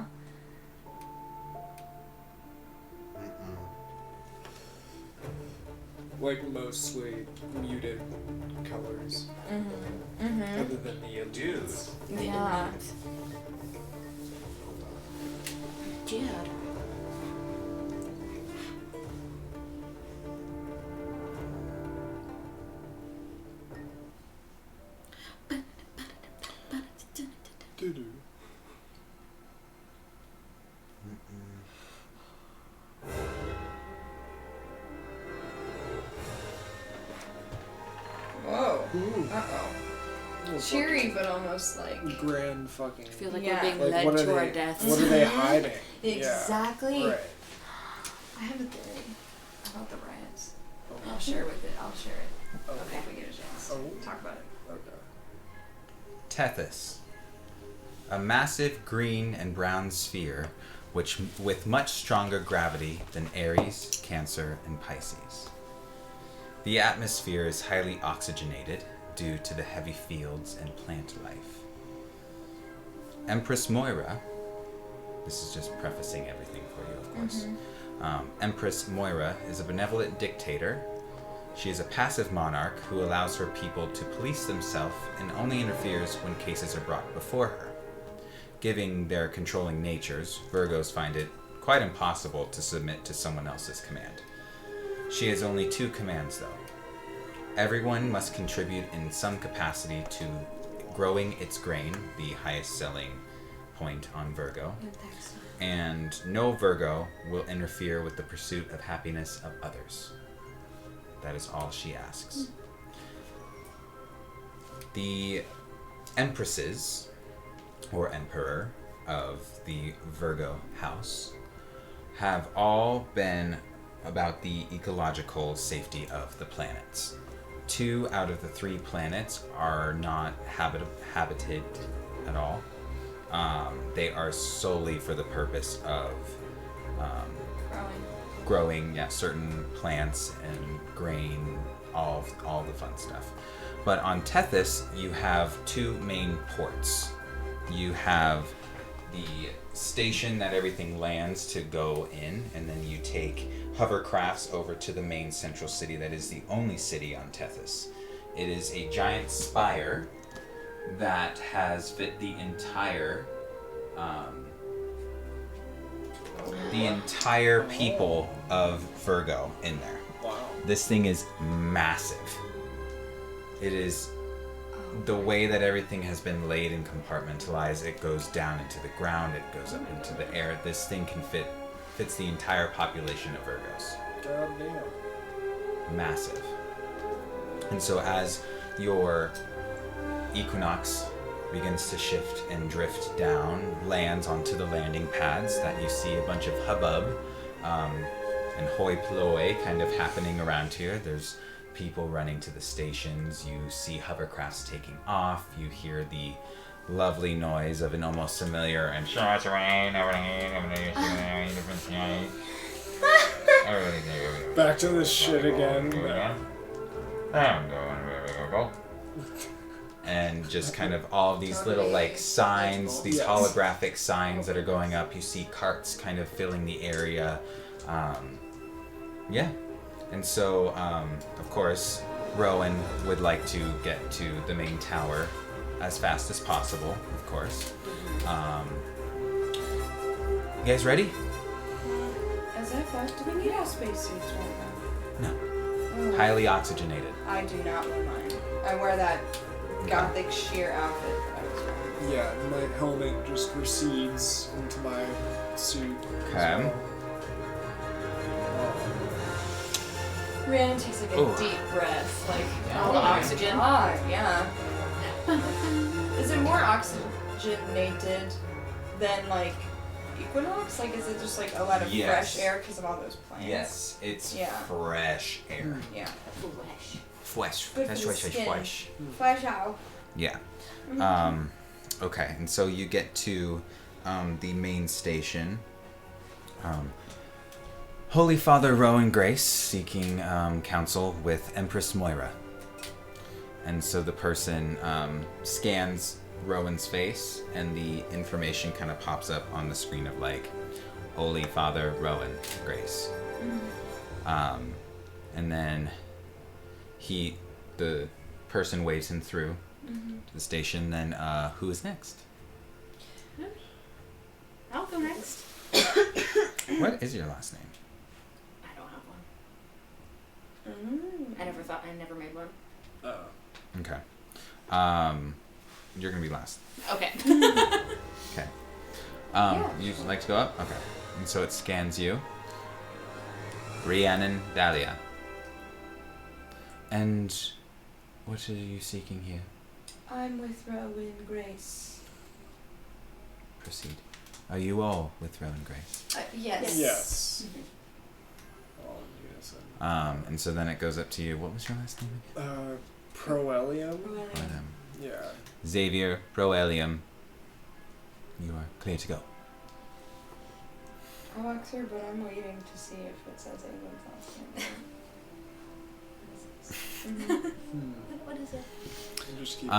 Like mostly muted colors, Mm-hmm. Mm-hmm. other than the illusions. Yeah. Jihad. Doo-doo. Whoa. Ooh. Uh-oh. Oh, Cheery, but almost like... fucking grand fucking. I feel like Yeah. we're being Like, led what are to our they? deaths. What are they hiding? Exactly. Yeah. Right. I have a theory about the riots. Oh. I'll share with it. I'll share it. Oh. Okay, if we get a chance. Oh. Talk about it. Okay. Tethys. A massive green and brown sphere which with much stronger gravity than Aries, Cancer, and Pisces. The atmosphere is highly oxygenated due to the heavy fields and plant life. Empress Moira, this is just prefacing everything for you, of course. Empress Moira is a benevolent dictator. She is a passive monarch who allows her people to police themselves and only interferes when cases are brought before her. giving their controlling natures, Virgos find it quite impossible to submit to someone else's command. She has only 2 commands, though. Everyone must contribute in some capacity to growing its grain, the highest selling point on Virgo. And no Virgo will interfere with the pursuit of happiness of others. That is all she asks. The empresses, or emperor, of the Virgo house have all been about the ecological safety of the planets. 2 out of the 3 planets are not habited at all. They are solely for the purpose of growing certain plants and grain, all the fun stuff. But on Tethys, you have 2 main ports. You have the station that everything lands to go in, and then you take hovercrafts over to the main central city that is the only city on Tethys. It is a giant spire that has fit the entire people of Virgo in there. Wow. This thing is massive. It is the way that everything has been laid and compartmentalized. It goes down into the ground, it goes up into the air. This thing fits the entire population of Virgos. God damn. Massive. And so as your equinox begins to shift and drift down, lands onto the landing pads, that you see a bunch of hubbub and hoi polloi kind of happening around here. There's people running to the stations. You see hovercrafts taking off. You hear the lovely noise of an almost familiar and Back to this shit again. And just kind of all of these little like signs, these holographic signs that are going up. You see carts kind of filling the area. And so, of course, Rowan would like to get to the main tower as fast as possible, of course. You guys ready? As I thought, do we need our spacesuits right now? No. Highly oxygenated. I do not wear mine. I wear that gothic sheer outfit that I was wearing. Yeah, my helmet just recedes into my suit. Okay. Rhiannon takes like a Ooh. deep breath, like All the oxygen. God, yeah. Is it more oxygenated than like Equinox? Like, is it just like a lot of Yes. fresh air because of all those plants? Yes, it's Yeah. fresh air. Yeah. Fresh. Good for the Fresh. skin. Fresh. Fresh out. Yeah. Okay, and so you get to the main station. Holy Father Rowan Grace seeking counsel with Empress Moira. And so the person scans Rowan's face, and the information kind of pops up on the screen of like, Holy Father Rowan Grace. And then the person waves him through to the station. Then who is next? I'll go next. What is your last name? I don't have one. I never made one. Okay. You're gonna be last. Okay. Okay. Yeah. You'd like to go up? Okay. And so it scans you. Rhiannon Dahlia. And what are you seeking here? I'm with Rowan Grace. Proceed. Are you all with Rowan Grace? Yes. Yes. Oh, yes. And so then it goes up to you. What was your last name again? Proelium? Yeah. Xavier Proelium. You are clear to go. I walk through, but I'm waiting to see if it says anyone's last name. What is it? And just keep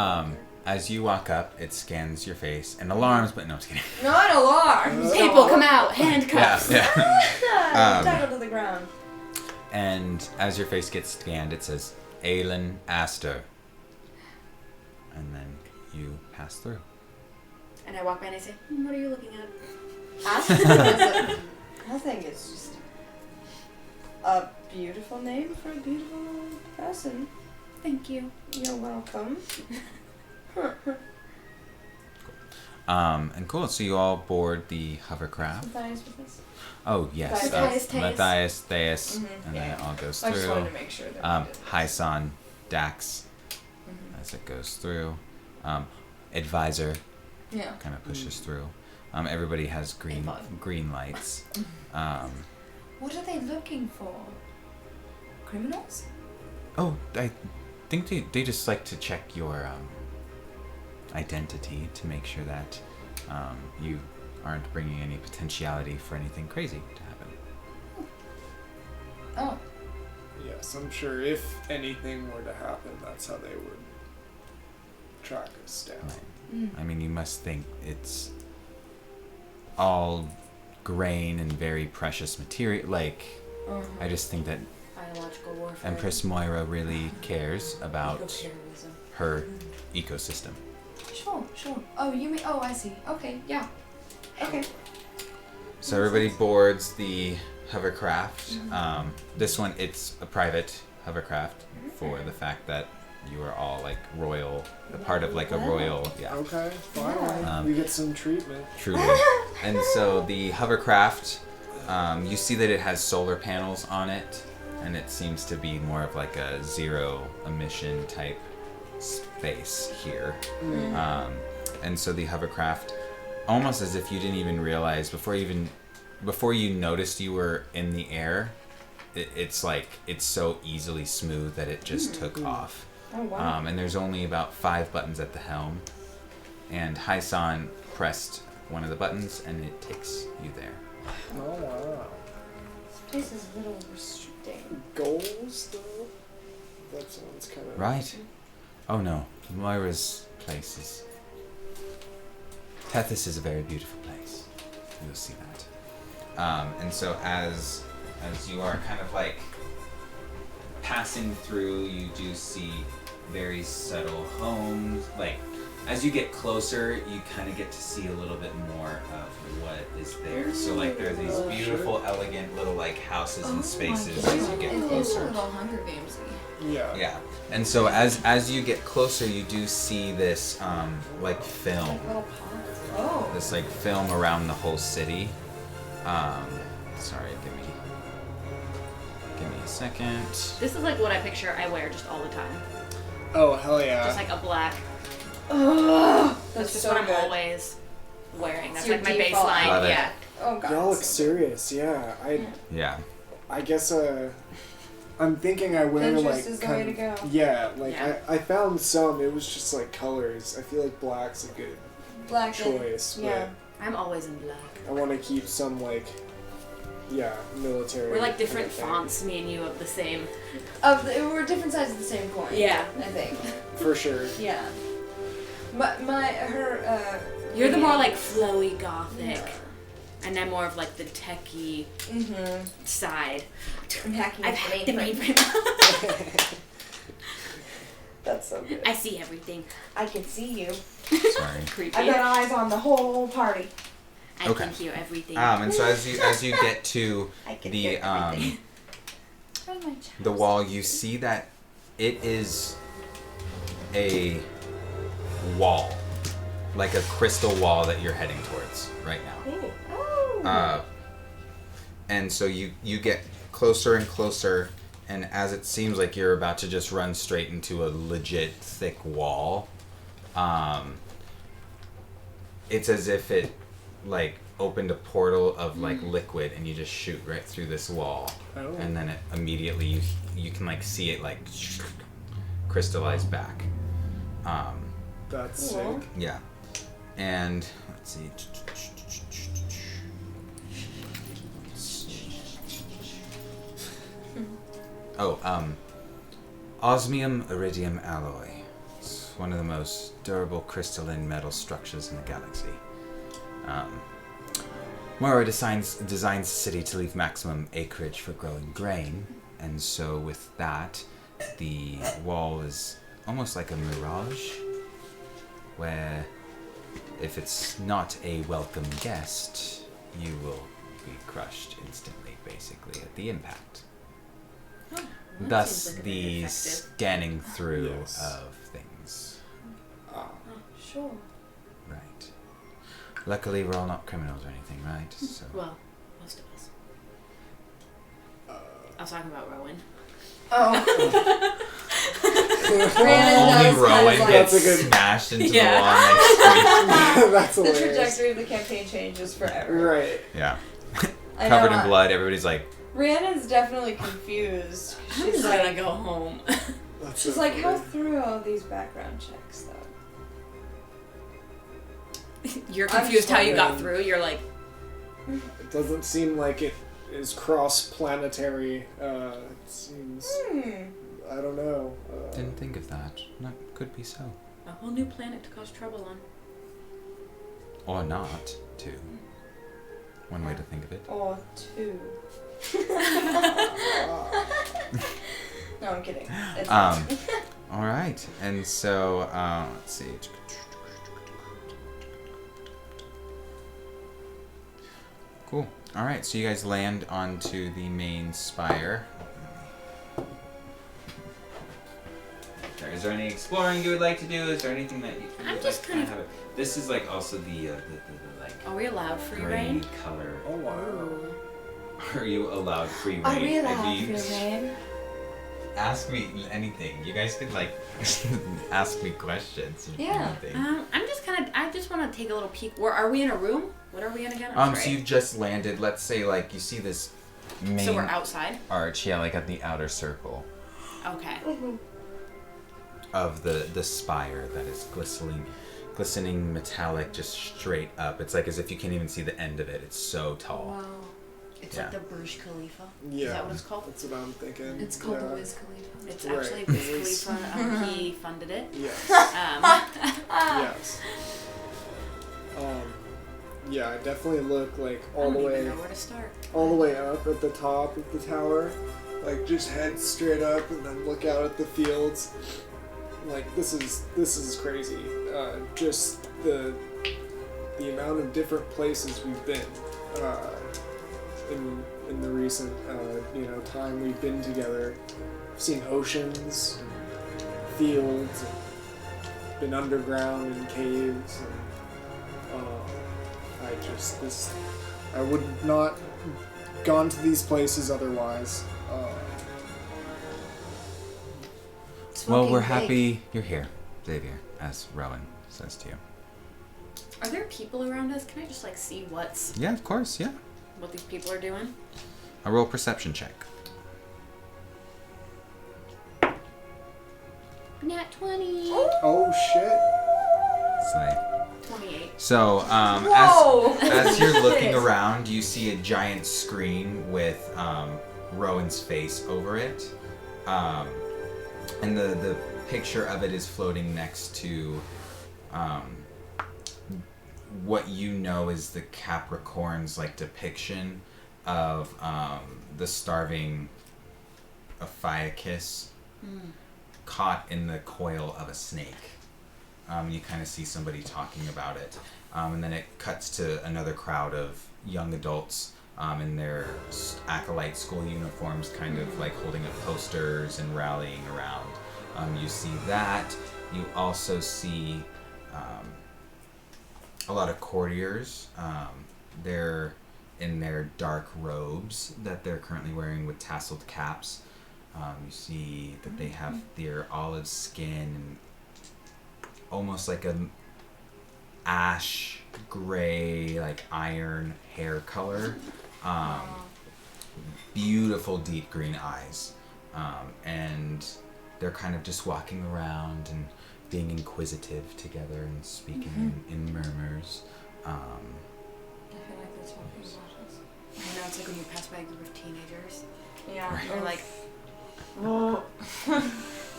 As you walk up, it scans your face and alarms, but no, I'm just kidding. Not alarms! People come out, handcuffs. Yeah. Tackled to the ground. And as your face gets scanned, it says, Aelin Astor. And then you pass through. And I walk by and I say, what are you looking at? I think it's just a beautiful name for a beautiful person. Thank you. You're welcome. And cool. So you all board the hovercraft. Matthias with us? Oh yes, Matthias, Matthias, Thais, Mhm. and then it all goes I just wanted through. to make sure that we did. Hyson, Dax, Mhm. as it goes through. Advisor Yeah. kind of pushes through. Everybody has green lights. What are they looking for? Criminals? Oh, I think they just like to check your identity to make sure that you aren't bringing any potentiality for anything crazy to happen. Oh. Yes, I'm sure if anything were to happen, that's how they would track us down. Right. I mean, you must think it's all grain and very precious material. Like, I just think that Biological warfare. Empress Moira really cares about Eco-terrorism. her ecosystem. Sure. Oh, you mean? Oh, I see. Okay, yeah. Okay. So everybody boards the hovercraft. This one, it's a private hovercraft for the fact that you are all like royal, a part of like a royal, yeah, Okay, finally. We get some treatment. truly. And so the hovercraft, you see that it has solar panels on it, and it seems to be more of like a zero emission type space here. And so the hovercraft, almost as if you didn't even realize before you noticed you were in the air, it's like it's so easily smooth that it just took off. Oh, wow. And there's only about 5 buttons at the helm, and Hyson pressed one of the buttons and it takes you there. Oh wow. This place is a little restricting. Goals though? That sounds kind of Right? Oh no, Moira's place is... Tethys is a very beautiful place. You'll see that. And so as you are kind of like passing through, you do see very subtle homes. Like, as you get closer, you kind of get to see a little bit more of what is there. So like there are these beautiful, elegant little like houses and spaces as you get It is a closer. little Hunger Games-y. Yeah. Yeah, and so as you get closer, you do see this like film, Little pods. Oh. this like film around the whole city. Sorry, give me a second. This is like what I picture I wear just all the time. Oh hell yeah. Just like a black. Oh, That's just so what I'm good. always wearing. That's your like my default baseline. Love it. Yeah. Oh god. Y'all look so serious, yeah. Yeah, I guess I'm thinking I wear Pinterest like is the kind way to of, go. yeah, like Yeah. I found some, it was just like colors. I feel like black's a good Black and- choice, yeah. I'm always in black. but I want to keep some like military. We're like different kind of thing. fonts, me and you, of the same. We're different sides of the same coin. Yeah. I think. For sure. Yeah. Her. You're the more like flowy gothic, Yeah. and I'm more of like the techie side. I'm hacking I've hacked the mainframe. That's so good. I see everything. I can see you. sorry. Creepy. I've got eyes on the whole party. I Okay. can hear everything. And so as you get to I can the hear everything. Where's my the wall, you see that it is a wall, like a crystal wall that you're heading towards right now. Oh. And so you get closer and closer, and as it seems like you're about to just run straight into a legit thick wall, it's as if it like opened a portal of like liquid, and you just shoot right through this wall, Oh. and then it immediately you can like see it like crystallize back. That's Cool. sick. Yeah, and let's see. Osmium iridium alloy. It's one of the most durable crystalline metal structures in the galaxy. Moira designs the city to leave maximum acreage for growing grain, and so with that, the wall is almost like a mirage, where if it's not a welcome guest, you will be crushed instantly, basically, at the impact. Oh, well, that Thus, seems like a bit the effective. scanning through Yes. of things. Oh, sure. Right. Luckily, we're all not criminals or anything, right? So. Well, most of us. I was talking about Rowan. Oh. Only Rowan gets That's a good- smashed into Yeah. the wall next to That's The hilarious. trajectory of the campaign changes forever. Right. you. Yeah. I Covered know, in blood, everybody's like, Rhiannon's definitely confused. I'm She's just gonna like, go home. That's she's so like, funny. how through all these background checks though? You're I'm confused how you got wondering. through. You're like, It doesn't seem like it is cross-planetary. It seems. I don't know. didn't think of that. That could be so. a whole new planet to cause trouble on. Or not, too. One way to think of it. Or two. No, I'm kidding. It's Alright, and so, let's see. Cool. Alright, so you guys land onto the main spire. Is there any exploring you would like to do? Is there anything that you I'm would just like to kind of- have? This is like also the like Are we allowed free gray reign? color. Oh wow. Ooh. Are you allowed free reign? Are we I allowed mean, free reign? ask me anything. You guys could like ask me questions. Or Yeah. anything. I'm just kind of. I just want to take a little peek. Where are we in a room? What are we in again? I'm So sorry. you've just landed. Let's say like you see this main So we're outside. arch, yeah, like at the outer circle Okay. of the spire that is glistening metallic, just straight up. It's like as if you can't even see the end of it. It's so tall. Wow. It's Yeah. like the Burj Khalifa. Yeah. Is that what it's called? That's what I'm thinking. It's called yeah. the Wiz Khalifa. It's Right. actually Wiz Khalifa. He funded it. Yes. Yes. Yeah, I definitely look like I all don't the even way know where to start. all the way up at the top of the tower, like just head straight up and then look out at the fields. Like this is crazy. Just the amount of different places we've been in the recent time we've been together. I've seen oceans, and fields, and been underground in caves. And, I would not gone to these places otherwise. Well, we're Smoking happy you're here, Xavier, as Rowan says to you. Are there people around us? Can I just like see what Yeah, of course, yeah. these people are doing? A roll perception check. Nat 20. Oh shit! It's like 28. so. Whoa! As you're looking around, you see a giant screen with Rowan's face over it, and the picture of it is floating next to what you know is the Capricorn's like depiction of the starving Ophiuchus caught in the coil of a snake. You kind of see somebody talking about it. And then it cuts to another crowd of young adults in their acolyte school uniforms, kind of like holding up posters and rallying around. You see that. You also see a lot of courtiers. They're in their dark robes that they're currently wearing with tasseled caps. You see that they have their olive skin and almost like a ash gray, like iron hair color. Beautiful deep green eyes. And they're kind of just walking around and being inquisitive together and speaking in murmurs. I feel like that's what people watch us. I know, it's like when you pass by a group of teenagers. Yeah. Right. Or like,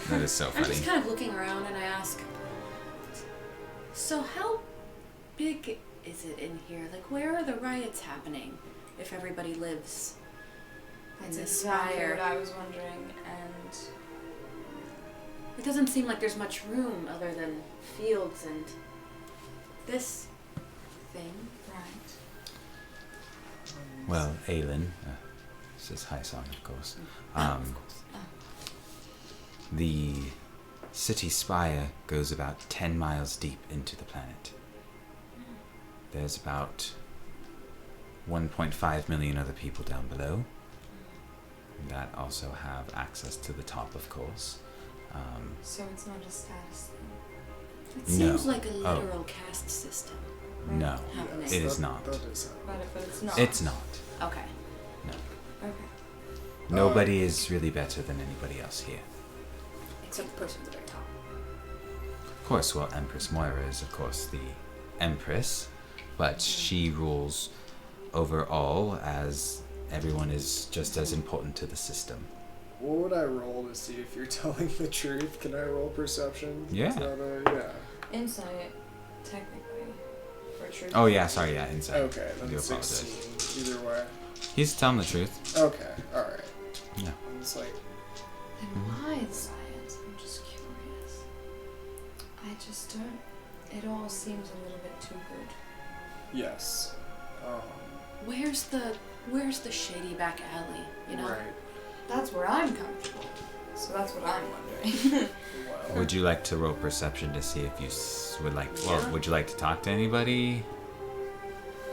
That is so I'm funny. just kind of looking around and I ask, so how big is it in here? Like, where are the riots happening if everybody lives That's in this exactly spire? what I was wondering, and It doesn't seem like there's much room other than fields and this thing. Right. Well, Aelin, this is High Song, of course. Of course. The city spire goes about 10 miles deep into the planet. There's about 1.5 million other people down below that also have access to the top, of course. So it's not a status thing. It seems No. like a literal caste system. No, Happening. it is not. That is But it's not. It's not. Okay. Okay. Nobody is really better than anybody else here. Except the person at the very top. Of course, well, Empress Moira is, of course, the Empress, but she rules over all, as everyone is just as important to the system. What would I roll to see if you're telling the truth? Can I roll perception? Yeah. Is that yeah. Insight, technically, for truth. Oh, yeah, sorry, yeah, inside. Okay, I do then apologize. 16. Either way. He's telling the truth. Okay, alright. Yeah. It's like, And why science? I'm just curious. I just don't. It all seems a little bit too good. yes. Where's the shady back alley? You know. Right. That's where I'm comfortable. So that's what I'm wondering. Well, Would you like to roll perception to see if you would like? Well, Yeah. would you like to talk to anybody?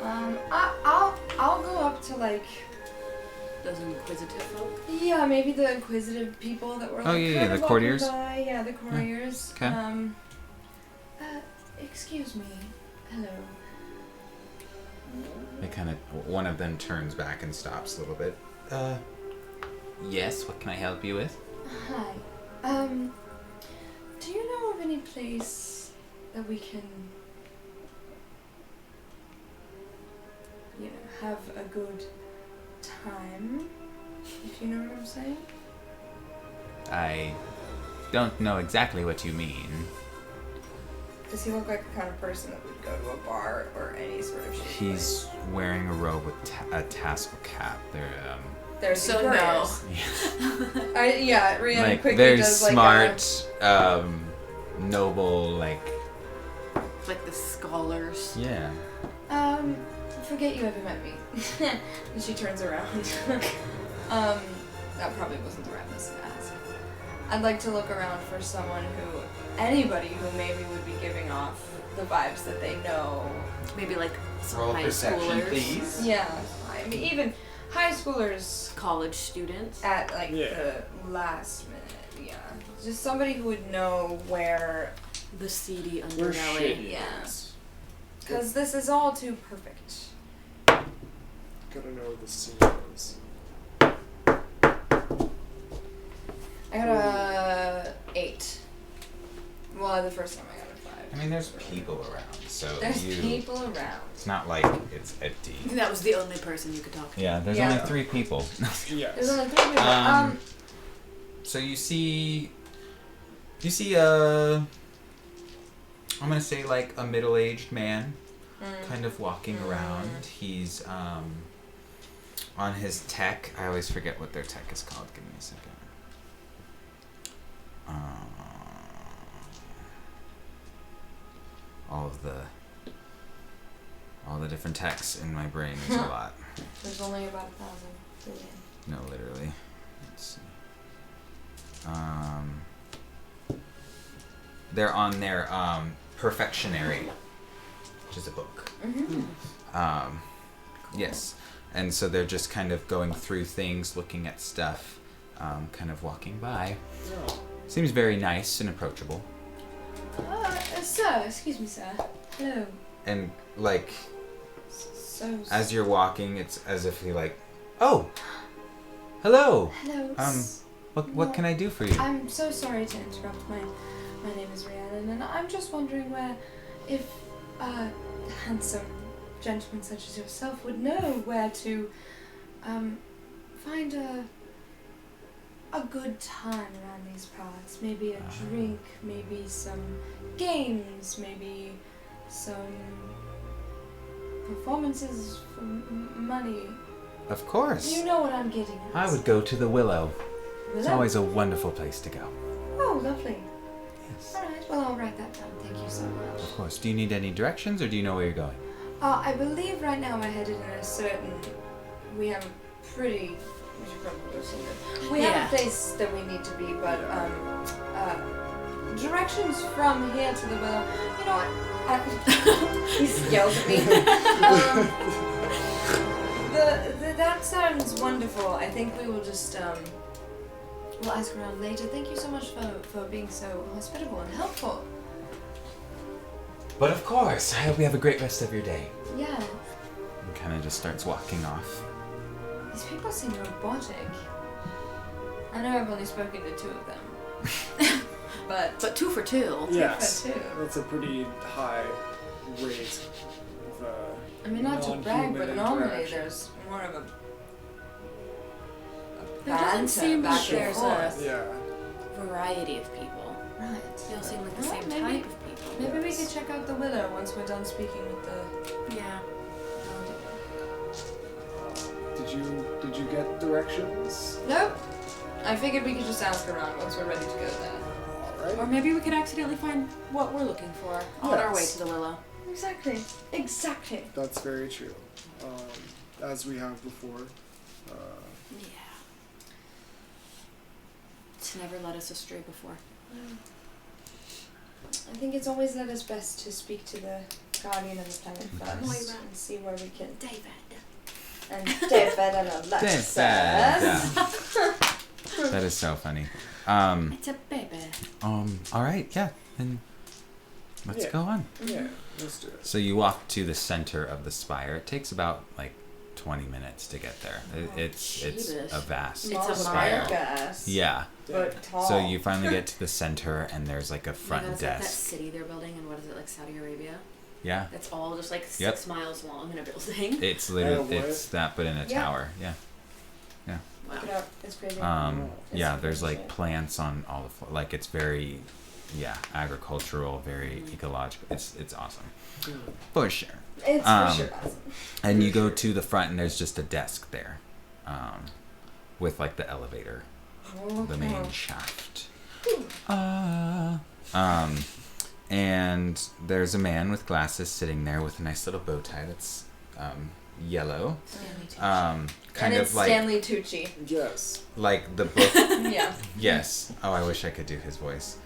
I'll go up to like, Those inquisitive folk. yeah, maybe the inquisitive people that were like Oh, yeah, kind the of walking courtiers. by. Yeah, the courtiers. Okay. Excuse me. Hello. They kind of. One of them turns back and stops a little bit. Yes. What can I help you with? Hi. Do you know of any place that we can, you know, have a good time? If you know what I'm saying? I don't know exactly what you mean. Does he look like the kind of person that would go to a bar or any sort of shit? He's wearing a robe with a tassel cap. They're There's So the no. couriers. Yeah, Rhiannon like quickly very does smart, noble, like Like the scholars. yeah. Forget you ever met me. And she turns around. That probably wasn't the right person to ask. I'd like to look around for anybody who maybe would be giving off the vibes that they know. Maybe like some Roll high perception, schoolers. please. Yeah, I mean, even high schoolers College students. at like Yeah. the last minute, yeah. Just somebody who would know where, The seedy we're underbelly. shitty. Yeah. It's- because this is all too perfect. Gotta know where the scene is. I got a 8. Well, the first time I got a 5. I mean, there's people around, so There's people around. It's not like it's empty. I think that was the only person you could talk to. Yeah, there's Yeah. only 3 people. There's Yes. only 3 people. So you see I'm gonna say like a middle-aged man, kind of walking around. He's on his tech. I always forget what their tech is called. Give me a second. All the different techs in my brain is a lot. There's only about 1,000 billion. No, literally. Let's see. They're on their Perfectionary, which is a book. Mm-hmm. Yes, and so they're just kind of going through things, looking at stuff, kind of walking by. No. Seems very nice and approachable. Sir, excuse me, sir. Hello. And like, So. as you're walking, it's as if you're like, oh, hello. Hello. What can I do for you? I'm so sorry to interrupt. My name is Rhiannon, and I'm just wondering if a handsome gentleman such as yourself would know where to find a good time around these parts. Maybe a drink, maybe some games, maybe some performances for money. Of course. You know what I'm getting at. I would go to the Willow. It's Willow? always a wonderful place to go. Oh, lovely. Yes. Alright, well, I'll write that down. Thank you so much. Of course. Do you need any directions, or do you know where you're going? I believe right now we're headed in a certain. We have a pretty. We should probably go see that. We have a place that we need to be, but directions from here to the willow. You know what? He yells at me. That sounds wonderful. I think we will just we'll ask around later. Thank you so much for being so hospitable and helpful. But of course, I hope you have a great rest of your day. Yeah. And kind of just starts walking off. These people seem robotic. I know I've only spoken to 2 of them. but 2 for 2. Yes. 2 for 2. That's a pretty high rate of I mean, not to brag, but non-human normally interaction. there's more of a There doesn't seem back like and there's forth. Yeah. variety of people. Right. They all seem like the Well, same maybe- type of people. Maybe we Yes. could check out the willow once we're done speaking with the. Yeah. Did you get directions? Nope. I figured we could just ask around once we're ready to go there. All Or right. maybe we could accidentally find what we're looking for on our way Yes. to the willow. Exactly. That's very true. As we have before. Yeah. It's never led us astray before. I think it's always at its best to speak to the guardian of the planet first Moira. and see where we can. David. And David and Alexis. That is so funny. It's a baby. All right, yeah, then let's Yeah. go on. Yeah, let's do it. So you walk to the center of the spire. It takes about 20 minutes to get there. It's Jeebus. a vast It's a spire. mile. Gas, Yeah. but tall. So you finally get to the center, and there's a You know, front it's like that desk. city they're building in, what is it, like Saudi Arabia? Yeah. That's all just 6 Yep. miles long in a building. It's Oh, literally boy. it's that, but in a Yeah. tower. Yeah. Look it up. It's crazy. Yeah. It's There's crazy. plants on all the floor. It's very, agricultural, very ecological. It's awesome, for sure. It's for sure awesome. And you go to the front, and there's just a desk there, with the elevator, the main shaft. And there's a man with glasses sitting there with a nice little bow tie that's yellow. Kind And of it's Stanley Tucci. Yes. like the book. Yeah. Yes. Oh, I wish I could do his voice.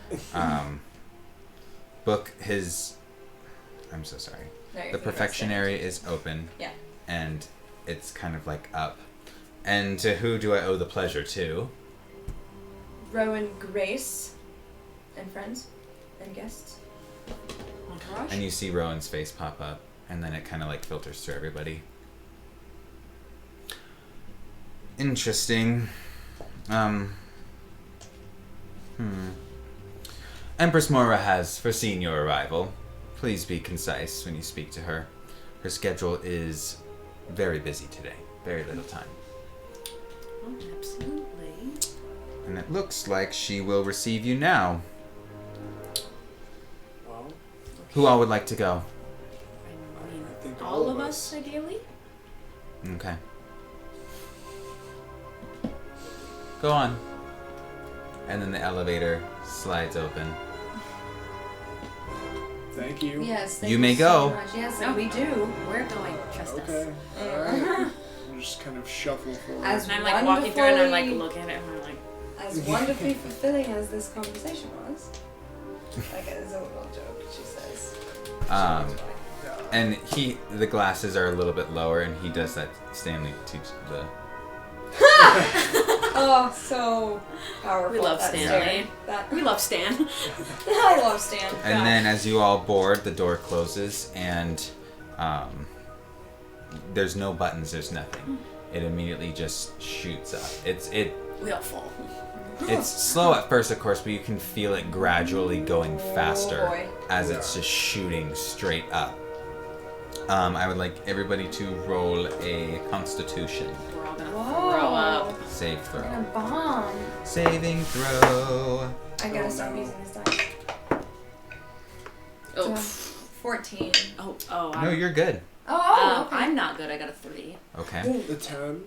Book his. I'm so sorry. No, you're The good, perfection Stanley. area is open. Yeah. And it's kind of up. And to who do I owe the pleasure to? Rowan, Grace, and friends, and guests. Entourage? And you see Rowan's face pop up, and then it kind of filters through everybody. Interesting. Empress Mora has foreseen your arrival. Please be concise when you speak to her. Her schedule is very busy today. Very little time. Oh, absolutely. And it looks like she will receive you now. Well, Who all would like to go? I mean, I think all of us, ideally? Okay. Go on. And then the elevator slides open. Thank you. Yes. Thank You may go. So much. Yes, No. we do. We're going. Trust Okay. us. Alright. We'll just kind of shuffle forward. As And I'm walking through and I'm looking at it and I'm As wonderfully fulfilling as this conversation was. It's a little joke, she says. Um, Yeah. and the glasses are a little bit lower, and he does that Stanley teach the. Oh, so powerful. We love that Stanley. stare. we love Stan. I love Stan. And then as you all board, the door closes, and there's no buttons. There's nothing. It immediately just shoots up. We all fall. It's slow at first, of course, but you can feel it gradually going faster boy. as it's just shooting straight up. I would like everybody to roll a Constitution We're all gonna Whoa. throw up. save We're throw. gonna bomb. Saving throw. I gotta Oh, stop no. using this dice. Oh. 14. Oh, No, you're good. Oh, okay. I'm not good. I got a 3. Okay, The 10.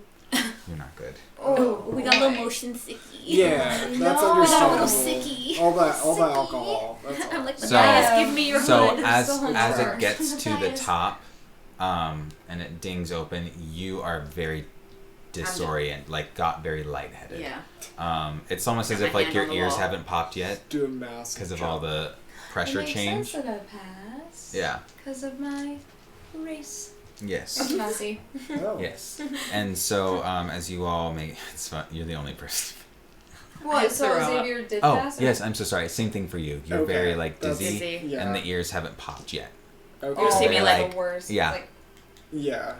you're not good. Oh, we got a little boy. motion sicky. Yeah, that's No. We got a understandable. little sicky. All that alcohol. That's all. I'm like, So- Matthias, give me your So hood. as so as hard. it gets to the Matthias. top, and it dings open. You are very disoriented, like got very lightheaded. Yeah. It's almost Got as my if like hand your on the ears wall. haven't popped yet Do a massive because of jump. all the pressure It makes change. sense that I pass. Yeah. Because of my race. Yes. Classy. Oh. Yes. And so, as you all may, it's fun. You're the only person. What? So throw up. Xavier did Oh, pass? or- yes. I'm so sorry. Same thing for you. You're Okay, very like that's- dizzy, Dizzy. Yeah. and the ears haven't popped yet. Okay. You see me They're like- the worst. yeah. Like, Yeah.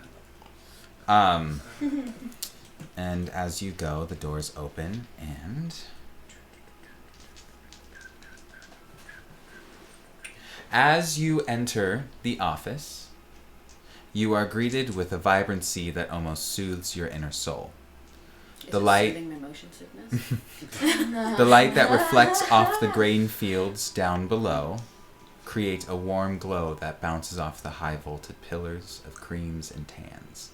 And as you go, the doors open, and as you enter the office, you are greeted with a vibrancy that almost soothes your inner soul. Is The it light- soothing my motion sickness? The light that reflects off the grain fields down below create a warm glow that bounces off the high-voltage pillars of creams and tans.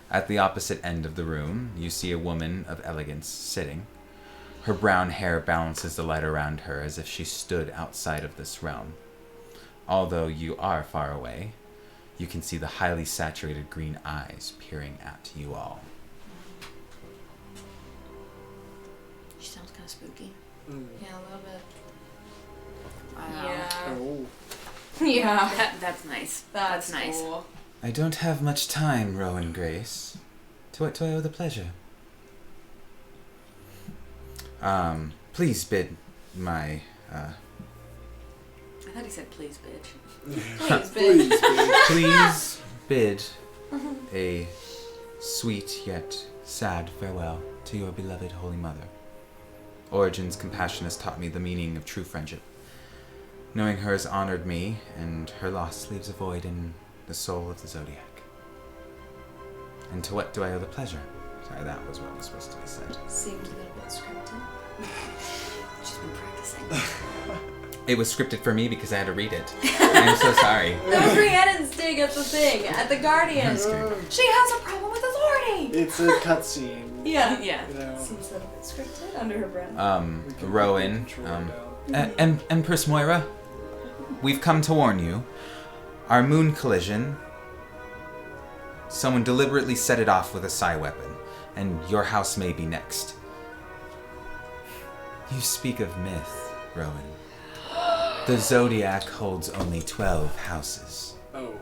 At the opposite end of the room, you see a woman of elegance sitting. Her brown hair balances the light around her as if she stood outside of this realm. Although you are far away, you can see the highly saturated green eyes peering at you all. She sounds kind of spooky. Mm. yeah, a little bit. Wow. Yeah. Oh. Yeah. That's nice. That's nice. cool. I don't have much time, Rowan Grace. To what do I owe the pleasure? Please bid my, I thought he said please, bitch. Please, Please, bitch. bitch. please bid a sweet yet sad farewell to your beloved Holy Mother. Origin's compassion has taught me the meaning of true friendship. Knowing her has honored me, and her loss leaves a void in the soul of the Zodiac. And to what do I owe the pleasure? Sorry, that was what was supposed to be said. Seemed a little bit scripted. She's been practicing. It was scripted for me because I had to read it. I'm so sorry. That was Rhiannon's dig at the thing, at the Guardian. Just kidding. She has a problem with authority! It's a cutscene. Yeah. Yeah. You know. Seems a little bit scripted under her breath. We can Rowan, control it down. Empress Moira, we've come to warn you. Our moon collision, someone deliberately set it off with a psi weapon, and your house may be next. You speak of myth, Rowan. The Zodiac holds only 12 houses. Oh.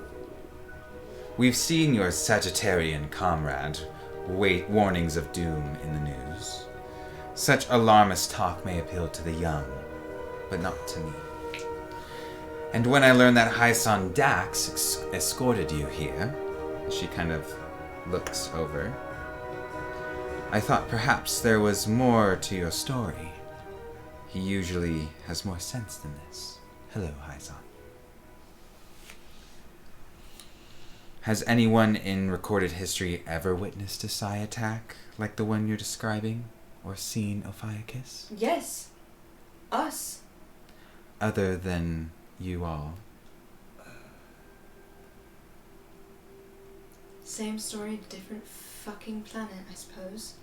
We've seen your Sagittarian comrade wait warnings of doom in the news. Such alarmist talk may appeal to the young, but not to me. And when I learned that Hyson Dax escorted you here, she kind of looks over, I thought perhaps there was more to your story. He usually has more sense than this. Hello, Hyson. Has anyone in recorded history ever witnessed a psi attack like the one you're describing, or seen Ophiuchus? Yes. Us. Other than you all? Same story, different fucking planet, I suppose.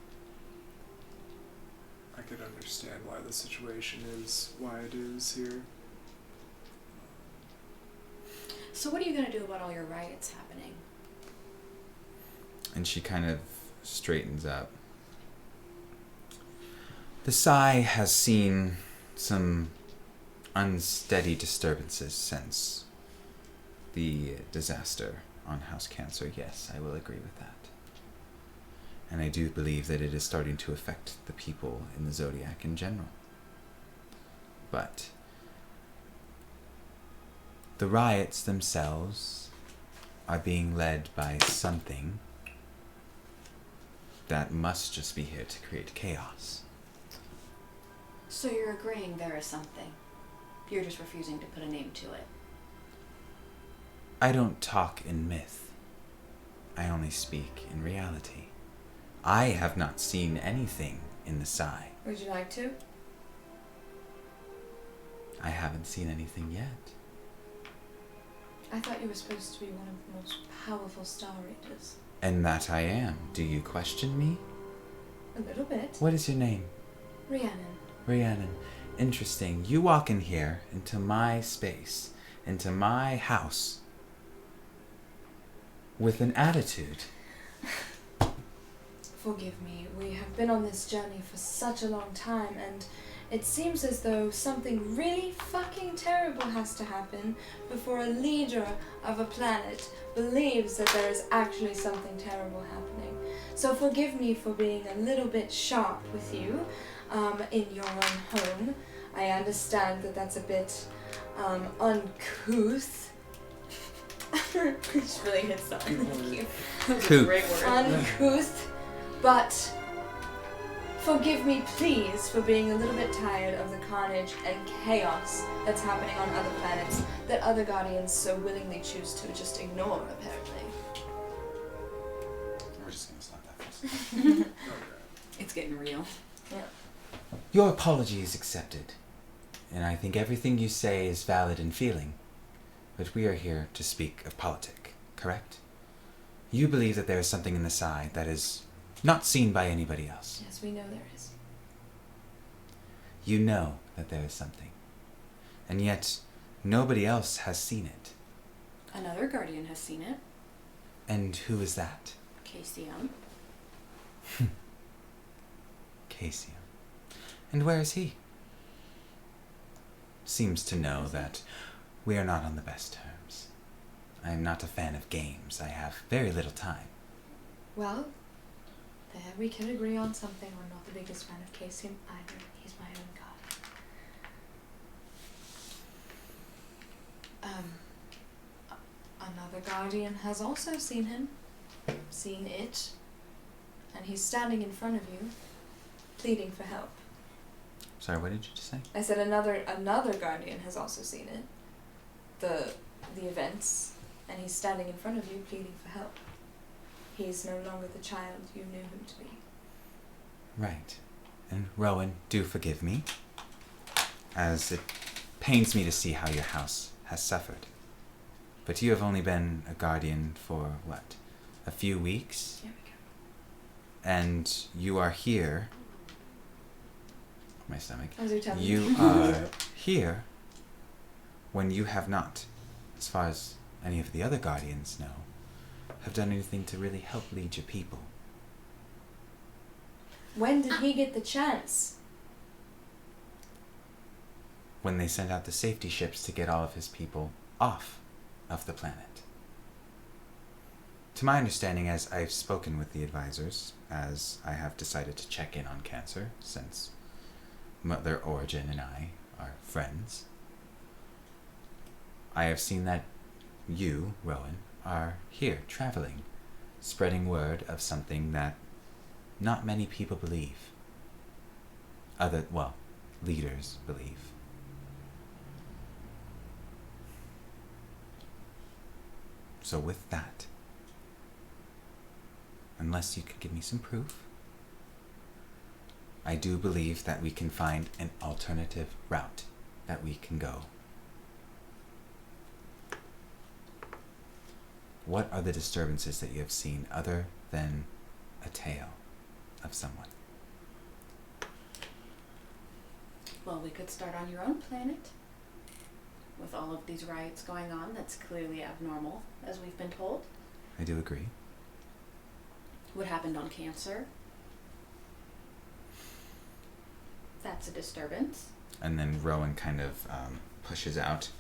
I could understand why the situation is why it is here. So what are you gonna do about all your riots happening? And she kind of straightens up. The Psi has seen some unsteady disturbances since the disaster on House Cancer. Yes, I will agree with that. And I do believe that it is starting to affect the people in the Zodiac in general. But the riots themselves are being led by something that must just be here to create chaos. So you're agreeing there is something. You're just refusing to put a name to it. I don't talk in myth. I only speak in reality. I have not seen anything in the Psi. Would you like to? I haven't seen anything yet. I thought you were supposed to be one of the most powerful Star Raiders. And that I am. Do you question me? A little bit. What is your name? Rhiannon. Rhiannon. Interesting. You walk in here, into my space, into my house, with an attitude. Forgive me, we have been on this journey for such a long time, and it seems as though something really fucking terrible has to happen before a leader of a planet believes that there is actually something terrible happening. So forgive me for being a little bit sharp with you in your own home. I understand that that's a bit uncouth. Which really hits that. Thank you. Couth. Great word. Uncouth, but forgive me, please, for being a little bit tired of the carnage and chaos that's happening on other planets that other guardians so willingly choose to just ignore, apparently. We're just gonna stop that for a second. It's getting real. Yeah. Your apology is accepted, and I think everything you say is valid in feeling. But we are here to speak of politic, correct? You believe that there is something in the sky that is not seen by anybody else. Yes, we know there is. You know that there is something, and yet nobody else has seen it. Another guardian has seen it. And who is that? KCM. Casium. And where is he? Seems to know that we are not on the best terms. I am not a fan of games. I have very little time. Well, there we can agree on something. I'm not the biggest fan of Casium either. He's my own god. Another guardian has also seen him, seen it, and he's standing in front of you, pleading for help. Sorry, what did you just say? I said another guardian has also seen it, the events, and he's standing in front of you, pleading for help. He's no longer the child you knew him to be. Right. And Rowan, do forgive me, as it pains me to see how your house has suffered. But you have only been a guardian for, what, a few weeks? Here we go. And you are here... My stomach. As you tell me. You are here when you have not, as far as any of the other guardians know, have done anything to really help lead your people. When did he get the chance? When they sent out the safety ships to get all of his people off of the planet. To my understanding, as I've spoken with the advisors, as I have decided to check in on Cancer, since Mother Origin and I are friends, I have seen that you, Rowan, are here, traveling, spreading word of something that not many people believe. Leaders believe. So with that, unless you could give me some proof, I do believe that we can find an alternative route that we can go. What are the disturbances that you have seen other than a tale of someone? Well, we could start on your own planet. With all of these riots going on, that's clearly abnormal, as we've been told. I do agree. What happened on Cancer? That's a disturbance. And then Rowan kind of pushes out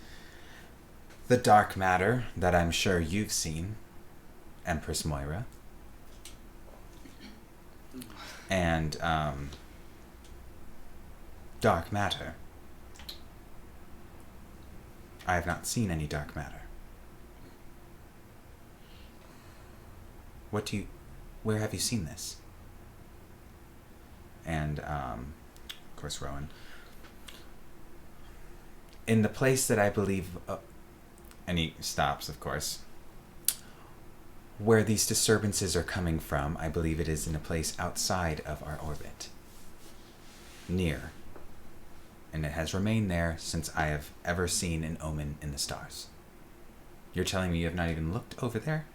the dark matter that I'm sure you've seen, Empress Moira. And dark matter. I have not seen any dark matter. Where have you seen this? And, of course, Rowan. In the place that I believe, and he stops, of course, where these disturbances are coming from, I believe it is in a place outside of our orbit. Near. And it has remained there since I have ever seen an omen in the stars. You're telling me you have not even looked over there?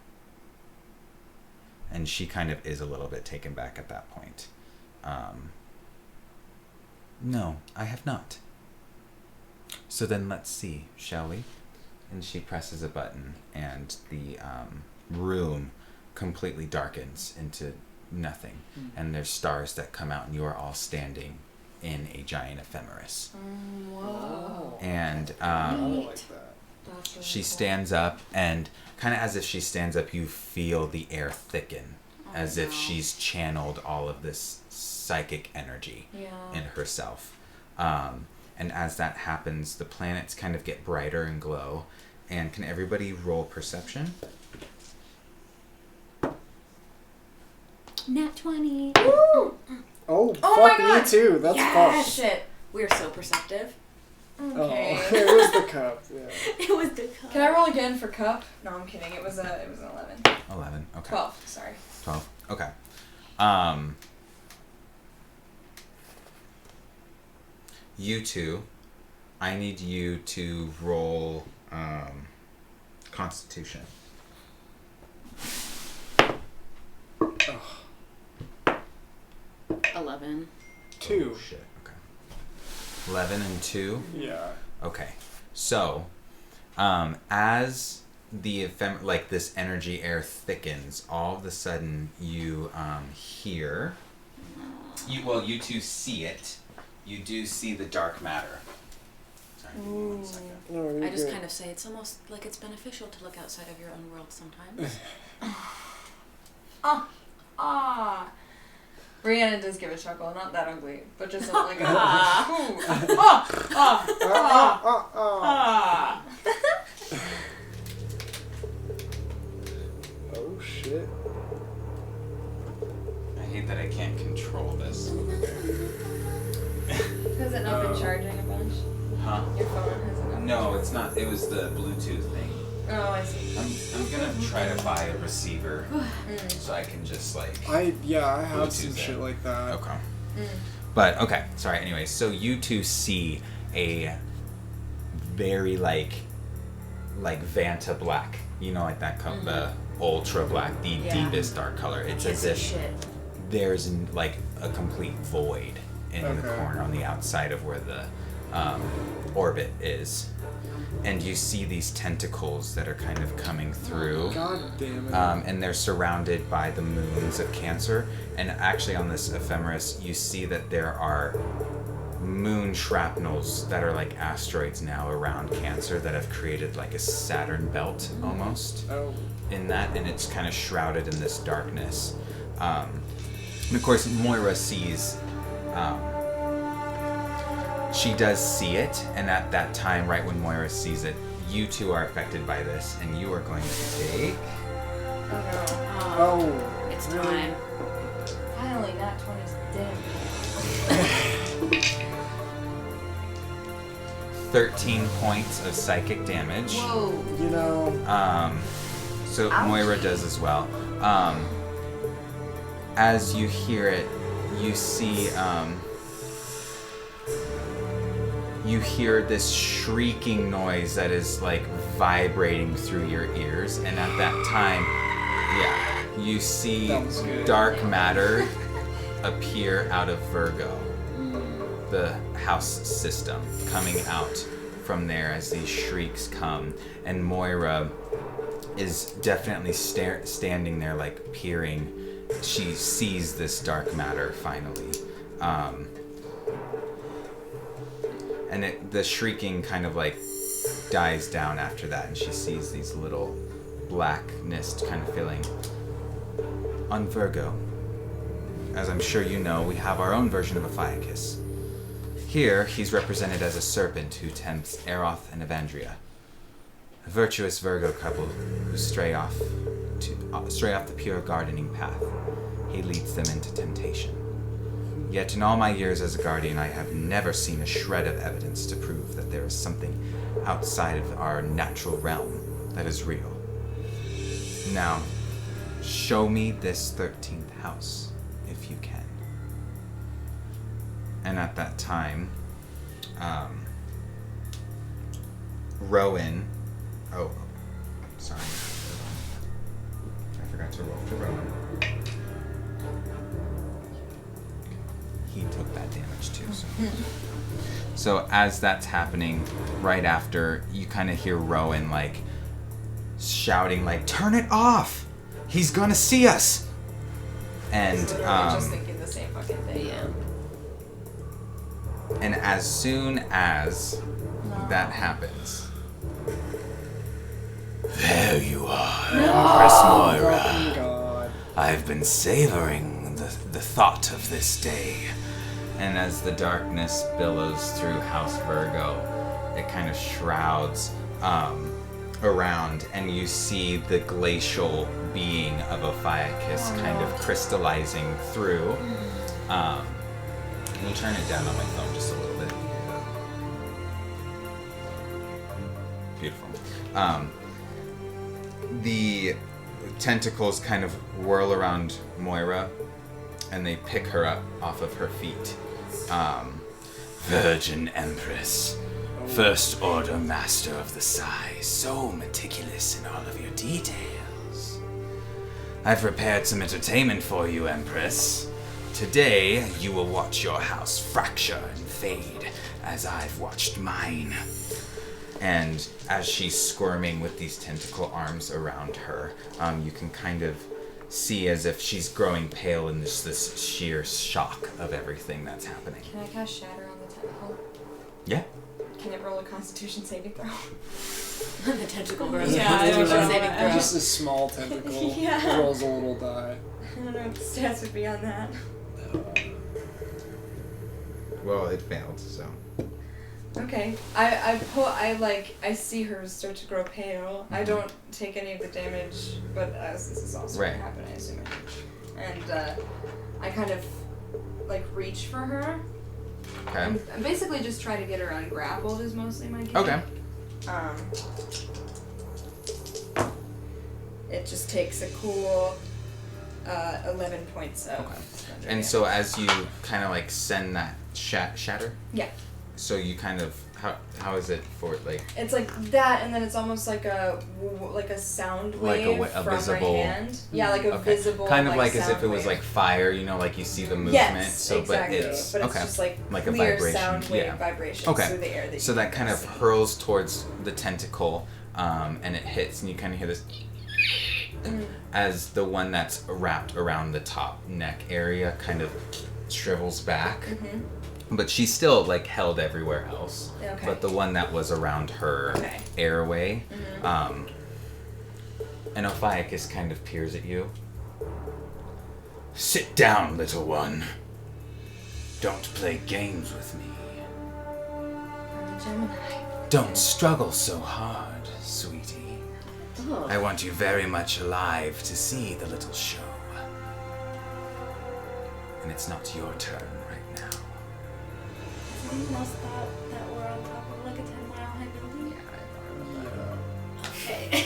And she kind of is a little bit taken back at that point. No, I have not. So then let's see, shall we? And she presses a button, and the room completely darkens into nothing, and there's stars that come out, and you are all standing in a giant ephemeris. Whoa. And I like that. That's really she cool. stands up, and kind of as if she stands up, you feel the air thicken, as if she's channeled all of this psychic energy in herself. And as that happens, the planets kind of get brighter and glow. And can everybody roll perception? Nat 20. Woo! Oh, my fuck God. me too. That's Yeah, fucked. shit. We're so perceptive. Okay. Oh, it was the cup. Yeah. It was the cup. Can I roll again for cup? No, I'm kidding. It was an 11. 11. Okay. 12. Sorry. 12. Okay. You two, I need you to roll Constitution. Oh, 11. 2. Oh, shit. Okay. 11 and 2. Yeah. Okay. So, as the like this energy air thickens, all of a sudden you hear. You two see it. You do see the dark matter. Sorry, give me 1 second. No, you're I just good. kind of say it's almost like it's beneficial to look outside of your own world sometimes. Brianna does give a chuckle, not that ugly, but just like a Oh shit. I hate that I can't control this. Has it not been charging a bunch? Huh? Your phone hasn't been No, it's not. It was the Bluetooth thing. Oh, I see. I'm gonna try to buy a receiver so I can just like. I have Bluetooth some it. shit like that. Okay. But okay, sorry. Anyway, so you two see a very like Vanta black. You know, like that the ultra black, the deepest dark color. It's as if there's like a complete void in the corner on the outside of where the orbit is. And you see these tentacles that are kind of coming through. God damn it. And they're surrounded by the moons of Cancer. And actually on this ephemeris, you see that there are moon shrapnels that are like asteroids now around Cancer that have created like a Saturn belt almost in that. And it's kind of shrouded in this darkness. And of course, Moira sees... she does see it, and at that time, right when Moira sees it, you two are affected by this, and you are going to take... Oh. It's really? time. Finally, Nat 20's dead. 13 points of psychic damage. Whoa. You know. So Ouch. Moira does as well. As you hear it, you see... you hear this shrieking noise that is like vibrating through your ears, and at that time, you see That was good. dark matter appear out of Virgo, the house system, coming out from there as these shrieks come, and Moira is definitely standing there like peering. She sees this dark matter finally. And the shrieking kind of like dies down after that, and she sees these little black mist kind of filling. On Virgo, as I'm sure you know, we have our own version of a Phaeacus. Here, he's represented as a serpent who tempts Eroth and Evandria, a virtuous Virgo couple who stray off the pure gardening path. He leads them into temptation. Yet in all my years as a guardian, I have never seen a shred of evidence to prove that there is something outside of our natural realm that is real. Now, show me this 13th house, if you can. And at that time, Rowan... Oh, sorry. I forgot to roll for Rowan. He took that damage too. So as that's happening, right after, you kind of hear Rowan like shouting like, "Turn it off! He's gonna see us!" And So we're just thinking the same fucking thing. Yeah. and as soon as that happens, there you are, Empress Moira. Fucking God. I've been savoring the thought of this day. And as the darkness billows through House Virgo, it kind of shrouds around, and you see the glacial being of Ophiuchus kind of crystallizing through. Can you turn it down on my phone just a little bit? Beautiful. The tentacles kind of whirl around Moira, and they pick her up off of her feet. Virgin Empress, First Order Master of the Sai, so meticulous in all of your details. I've prepared some entertainment for you, Empress. Today, you will watch your house fracture and fade, as I've watched mine. And as she's squirming with these tentacle arms around her, you can kind of see as if she's growing pale in this sheer shock of everything that's happening. Can I cast Shatter on the tentacle? Yeah. Can it roll a Constitution saving throw? The tentacle grows. Yeah, I don't know. Saving throw. Just a small tentacle. Yeah. Rolls a little die. I don't know what the stats would be on that. Well, it failed, so. Okay. I see her start to grow pale. I don't take any of the damage, but as this is also Right. gonna happen, I assume. And I kind of like reach for her. Okay. I'm basically just trying to get her ungrappled is mostly my game. Okay. It just takes a cool 11 points of. Okay. thunder And damage. so as you kind of like send that shatter, Yeah. so you kind of how is it for like It's like that, and then it's almost like a sound Like wave a from visible- my hand. Yeah, like a okay. visible. Kind of like as if sound it was wave. like fire, you know, like you see the movement. Yes, So exactly. but it's but it's okay. just like Like a clear vibration, sound wave yeah. vibrations Okay. through the air. That So you that can kind of see. hurls towards the tentacle, and it hits, and you kind of hear this as the one that's wrapped around the top neck area kind of shrivels back. Mhm. But she's still like held everywhere else. Okay. But the one that was around her Okay. airway, and Ophiuchus kind of peers at you. Sit down, little one. Don't play games with me. I'm a Gemini. Don't struggle so hard, sweetie. Oh. I want you very much alive to see the little show. And it's not your turn right now. Someone else thought that we're on top of like a 10-mile high building? Okay.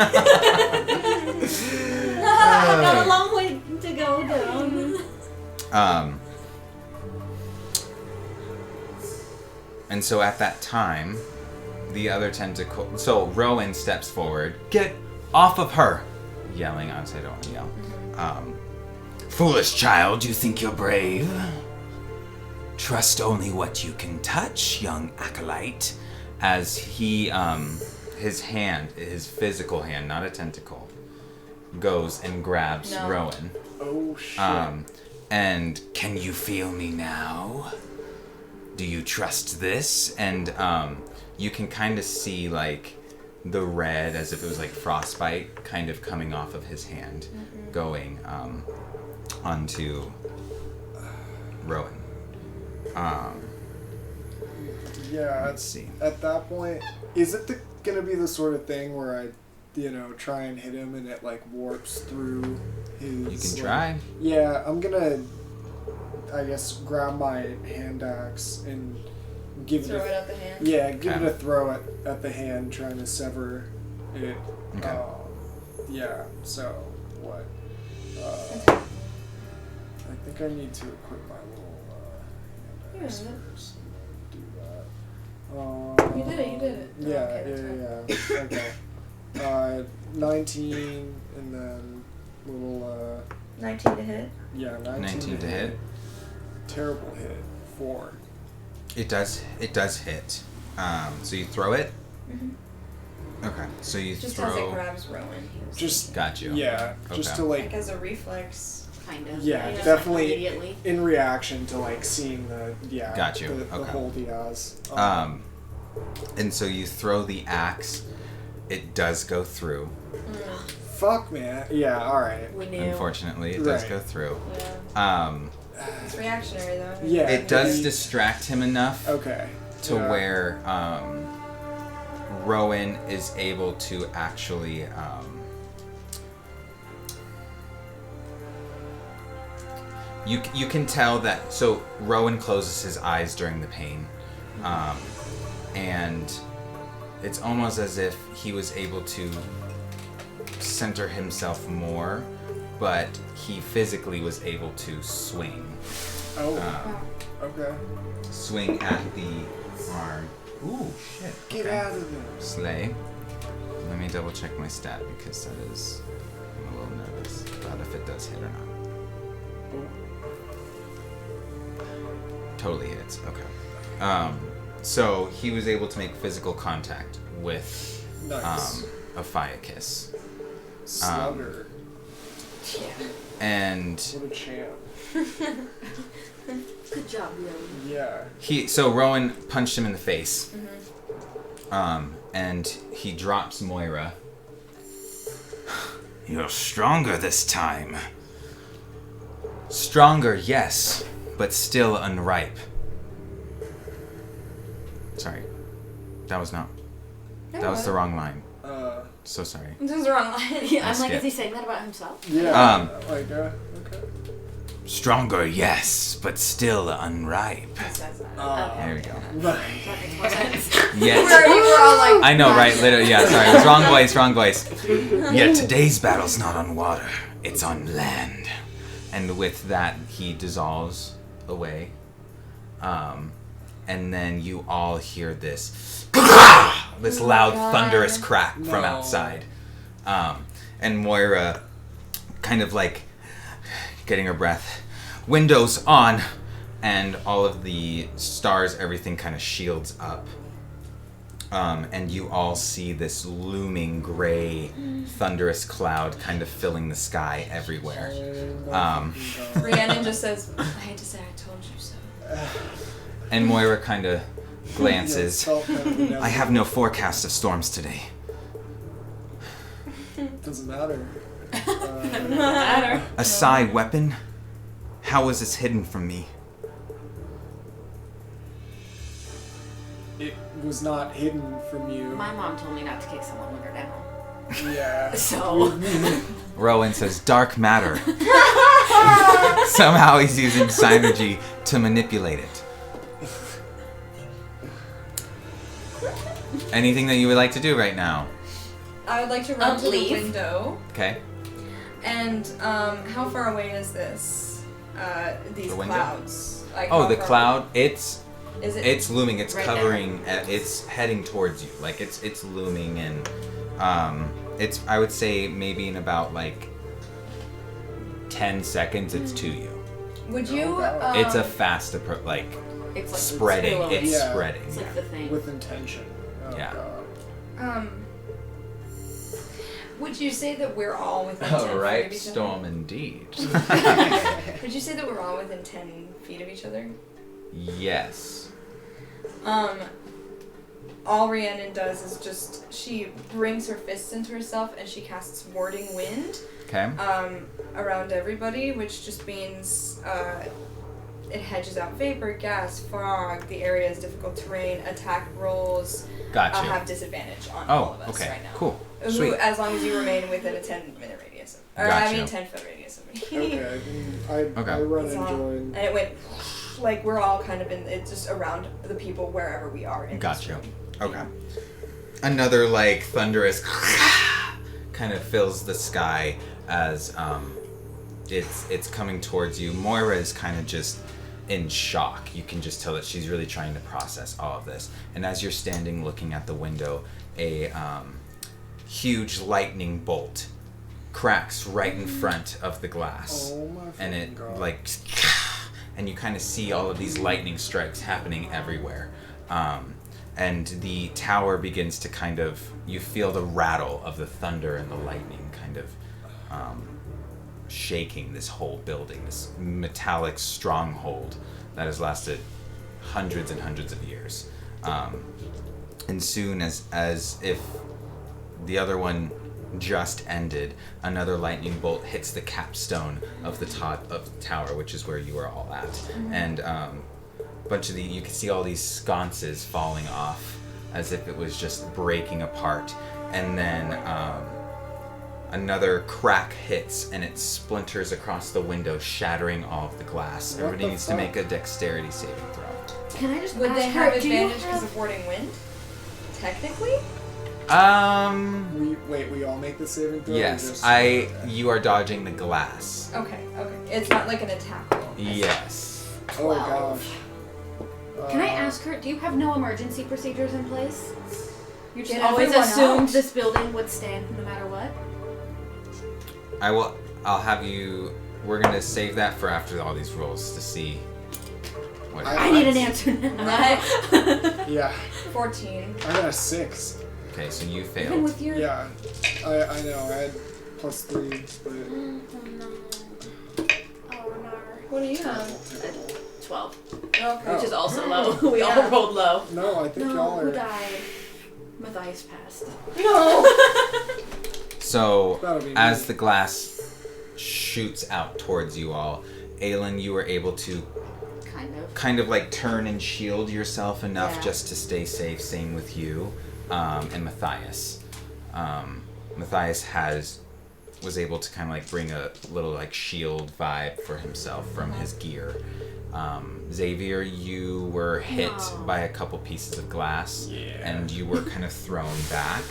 I've got a long way to go down. And so at that time, the other tentacle. So Rowan steps forward. Get off of her! Yelling. Honestly, I don't want to yell. Foolish child, you think you're brave? Trust only what you can touch, young acolyte. As he, his hand, his physical hand, not a tentacle, goes and grabs No. Rowan. Oh shit. And can you feel me now? Do you trust this? And you can kind of see like the red, as if it was like frostbite, kind of coming off of his hand, going onto Rowan. Yeah, Let's see. at that point, is it gonna be the sort of thing where I, try and hit him and it like warps through his. You can like- try. Yeah, I'm gonna, I guess, grab my hand axe and give Throw it. it at the hand. Yeah, give Okay. it a throw at the hand, trying to sever it. Okay. Yeah. So what? I think I need to equip my little hand axe Yeah. first. Do that. You did it. Yeah, Oh, okay, that's fine. Okay. 19 and then little 19 to hit. yeah, 19 to hit. Terrible hit. 4. It does hit. So you throw it. Okay, so you Just throw. as it grabs Rowan. Just Got you. yeah, just Okay. to Like as a reflex. Kind of. yeah, Just definitely immediately. in reaction to like seeing the Got you. the Okay. whole Diaz. And so you throw the axe. It does go through. Fuck man, yeah, all right. We knew. Unfortunately, it does Right. go through. Yeah. It's reactionary though. Yeah, It does he- distract him enough Okay. to yeah. where Rowan is able to actually you can tell that. So Rowan closes his eyes during the pain, and it's almost as if he was able to center himself more, but he physically was able to swing Okay. swing at the arm. Ooh, shit. Get okay. out of there. Slay. Let me double check my stat because that is. I'm a little nervous about if it does hit or not. Totally hits. Okay. So he was able to make physical contact with Nice. Ophiuchus. Slugger. And What a champ. Good job, Lily. Yeah. so Rowan punched him in the face. And he drops Moira. You're stronger this time. Stronger, yes, but still unripe. Sorry. That was not. That was the wrong line. So sorry. This is the wrong line. Yeah, I'm like, skip. is he saying that about himself? Yeah. Okay. Stronger, yes, but still unripe. He says that. There we go. Right. That makes more sense. Yet, You were all like. I know, right? Literally, yeah. Sorry, it was wrong voice. Wrong voice. Yet today's battle's not on water; it's on land. And with that, he dissolves away. And then you all hear this loud, thunderous crack from No. outside. And Moira, kind of like getting her breath. Windows on, and all of the stars, everything kind of shields up. And you all see this looming gray, thunderous cloud kind of filling the sky everywhere. Rhiannon just says, I hate to say I told you so. And Moira kind of glances. I I have no forecast of storms today. Doesn't matter. Matter. A psi weapon? How was this hidden from me? It was not hidden from you. My mom told me not to kick someone when they're down. Yeah. So. Rowan says, dark matter. Somehow he's using synergy to manipulate it. Anything that you would like to do right now? I would like to run to the Leave. window. Okay. And how far away is this? These The window? clouds. Like, Oh, how the far cloud, it's away? Is it? it's looming, it's right covering, it's heading towards you. Like it's looming, and it's, I would say maybe in about like 10 seconds it's to you. Would you? God. It's a fast approach, like It's like spreading, spillover. it's Yeah. spreading. It's like the thing. With intention. Oh, Yeah. God. Would you say that we're all within 10 A feet of ripe each storm indeed. other? Would you say that we're all within 10 feet of each other? Yes. All Rhiannon does is just, she brings her fists into herself and she casts Warding Wind Okay. around everybody, which just means it hedges out vapor, gas, fog, the area is difficult terrain, attack rolls Got you. have disadvantage on all Oh, of us okay. right now. Cool. Who, Sweet. as long as you remain within a 10-minute radius. Or, Gotcha. I mean 10-foot radius of me. Okay. Okay. I run It's and all- join. And it went, like, we're all kind of in, it's just around the people wherever we are in Got this you. room. Okay. Another like thunderous kind of fills the sky as it's coming towards you. Moira is kind of just in shock. You can just tell that she's really trying to process all of this. And as you're standing looking at the window, a huge lightning bolt cracks right in front of the glass. Oh my And it fucking God. like, and you kind of see all of these lightning strikes happening everywhere. and the tower begins to kind of, you feel the rattle of the thunder and the lightning kind of shaking this whole building, this metallic stronghold that has lasted hundreds and hundreds of years. And soon as if the other one just ended, another lightning bolt hits the capstone of the top of the tower, which is where you are all at. Mm-hmm. And a bunch of you can see all these sconces falling off as if it was just breaking apart. And then another crack hits and it splinters across the window, shattering all of the glass. Everybody needs to make a dexterity saving throw. Can I just Would ask they her, have do you advantage because of warding wind? Technically? We all make the saving throw? Yes, you are dodging the glass. Okay. It's not like an attack roll. Yes. Oh gosh. Can I ask her, do you have no emergency procedures in place? You just Get always everyone assumed out. this building would stand no matter what? I'll have you, we're gonna save that for after all these rolls to see what I need an answer now. Yeah. 14. I got a 6. Okay, so you Even failed. with your... Yeah. I know. I had +3, but... Oh no. What do you have? 12. Okay. Which is also low. We all rolled low. No, I think No, y'all who are... died? Matthias passed. No! So, That'll be as me. the glass shoots out towards you all, Aelin, you were able to kind of like turn and shield yourself enough just to stay safe. Same with you, and Matthias. Matthias was able to kind of like bring a little like shield vibe for himself from his gear. Xavier, you were hit by a couple pieces of glass, and you were kind of thrown back.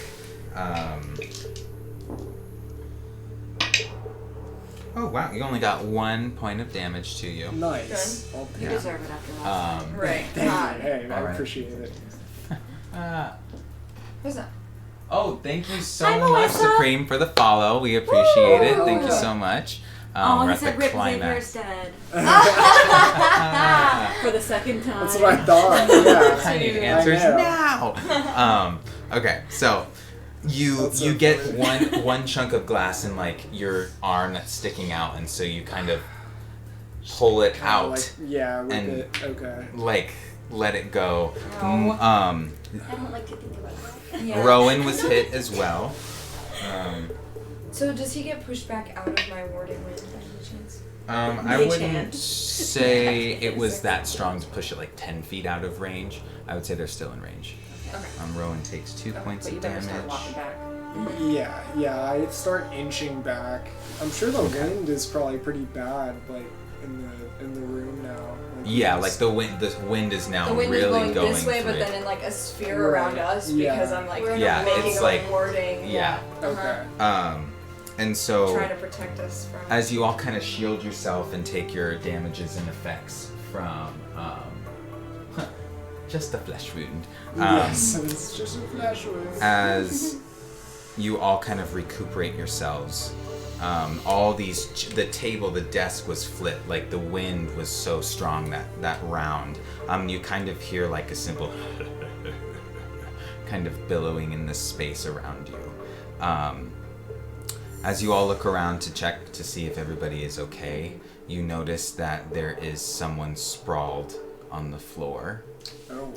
Oh wow, you only got 1 point of damage to you. Nice. You deserve it after last time. Right. Thank you. Hey, I Alright. appreciate it. What's that? Oh, thank you so Hi, much, Melissa. Supreme, for the follow. We appreciate it. Woo! Thank you so much. Oh, we're he at said the Rip climax. Xavier's dead. For the second time. That's what I thought. Yeah. I need I answers know. now. Okay, so you get one chunk of glass in like your arm that's sticking out, and so you kind of pull it out, Like, yeah, with and it. Okay. like let it go. No. I don't like to think about that. Yeah. Rowan was hit as well. So does he get pushed back out of my warding wind by any chance? I May wouldn't chant. say it was that strong to push it like 10 feet out of range. I would say they're still in range. Okay. Rowan takes 2 points But you of better start damage. walking back. Yeah, I start inching back. I'm sure the wind is probably pretty bad, like in the room now. Yeah, it's- like the wind is now The wind really is blowing this way, through but it. then in like a sphere around us Yeah. because I'm like Yeah, making it's a like- warding. yeah. Okay. And so Trying to protect us from. as you all kind of shield yourself and take your damages and effects from just a flesh wound, Yes, it's just a flash wound. as you all kind of recuperate yourselves, the table, the desk was flipped, like the wind was so strong that round, you kind of hear like a simple kind of billowing in the space around you. As you all look around to check to see if everybody is okay, you notice that there is someone sprawled on the floor. Oh.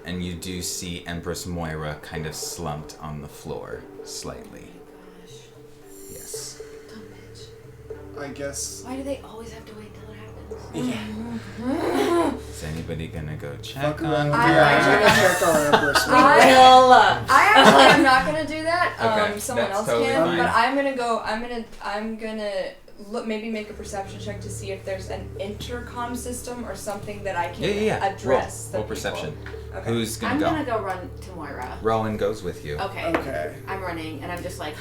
And you do see Empress Moira kind of slumped on the floor slightly. Yes. Dumb bitch. I guess. Why do they always have to wait till it happens? Yeah. Is anybody gonna go check Fuck on around. I- Yeah, I- I'm gonna check on Empress. Well, I actually am not gonna do that. Okay, Someone that's else totally can, fine. but I'm gonna look, maybe make a perception check to see if there's an intercom system or something that I can address. Roll the perception. people. Okay. Who's gonna I'm go? gonna go run to Moira. Rowan goes with you. Okay. Okay. I'm running, and I'm just like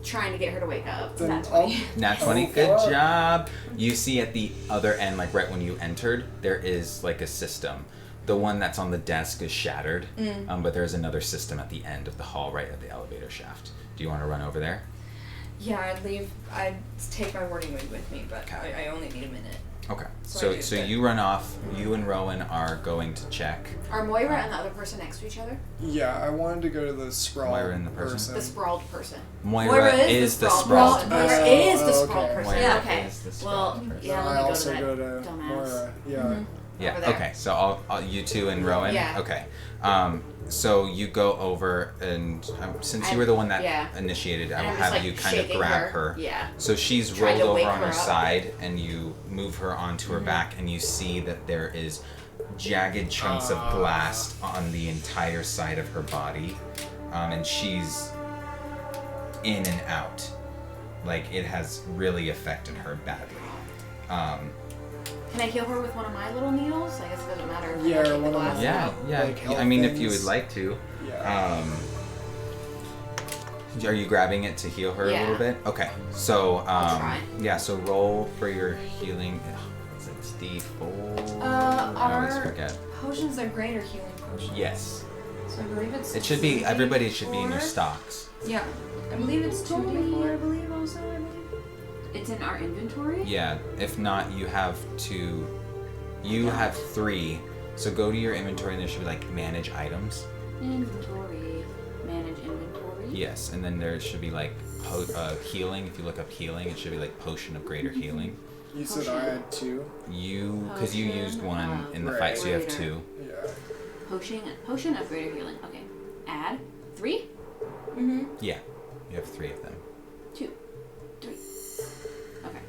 trying to get her to wake up. Then That's I'll- funny. Nat 20, Oh, good fuck. job. You see at the other end, like right when you entered, there is like a system. The one that's on the desk is shattered, but there's another system at the end of the hall, right at the elevator shaft. Do you want to run over there? Yeah, I'd leave. I'd take my wording with me, but Okay. I only need a minute. Okay. So I do, So but- you run off. You and Rowan are going to check. Are Moira and the other person next to each other? Yeah, I wanted to go to the sprawled Moira and the person? The sprawled person. Moira is the sprawled person. Moira Oh, is the okay. sprawled person. Moira Yeah, okay. is the Well, sprawled person. yeah, I let me go to also that go to dumbass. Moira. Yeah. Mhm. Yeah. over there. Okay. So I'll you two and Rowan. Yeah. Okay. So you go over and since you were the one that initiated, I And will I'm just, have like, you kind of shaking grab her. Yeah. So she's Trying rolled to wake over on her her up. side, and you move her onto her back, and you see that there is jagged chunks of glass on the entire side of her body, and she's in and out. Like, it has really affected her badly. Can I heal her with one of my little needles? I guess it doesn't matter if I Yeah, don't take one the of glass my- Yeah, out. yeah. Like health I mean, if you things. would like to. Yeah. Are you grabbing it to heal her a Yeah. little bit? Okay. So, I'll try. yeah, so roll for your healing. It's D4. I always Our forget. potions are greater healing potions. Yes. So I believe it's. It should be, everybody should be in your 2d4. stocks. Yeah, I believe it's 2d4. I believe also. It's in our inventory? Yeah, if not, you have to. You have 3. So go to your inventory and there should be like manage items. Inventory. Manage inventory. Yes, and then there should be like healing. If you look up healing, it should be like potion of greater healing. You said I had 2. Because you Potion used one of in the fight, so you have greater. 2. Yeah. Potion of greater healing. Okay. Add 3? Mm-hmm. Yeah, you have 3 of them. 2, 3. Okay.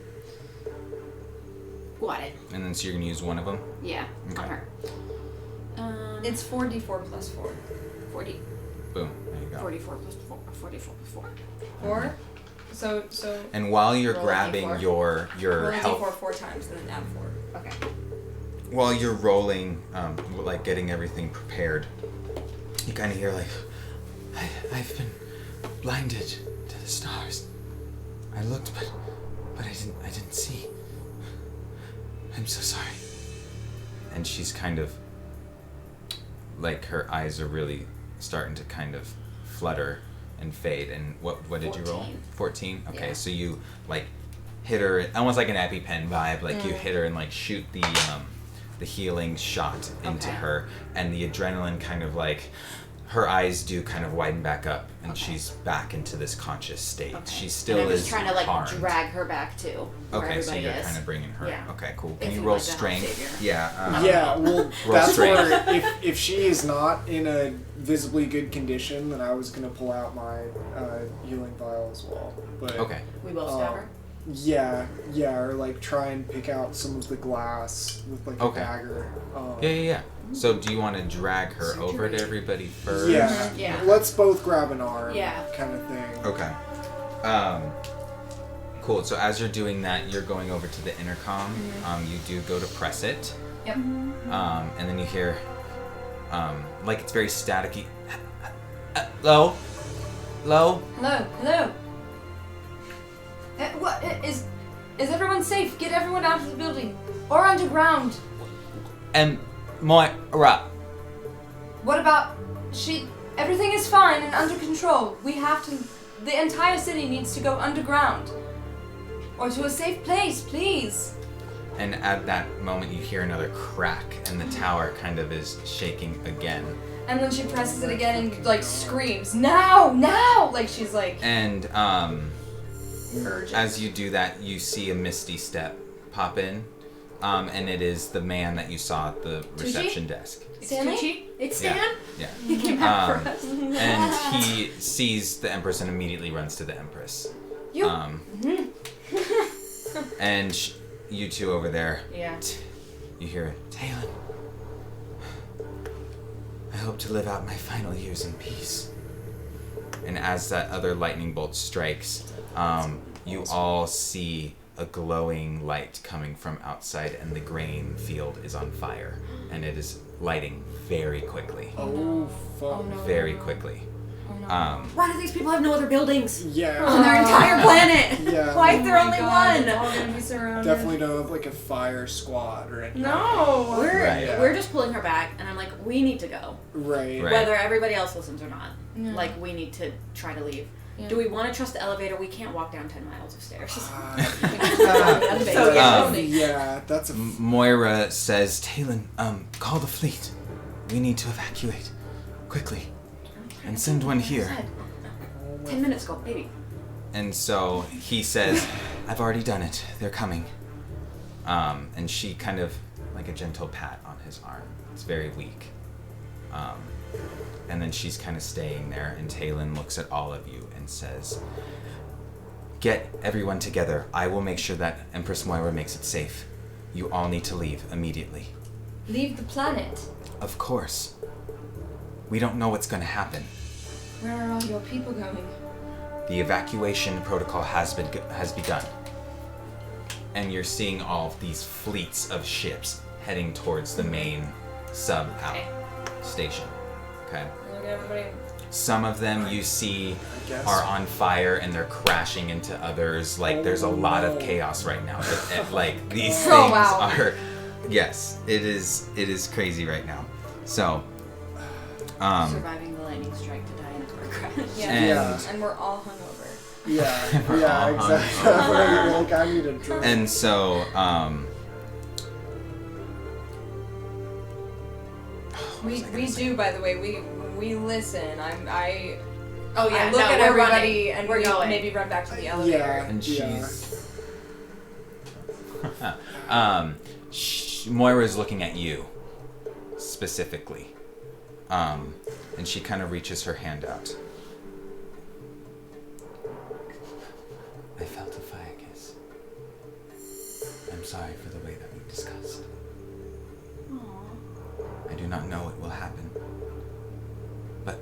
Got it. And then so you're gonna use one of them. Yeah. Okay. On her. It's 4d4 plus 4. 40. Boom. There you go. 44 plus 4. 44 plus 4. 4. So And while you're Roll a grabbing d4. your roll a health, d4 4 times and then add 4. Okay. while you're rolling, like getting everything prepared, you kind of hear like, I've been blinded to the stars. I looked, but I didn't see. I'm so sorry. And she's kind of like her eyes are really starting to kind of flutter and fade. And what did you roll? 14. Okay, Yeah. so you like hit her almost like an EpiPen vibe. Like you hit her and like shoot the healing shot into Okay. her, and the adrenaline kind of like her eyes do kind of widen back up, and Okay. she's back into this conscious state. Okay. She still and I'm is just trying to like harmed. drag her back to where Okay, so everybody you're is. kind of bringing her. Yeah. Okay, cool. If Can you you roll like to help strength? save her. Yeah. Yeah, well, Roll that's strength. where if she is not in a visibly good condition, then I was gonna pull out my healing vial as well. But Okay. We both stab her. yeah, or like try and pick out some of the glass with like Okay. a dagger. Yeah. So do you want to drag her over to everybody first? Yeah, Yeah. let's both grab an arm. Yeah. Kind of thing. Okay. Cool. So as you're doing that, you're going over to the intercom. You do go to press it. Yep. And then you hear, like it's very staticky. Hello? Hello? Hello. What is everyone safe? Get everyone out of the building or underground. And Moira. What about she? Everything is fine and under control. We have to. The entire city needs to go underground or to a safe place, please. And at that moment, you hear another crack, and the tower kind of is shaking again. And then she presses it again and like screams, "Now!" Like she's like And urgent. as you do that, you see a misty step pop in, and it is the man that you saw at the reception desk. Stanley? Tucci? It's Yeah. Stan? Yeah. He came back for us. And he sees the Empress and immediately runs to the Empress. You. And you two over there, Yeah. you hear, Talon, I hope to live out my final years in peace. And as that other lightning bolt strikes, you all see a glowing light coming from outside, and the grain field is on fire. And it is lighting very quickly. Oh fuck. Oh, no. Very quickly. Why do these people have no other buildings Yeah. on their entire planet? Yeah. Why is there Oh my only God, one? they're all gonna be surrounded. Definitely don't have like a fire squad or anything. No. We're just pulling her back, and I'm like, we need to go. Right. Right. Whether everybody else listens or not. Yeah. Like, we need to try to leave. Yeah. Do we want to trust the elevator? We can't walk down 10 miles of stairs. Yeah, that's a... Moira says, Talon, call the fleet. We need to evacuate. Quickly. And send one here. 10 minutes ago, maybe. And so he says, I've already done it. They're coming. And she kind of, like a gentle pat on his arm. It's very weak. And then she's kind of staying there, and Talon looks at all of you and says, get everyone together. I will make sure that Empress Moira makes it safe. You all need to leave immediately. Leave the planet. Of course. We don't know what's going to happen. Where are all your people going? The evacuation protocol has begun. And you're seeing all of these fleets of ships heading towards the main sub-out station. Okay. Look at everybody. Some of them you see are on fire and they're crashing into others. Like there's a lot of chaos right now. Like these things are, yes, it is crazy right now. So, Surviving the lightning strike to die in a car crash. And we're all hungover. Yeah, exactly. Like, I need a drink. And so, we do, by the way, we listen. I Oh yeah, I look at we're everybody running. and we're we going. maybe run back to the elevator. Yeah. and she's, Moira's looking at you specifically, and she kind of reaches her hand out. I felt a fire kiss. I'm sorry for the way that we discussed. I do not know what will happen, but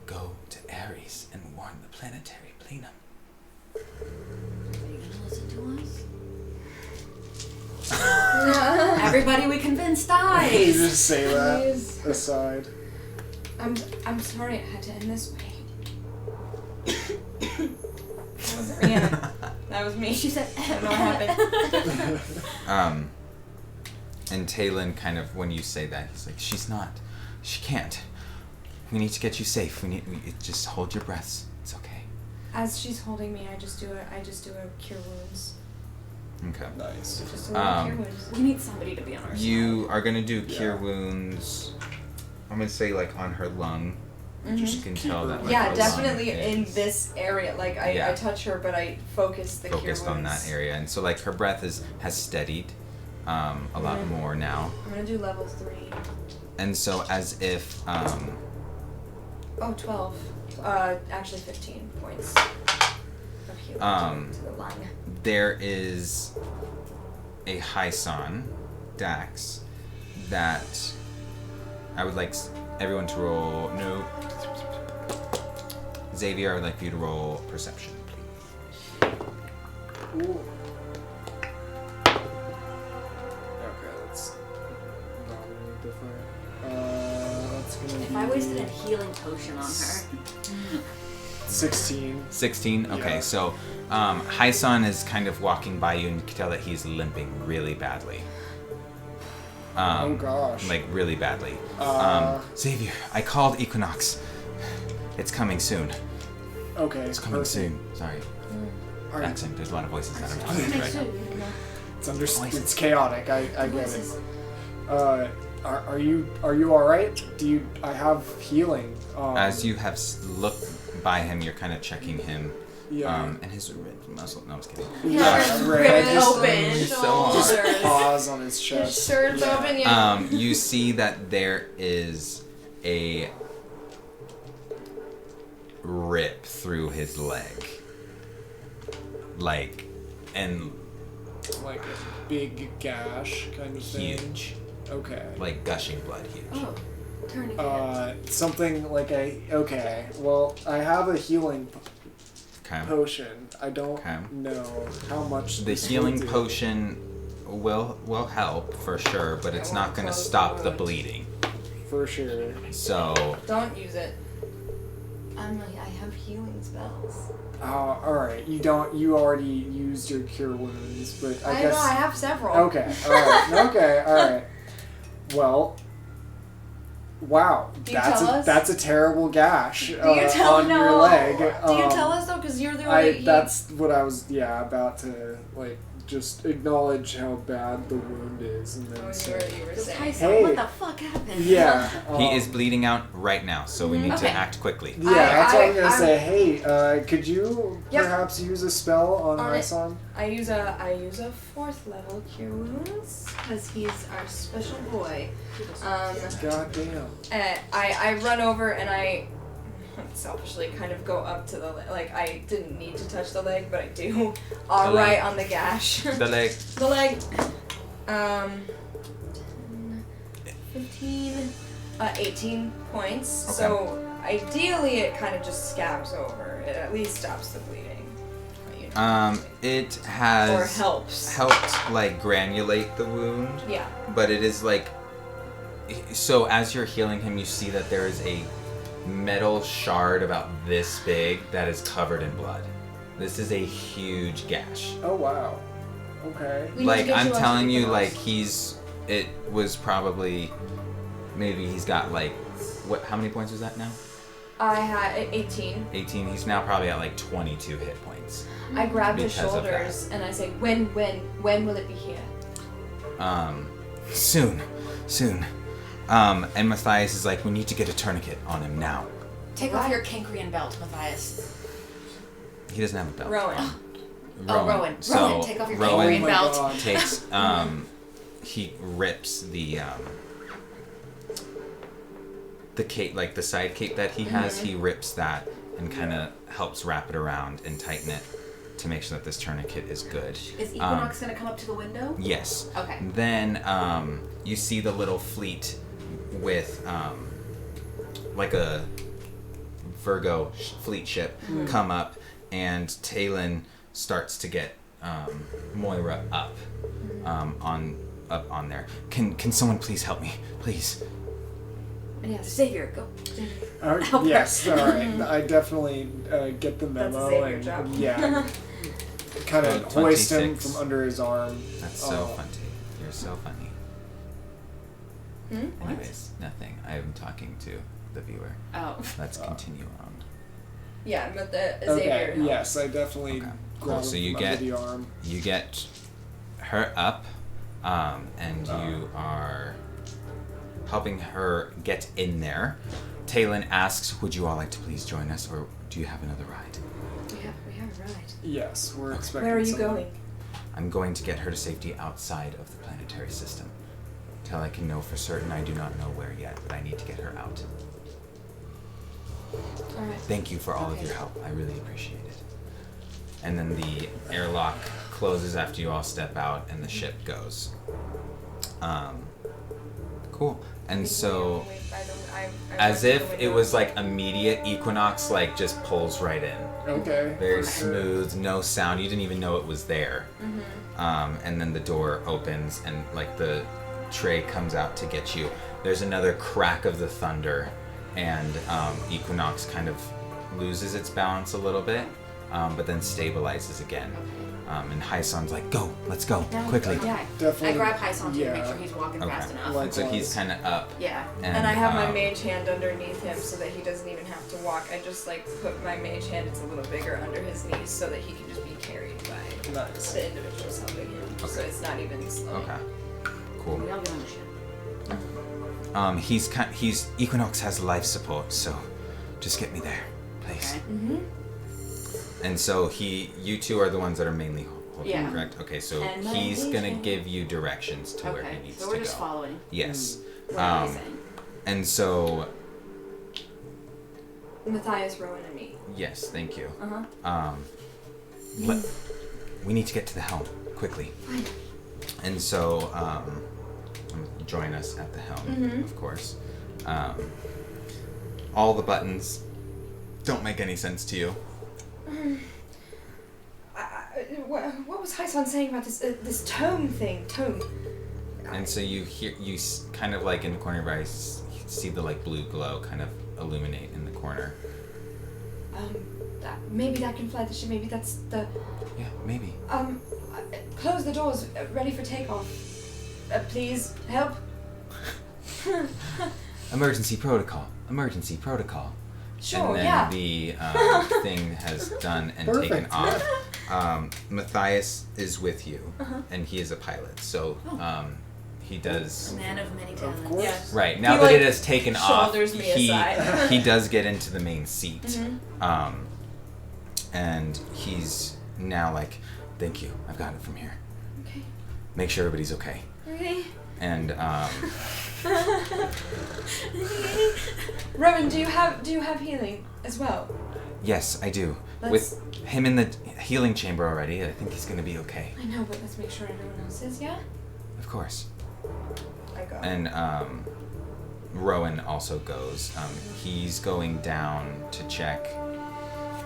go to Ares and warn the planetary plenum. Are you gonna listen to us? Everybody we convinced You dies. just say that Please. aside. I'm sorry it had to end this way. That was Rihanna. That was me. She said, I don't know what happened. And Talon kind of, when you say that, he's like, she can't. We need to get you safe. Just hold your breaths. It's okay. As she's holding me, I just do a cure wounds. Okay. Nice. Just a little cure wounds. we need somebody to be on our You are gonna do cure Yeah. wounds. I'm gonna say like on her lung. Just can tell that. Like, Yeah, her definitely lung in is this area. Like I touch her, but I focus the cure focused wounds. on that area, and so like her breath has steadied a lot more now. I'm gonna do level 3. And so as if 12. Actually 15 points of healing to the lung. there is a Hyson Dax that I would like everyone to roll. No, Xavier, I would like for you to roll perception, please. Ooh. Okay, that's not really different. That's gonna If be I wasted a healing potion on her. 16. 16? Okay, Yeah. so Hyson is kind of walking by you and you can tell that he's limping really badly. Oh gosh. Like really badly. Xavier, I called Equinox. It's coming soon. Okay. It's coming perfect. soon. Sorry. Alright. Accent. There's a lot of voices that are talking right now. It's chaotic. I get it. Are you all right? I have healing. As you have looked by him, you're kind of checking him. Yeah. And his muscle. No, I was kidding. Yeah, right. Ribs I just, open, so shoulders. pause on his His chest. shirt's Yeah. open, yeah. You see that there is a rip through his leg. Like, and Like a big gash kind of thing. huge. Okay. Like gushing blood huge. Oh, tourniquet. Something like okay. Well, I have a healing Okay. potion. I don't Okay. know how much. The this healing will do. potion will help for sure, but it's not going to stop the bleeding. For sure. So, Don't use it. I have healing spells. All right. You already used your cure wounds, but I I guess. know, I have several. Okay. All right. Okay. All right. Well, Wow, Do you tell us? that's a terrible gash Do you tell on your leg. Do you tell us though? Because you're the one. That's what I was about to just acknowledge how bad the wound is, and then You were This saying. Tyson, Hey. what the fuck happened? Yeah, He is bleeding out right now, so we need to Okay. act quickly. Yeah, that's what I'm gonna I'm- say. Hey, could you Yep. perhaps use a spell on On my it. son? I use a 4th level cure wounds because he's our special boy. God damn. I run over and I selfishly kind of go up to the I didn't need to touch the leg, but I do. The leg. Right on the gash. The leg. The leg. 15, 18 points. Okay. So ideally, it kind of just scabs over. It at least stops the bleeding. But, It has or helps. helped granulate the wound, Yeah. but it is so as you're healing him, you see that there is a metal shard about this big that is covered in blood. This is a huge gash. Oh wow. Okay. We need to get I'm you onto telling you, Equinox. it was probably, maybe he's got how many points was that now? I had 18. 18. He's now probably at 22 hit points. I grab his Because of shoulders and I say, when will it be here? Soon. And Matthias is we need to get a tourniquet on him now. Take off your Cancrean belt, Matthias. He doesn't have a belt. Rowan. Rowan. So Rowan, take off your Rowan Cancrean belt. God. takes he rips the cape, the side cape that he has. He rips that and kind of helps wrap it around and tighten it to make sure that this tourniquet is good. Is Equinox gonna come up to the window? Yes. Okay. Then you see the little fleet with a Virgo fleet ship come up, and Talon starts to get Moira up on there. Can someone please help me, please? Yeah, Xavier, go. Yes. All right. I definitely get the That's a memo Xavier and job. yeah, kind of hoist him 26. from under his arm. That's so funny. You're so funny. Anyways, nothing. I am talking to the viewer. Oh. Let's continue on. Yeah, but the Okay. Xavier. helps. Yes, I definitely Okay. grab Cool. him So you from get under the arm. you get her up, and you are helping her get in there. Talon asks, "Would you all like to please join us, or do you have another ride?" We have a ride. Yes, we're expecting. Where are you someone. going? I'm going to get her to safety outside of the planetary system. Till I can know for certain, I do not know where yet, but I need to get her out. All right. Thank you for all of your help. I really appreciate it. And then the airlock closes after you all step out, and the ship goes. Cool. And so, as if it was immediate, Equinox just pulls right in. Okay. Very for sure. smooth, no sound. You didn't even know it was there. And then the door opens, and the tray comes out to get you. There's another crack of the thunder, and Equinox kind of loses its balance a little bit, but then stabilizes again. And Hysan's go, let's go, quickly. Yeah. Definitely. I grab Hyson to make yeah. sure he's walking Okay. fast enough. Like- And so he's kind of up. Yeah. And I have my um, mage hand underneath him so that he doesn't even have to walk. I just put my mage hand, it's a little bigger under his knees so that he can just be carried by Nice. the individuals helping him. So Okay. it's not even slow. Okay. Cool. We all get on the ship. He's Equinox has life support, so just get me there, please. Okay. And so you two are the ones that are mainly holding, Yeah. correct? Okay, so And my he's gonna agent. give you directions to where he Okay. needs So to we're go. just following. Yes. What am I saying? And so Matthias, Rowan, and me. yes, thank you. Uh-huh. We need to get to the helm quickly. Fine. And so join us at the helm, of course. All the buttons don't make any sense to you. What was Hyson saying about this tome thing? Tome. And so you kind of in the corner of your eyes, you see the blue glow kind of illuminate in the corner. Maybe that can fly the ship. Maybe that's the. Yeah, maybe. Close the doors. Ready for takeoff. Please help. emergency protocol. Sure, and then yeah. the thing has done and taken Perfect, off. Matthias is with you, Uh-huh. and he is a pilot, so he does. A man of many Of talents. course. Yeah. Right now He, that like, it has taken off, shoulders me he aside. he does get into the main seat, Mhm. and he's now like, "Thank you, I've got it from here. Okay. Make sure everybody's okay." Okay. And Rowan, do you have healing as well? yes, I do. Let's- With him in the healing chamber already, I think he's gonna be okay. I know, but let's make sure everyone else is, yeah? Of course. I go. And Rowan also goes. He's going down to check.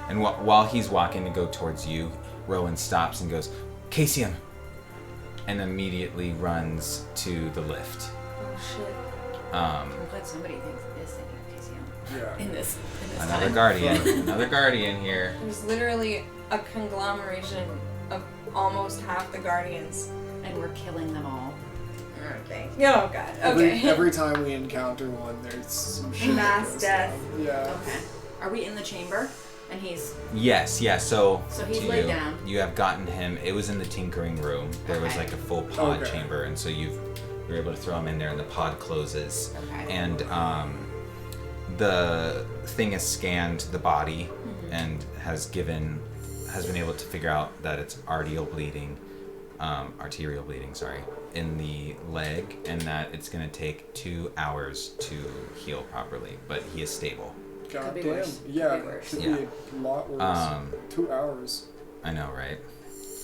And while he's walking to go towards you, Rowan stops and goes, "Casium!" and immediately runs to the lift. Oh shit. I'm glad somebody thinks this thing of KCM Yeah. in this Another time. guardian. Another guardian here. There's literally a conglomeration of almost half the guardians. And we're killing them all. Okay. Oh god. Okay. Every time we encounter one, there's some shit. that Mass goes death. down. Yeah. Okay. Are we in the chamber? And he's Yes, yeah, so he's to laid you, down. you have gotten him. It was in the tinkering room. There was Okay. like a full pod Okay. chamber, and so you were able to throw him in there, and the pod closes. Okay. And the thing has scanned the body and has been able to figure out that it's arterial bleeding, in the leg, and that it's going to take 2 hours to heal properly, but he is stable. God Could be damn. worse. Yeah. Could be worse. Could Yeah. be a lot worse. 2 hours. I know, right?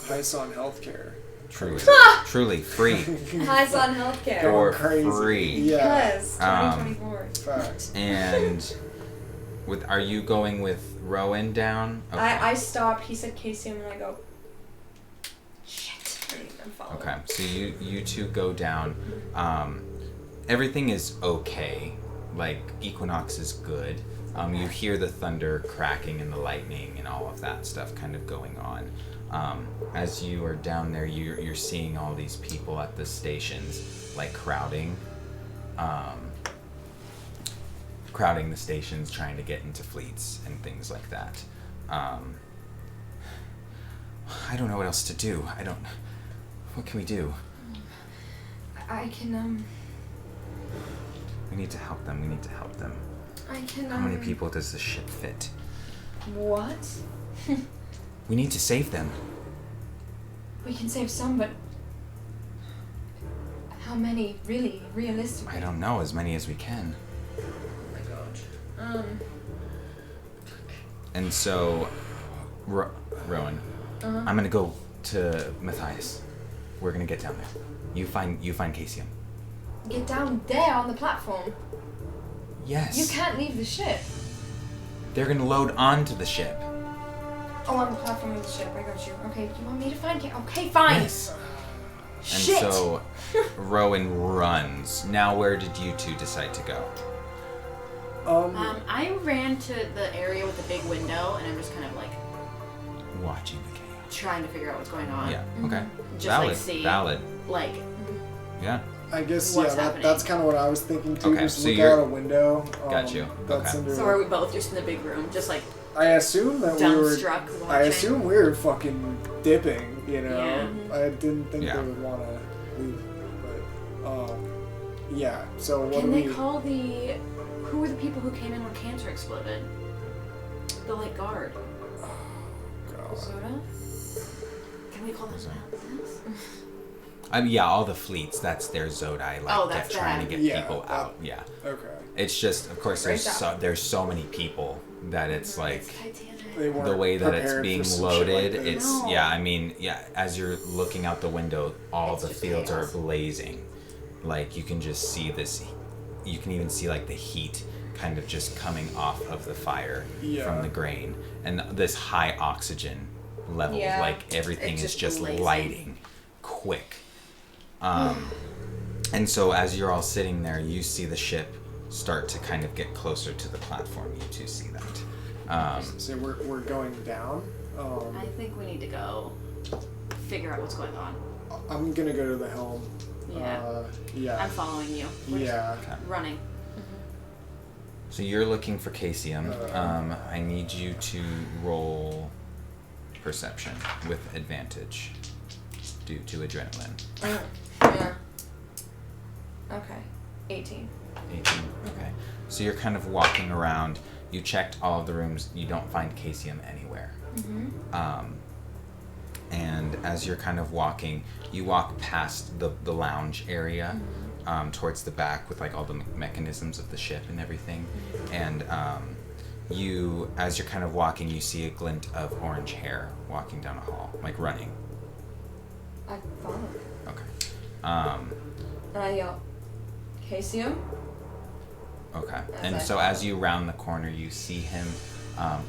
Heist on healthcare. Truly, truly free Highs on healthcare. for crazy. free. Yeah. Yes. Um, 2024. Facts. And are you going with Rowan down? Okay. I stopped. He said Casium, and I go. Shit. I'm following. Okay, so you two go down. Everything is okay. Like, Equinox is good. You hear the thunder cracking and the lightning and all of that stuff kind of going on. As you are down there, you're seeing all these people at the stations, like crowding the stations, trying to get into fleets and things like that. I don't know what else to do. What can we do? I can We need to help them. I can How many people does the ship fit? What? We need to save them. We can save some, but how many really, realistically? I don't know, as many as we can. Oh my god. And so, Rowan, I'm gonna go to Matthias. We're gonna get down there. You find Casium. Get down there on the platform. Yes. You can't leave the ship. They're gonna load onto the ship. Oh, on the platform of the ship. I got you. Okay, you want me to find Okay, fine. Yes. Shit. And so, Rowan runs. Now, where did you two decide to go? I ran to the area with the big window, and I'm just kind of like Watching the chaos. trying to figure out what's going on. Yeah. Okay. Just Valid. like see, Valid. like Yeah. I guess What's yeah, happening? that's kind of what I was thinking too. Okay, Just so look you're- out a window. Got you. That's Okay. under. so are we both just in the big room, just like I assume that we were. dumbstruck watching? I assume we were fucking dipping. You know. Yeah. I didn't think Yeah. they would want to leave, but yeah. So what Can do they we? call the? Who were the people who came in when cancer exploded? The like guard. God. Soda? Can we call them Yeah, all the fleets. That's their Zodiac. Like, Oh, that's trying to that. get Yeah, people that- out. Yeah. Okay. It's just, of course, Great job. there's so many people that it's like Titanic. They weren't the way that it's prepared being for some shit loaded. like this. It's No. yeah. I mean, yeah. As you're looking out the window, all It's the just fields chaos. are blazing. Like you can just see this. You can even see like the heat kind of just coming off of the fire Yeah. from the grain, and this high oxygen level. Yeah. Like everything It's is just just blazing. lighting quick. And so as you're all sitting there, you see the ship start to kind of get closer to the platform. You two see that. So we're going down. I think we need to go figure out what's going on. I'm gonna go to the helm. Yeah. Yeah. I'm following you. We're just Yeah. running. So you're looking for Casium. I need you to roll perception with advantage due to adrenaline. Yeah. Okay. 18. 18. Okay. So you're kind of walking around. You checked all of the rooms. You don't find Casium anywhere. And as you're kind of walking, you walk past the lounge area towards the back with like all the mechanisms of the ship and everything. And you, as you're kind of walking, you see a glint of orange hair walking down a hall, like running. I follow. Okay. And I yell, Casium? Okay. As And I so follow. as you round the corner, you see him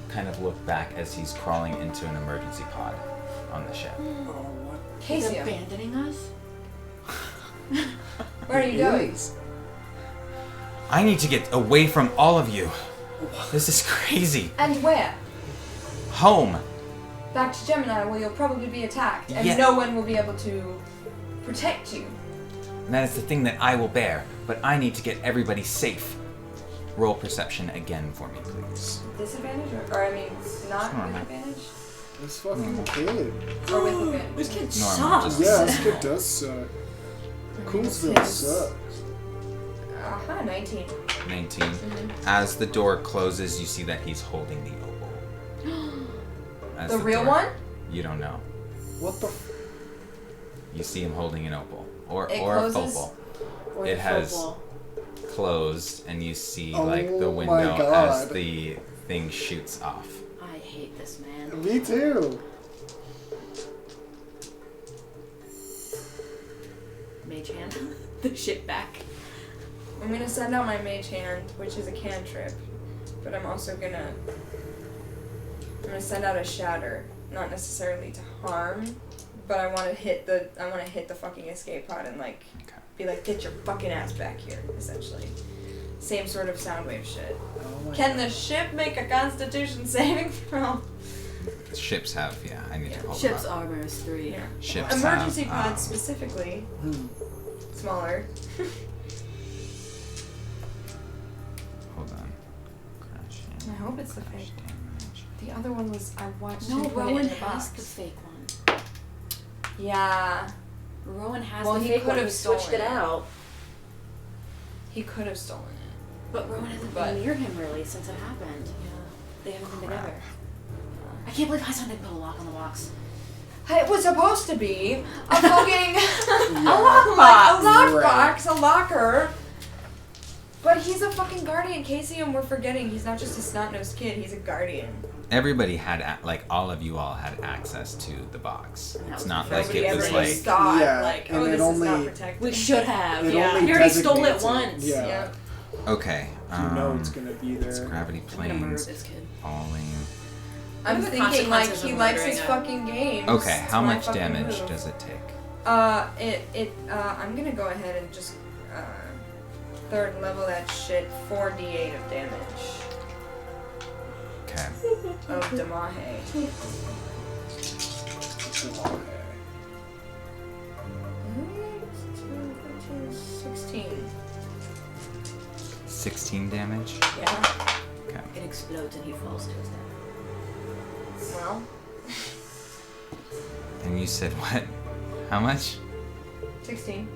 kind of look back as he's crawling into an emergency pod on the ship. He's Casium, abandoning us? where are you going? I need to get away from all of you. This is crazy. And where? Home. Back to Gemini, where you'll probably be attacked, and Yeah. no one will be able to protect you. And that is the thing that I will bear. But I need to get everybody safe. Roll perception again for me, please. Disadvantage? Or I mean, not Normal. with advantage? This fucking kid. Or with advantage? This kid Normal, sucks. just- Yeah, this kid does suck. Coolsville sucks. 19. 19. As the door closes, you see that he's holding the opal. As The real door- one? You don't know. What the You see him holding an opal. Or It a closes? opal. Or It the has football. closed, and you see Oh like the my window as God. the thing shoots off. I hate this man. Me too. Mage hand. The shit back. I'm gonna send out my mage hand, which is a cantrip, but I'm also gonna send out a shatter, not necessarily to harm, but I want to hit the fucking escape pod and like Okay. be like, get your fucking ass back here, essentially. Same sort of sound wave shit. Oh my Can the ship make a Constitution saving throw? Ships have, yeah. I need to pull them Ship's up. armor is 3. Yeah. Ships Emergency have, pods specifically, smaller. Hold on. Crashing. I hope it's the fake. Damage. The other one was I watched. No, him put it Rowan in the has box. the fake one. Yeah. Rowan has Well, the he fake could one. have He switched stolen it it. out. He could have stolen it. But Rowan hasn't But- been near him really since it happened. They haven't been Crap. together. I can't believe Hyson didn't put a lock on the box. It was supposed to be a fucking A lockbox, Right. a locker. But he's a fucking guardian. Casey, and we're forgetting he's not just a snot-nosed kid. He's a guardian. Everybody had, like, all of you all had access to the box. And that It's was not the like first Nobody it ever was ever like. just thought Yeah, like, and oh, it this is not only- protected. We should have. It Yeah. only He already stole it designates once. Yeah. Yeah. Okay. You know it's gonna be It's there. gravity I'm gonna murder planes this kid. falling. I'm What are the thinking like consequences he of likes murdering his a- fucking games. Okay, It's how my much fucking damage move. does it take? I'm gonna go ahead and just third level that shit. 4d8 of damage Okay. of Damahe. Okay. 16. 16 damage? Yeah. Okay. It explodes and he falls to his death. Well, And you said what? How much? 16.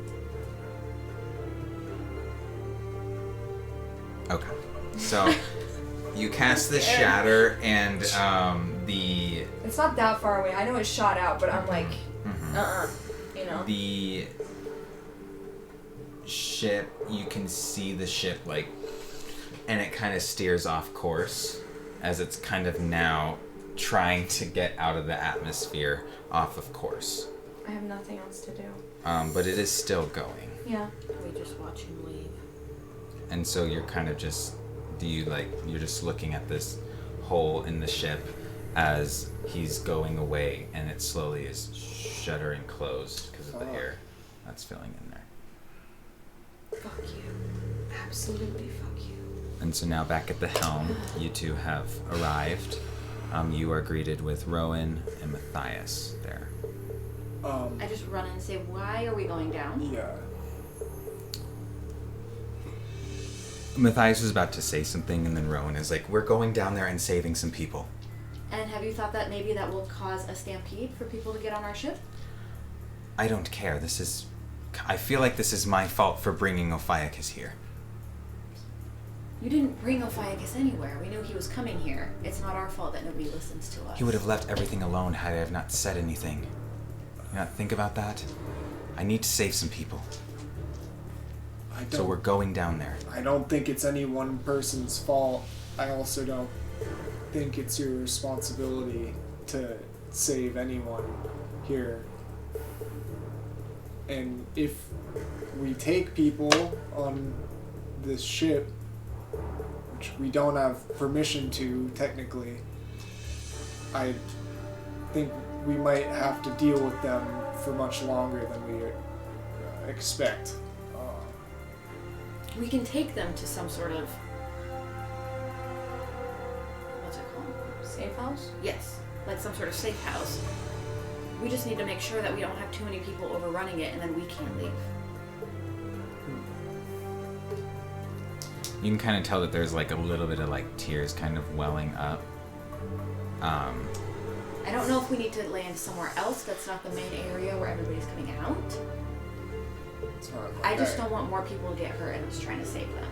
Okay. So you cast the shatter and the It's not that far away. I know it's shot out, but I'm like, mhm. you know. The ship, you can see the ship like, and it kind of steers off course as it's kind of now trying to get out of the atmosphere off of course. I have nothing else to do. But it is still going. Yeah. We just watch him leave. And so you're kind of just, you're just looking at this hole in the ship as he's going away, and it slowly is shuttering closed because of the air that's filling in there. Fuck you. Absolutely fuck you. And so now back at the helm, you two have arrived. You are greeted with Rowan and Matthias there. I just run in and say, why are we going down? Yeah. Matthias was about to say something, and then Rowan is like, we're going down there and saving some people. And have you thought that maybe that will cause a stampede for people to get on our ship? I don't care. I feel like this is my fault for bringing Ophiuchus here. You didn't bring Ophiuchus anywhere. We knew he was coming here. It's not our fault that nobody listens to us. He would have left everything alone had I have not said anything. You not think about that? I need to save some people. So we're going down there. I don't think it's any one person's fault. I also don't think it's your responsibility to save anyone here. And if we take people on this ship, which we don't have permission to technically, I think we might have to deal with them for much longer than we expect. We can take them to some sort of... What's it called? Safe house? Yes, like some sort of safe house. We just need to make sure that we don't have too many people overrunning it and then we can't leave. You can kind of tell that there's like a little bit of like tears kind of welling up. I don't know if we need to land somewhere else that's not the main area where everybody's coming out. I just don't want more people to get hurt and us trying to save them.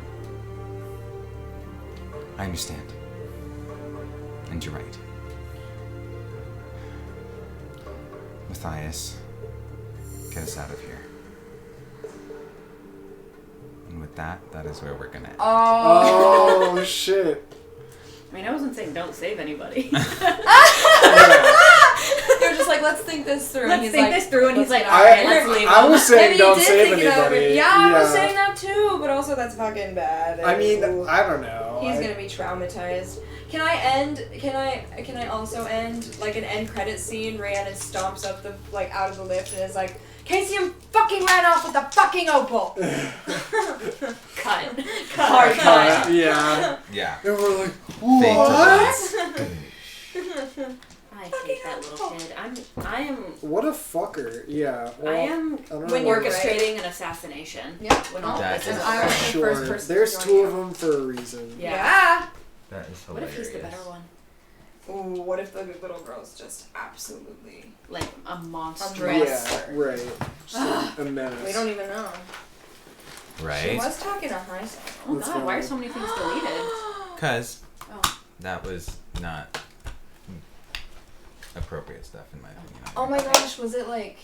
I understand. And you're right. Matthias, get us out of here. And with that is where we're gonna end. Oh shit. I mean, I wasn't saying don't save anybody. They're just like, let's think this through. Let's think this through, and he's like, all I- right, let's leave I them. was saying Maybe don't you did save think it over. anybody. Yeah, I was saying that too, but also that's fucking bad. I mean, Ooh. I don't know. He's gonna be traumatized. Can I also end like an end credit scene? Rhiannon stomps up the out of the lift and is like, Cassian fucking ran off with the fucking opal. Cut. Hard cut. Yeah. Yeah. And we're like, Fade to what? I hate that little kid. I am. What a fucker. Yeah. Well, I am I don't when know. you're orchestrating an assassination. Yeah. When all That this is is I over. was the Sure. first person There's to two join of them for a reason. Yeah. That is What hilarious. if he's the better one? Ooh, what if the little girl's just absolutely Like a monster. Undressed. Yeah, right. Just a menace. We don't even know. She Right? was talking to high school. Oh What's god, why are wrong? so many things deleted? Because Oh. that was not appropriate stuff in my opinion. Oh my gosh, was it like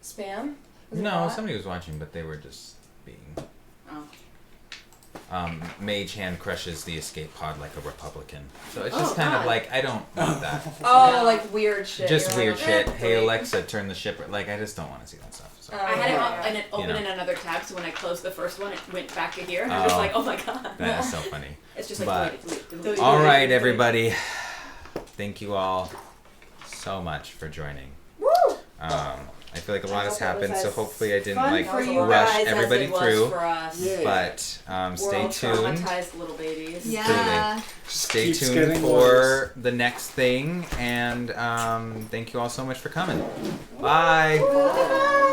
spam? Was it No, not? somebody was watching, but they were just being... Oh. Mage Hand crushes the escape pod like a Republican. So it's Oh, just kind of God. like, I don't want that. Oh, like weird shit. Just You're weird like, shit. eh, Hey delete. Alexa, turn the ship. Like, I just don't want to see that stuff. So. I had it yeah. on, and it opened know. in another tab, so when I closed the first one, it went back to here, and I was just Oh. like, oh my god. That is so funny. It's just like, But- delete. All right, everybody. Thank you all so much for joining. Woo! I feel like a lot I has hope it was happened, so as hopefully I didn't fun like for you rush guys everybody as it was through. for us. Yeah. But We're stay all tuned. traumatized little babies. Yeah. Stay Keeps tuned getting for worse. the next thing, and thank you all so much for coming. Bye. Bye.